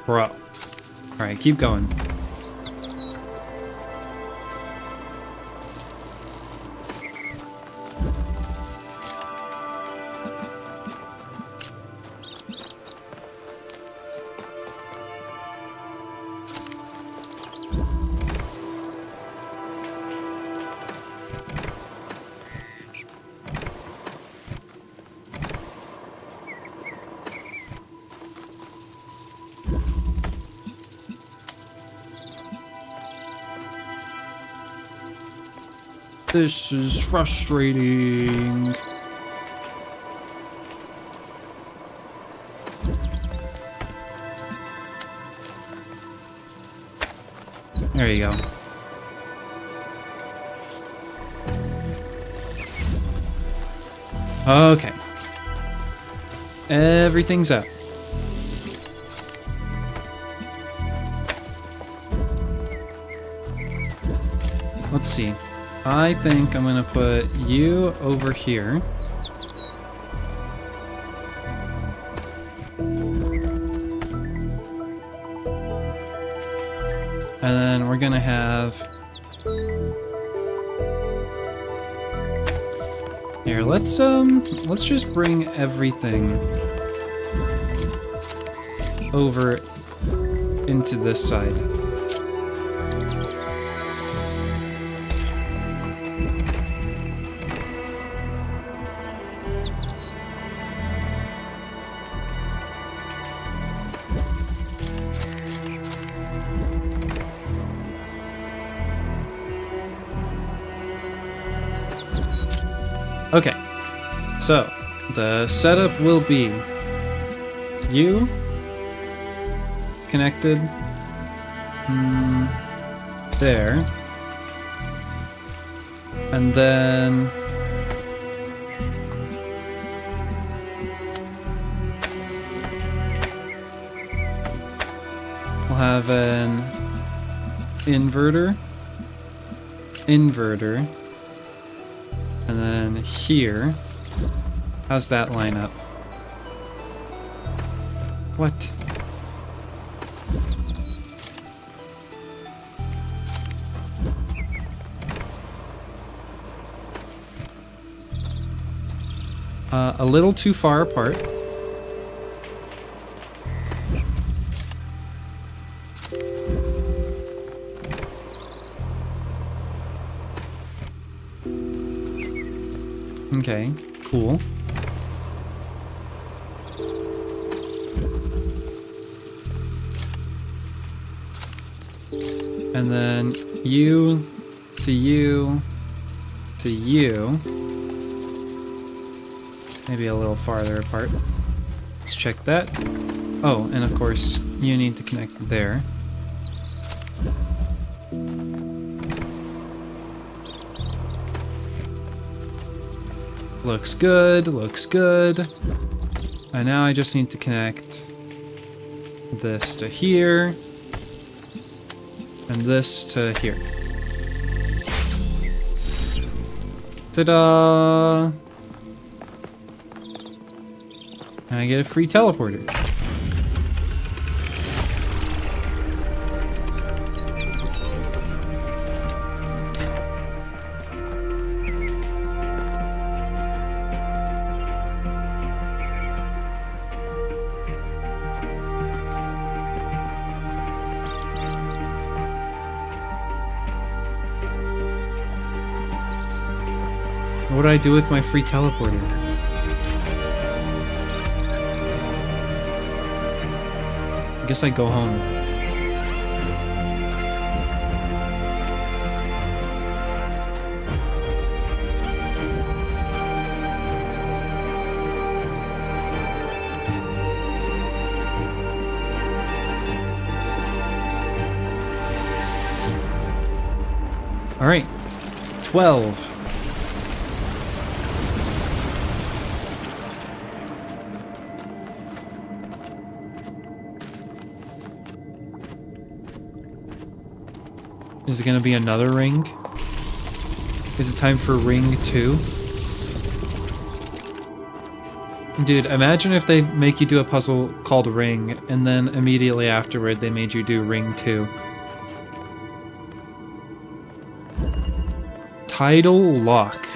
Bro. Alright, keep going. This is frustrating. There you go. Okay. Everything's up. Let's see. I think I'm gonna put you over here. And then we're gonna have... Here, let's just bring everything over into this side. Okay, so the setup will be you connected there, and then we'll have an inverter, and then here. How's that line up? What? A little too far apart. Okay, cool. And then you to you to you. Maybe a little farther apart. Let's check that. Oh, and of course, you need to connect there. Looks good, looks good. And now I just need to connect this to here. And this to here. Ta-da! And I get a free teleporter. What do I do with my free teleporter? I guess I go home. All right, 12. Is it gonna be another ring? Is it time for ring 2? Dude, imagine if they make you do a puzzle called Ring, and then immediately afterward they made you do ring 2. Tidal Lock.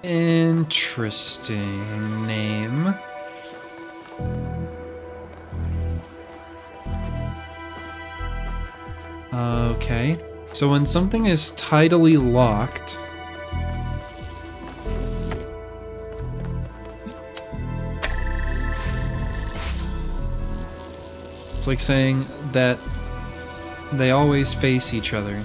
Interesting name. Okay, so when something is tidally locked, it's like saying that they always face each other.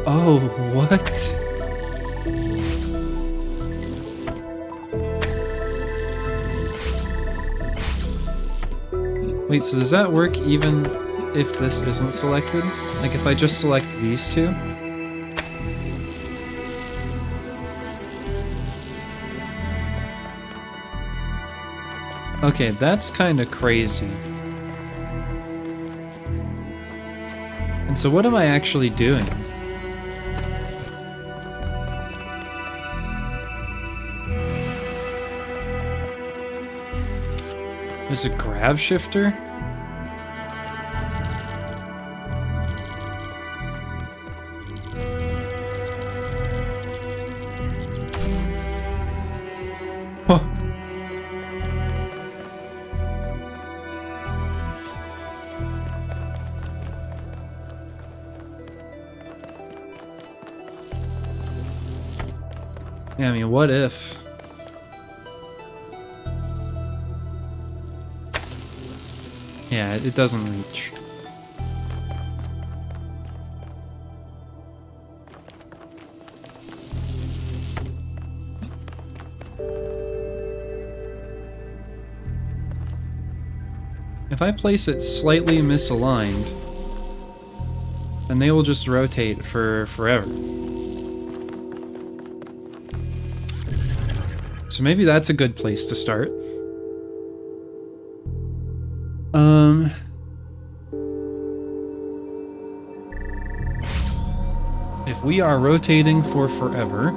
Oh, what? Wait, so does that work even if this isn't selected? Like if I just select these two? Okay, that's kind of crazy. And so what am I actually doing? There's a grav shifter? Oh. Yeah, I mean, what if? Yeah, it doesn't reach. If I place it slightly misaligned, then they will just rotate for forever. So maybe that's a good place to start. If we are rotating for forever,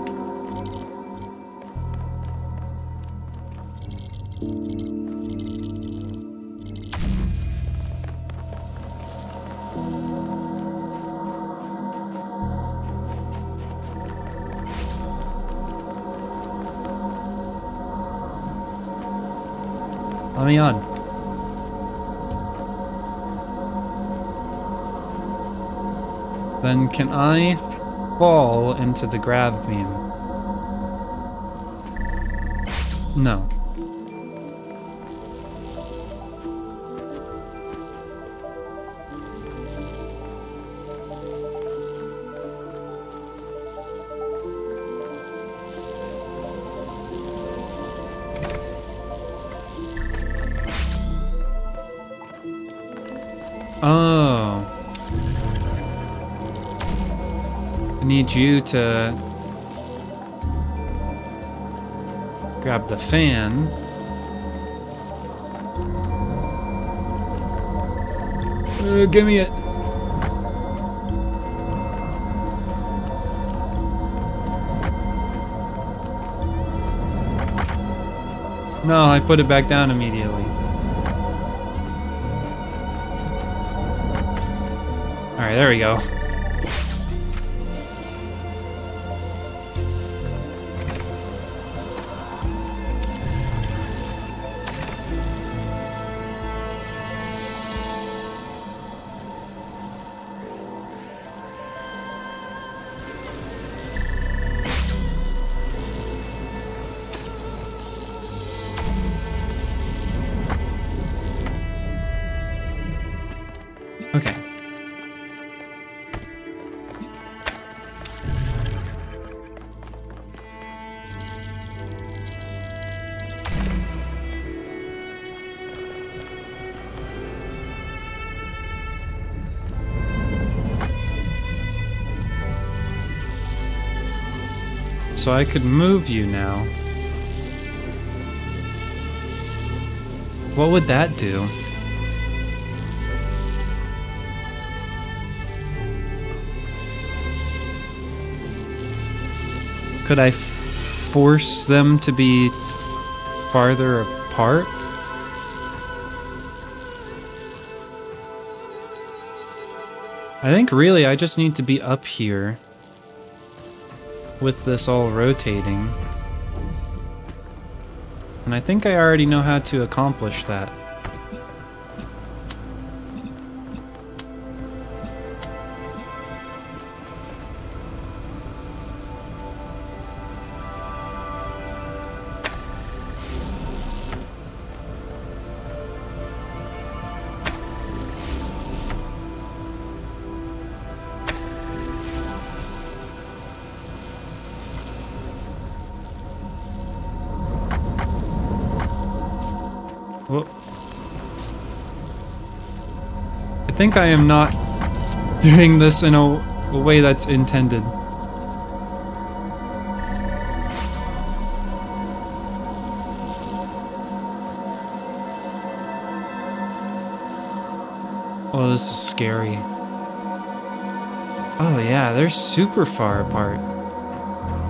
Let me on. Then can I fall into the grav beam? No. Oh. I need you to grab the fan. Give me it. No, I put it back down immediately. Alright, there we go. Okay. So I could move you now. What would that do? Could I force them to be farther apart? I think really I just need to be up here with this all rotating. And I think I already know how to accomplish that. Well, I think I am not doing this in a way that's intended. Oh, this is scary. Oh yeah, they're super far apart.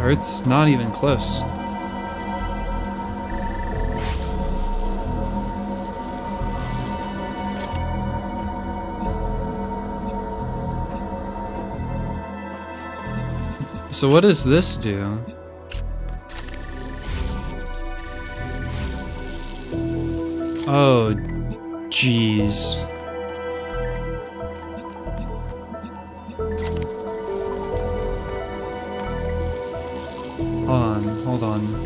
Earth's not even close. So what does this do? Oh, jeez. Hold on.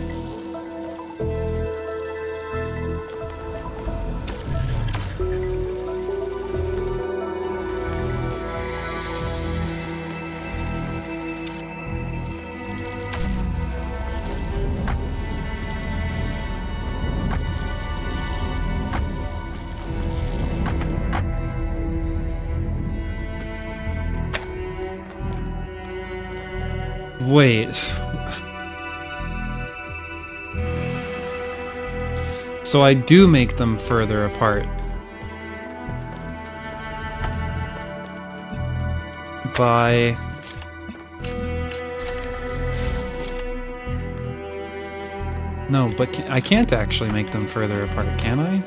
Wait. So I do make them further apart. By... No, but I can't actually make them further apart, can I?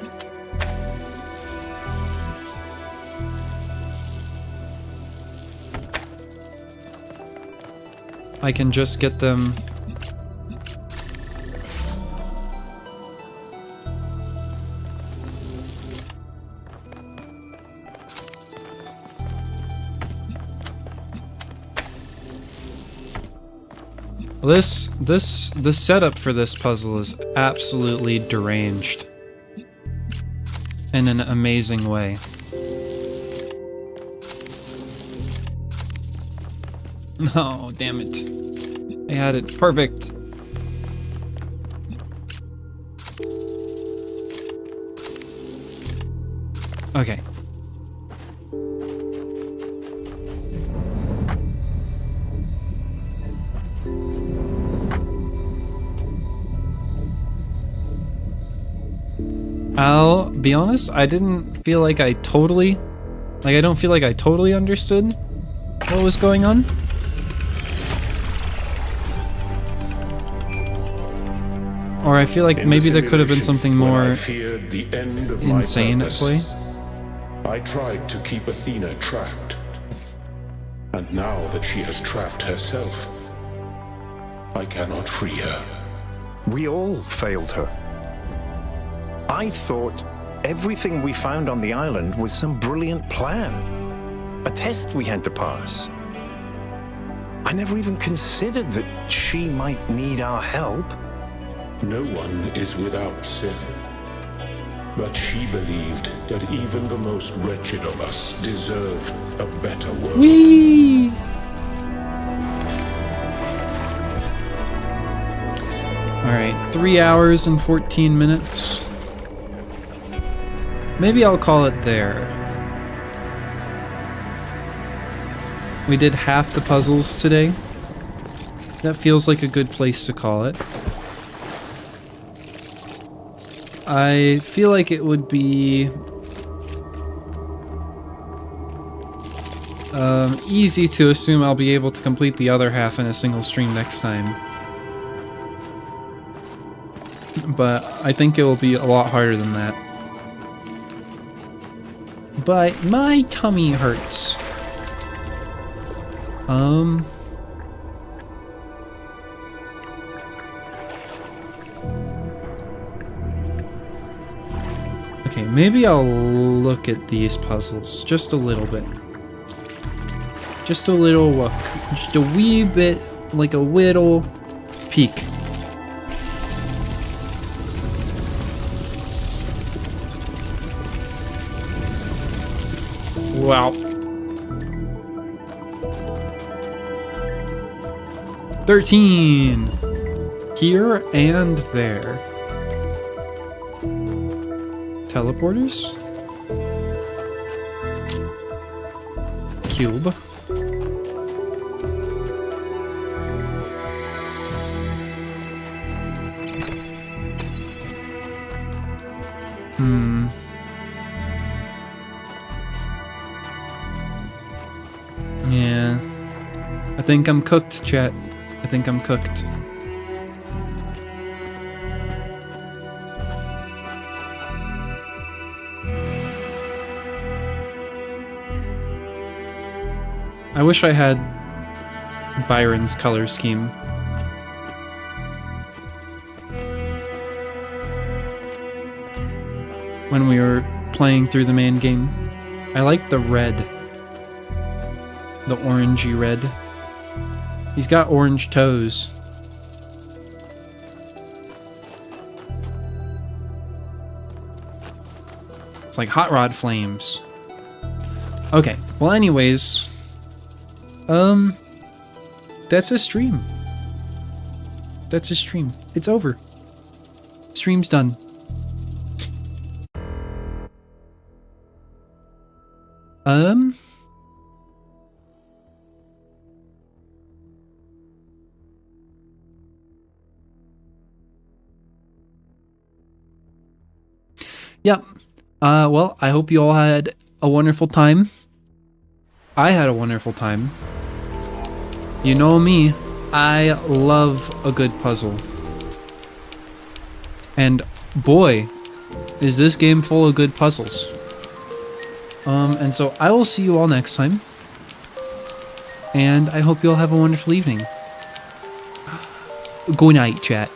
I can just get them... The setup for this puzzle is absolutely deranged. In an amazing way. No, damn it. I had it perfect. Okay. I'll be honest, I didn't feel like I totally... Like, I don't feel like I totally understood what was going on. Or I feel like maybe there could have been something more insane at play. I tried to keep Athena trapped. And now that she has trapped herself, I cannot free her. We all failed her. I thought everything we found on the island was some brilliant plan. A test we had to pass. I never even considered that she might need our help. No one is without sin. But she believed that even the most wretched of us deserved a better world. Whee! Alright, 3 hours and 14 minutes. Maybe I'll call it there. We did half the puzzles today. That feels like a good place to call it. I feel like it would be easy to assume I'll be able to complete the other half in a single stream next time. But I think it will be a lot harder than that. But my tummy hurts. Okay, maybe I'll look at these puzzles just a little bit. Just a little look. Just a wee bit, like a little peek. Wow. 13. Here and there. Teleporters? Cube. Yeah. I think I'm cooked, chat. I think I'm cooked. I wish I had Byron's color scheme. When we were playing through the main game. I like the red. The orangey red. He's got orange toes. It's like hot rod flames. Okay, well anyways, that's a stream. That's a stream. It's over. Stream's done. Yeah. Well, I hope you all had a wonderful time. I had a wonderful time. You know me, I love a good puzzle. And boy, is this game full of good puzzles. And so I will see you all next time. And I hope you all have a wonderful evening. Good night, chat.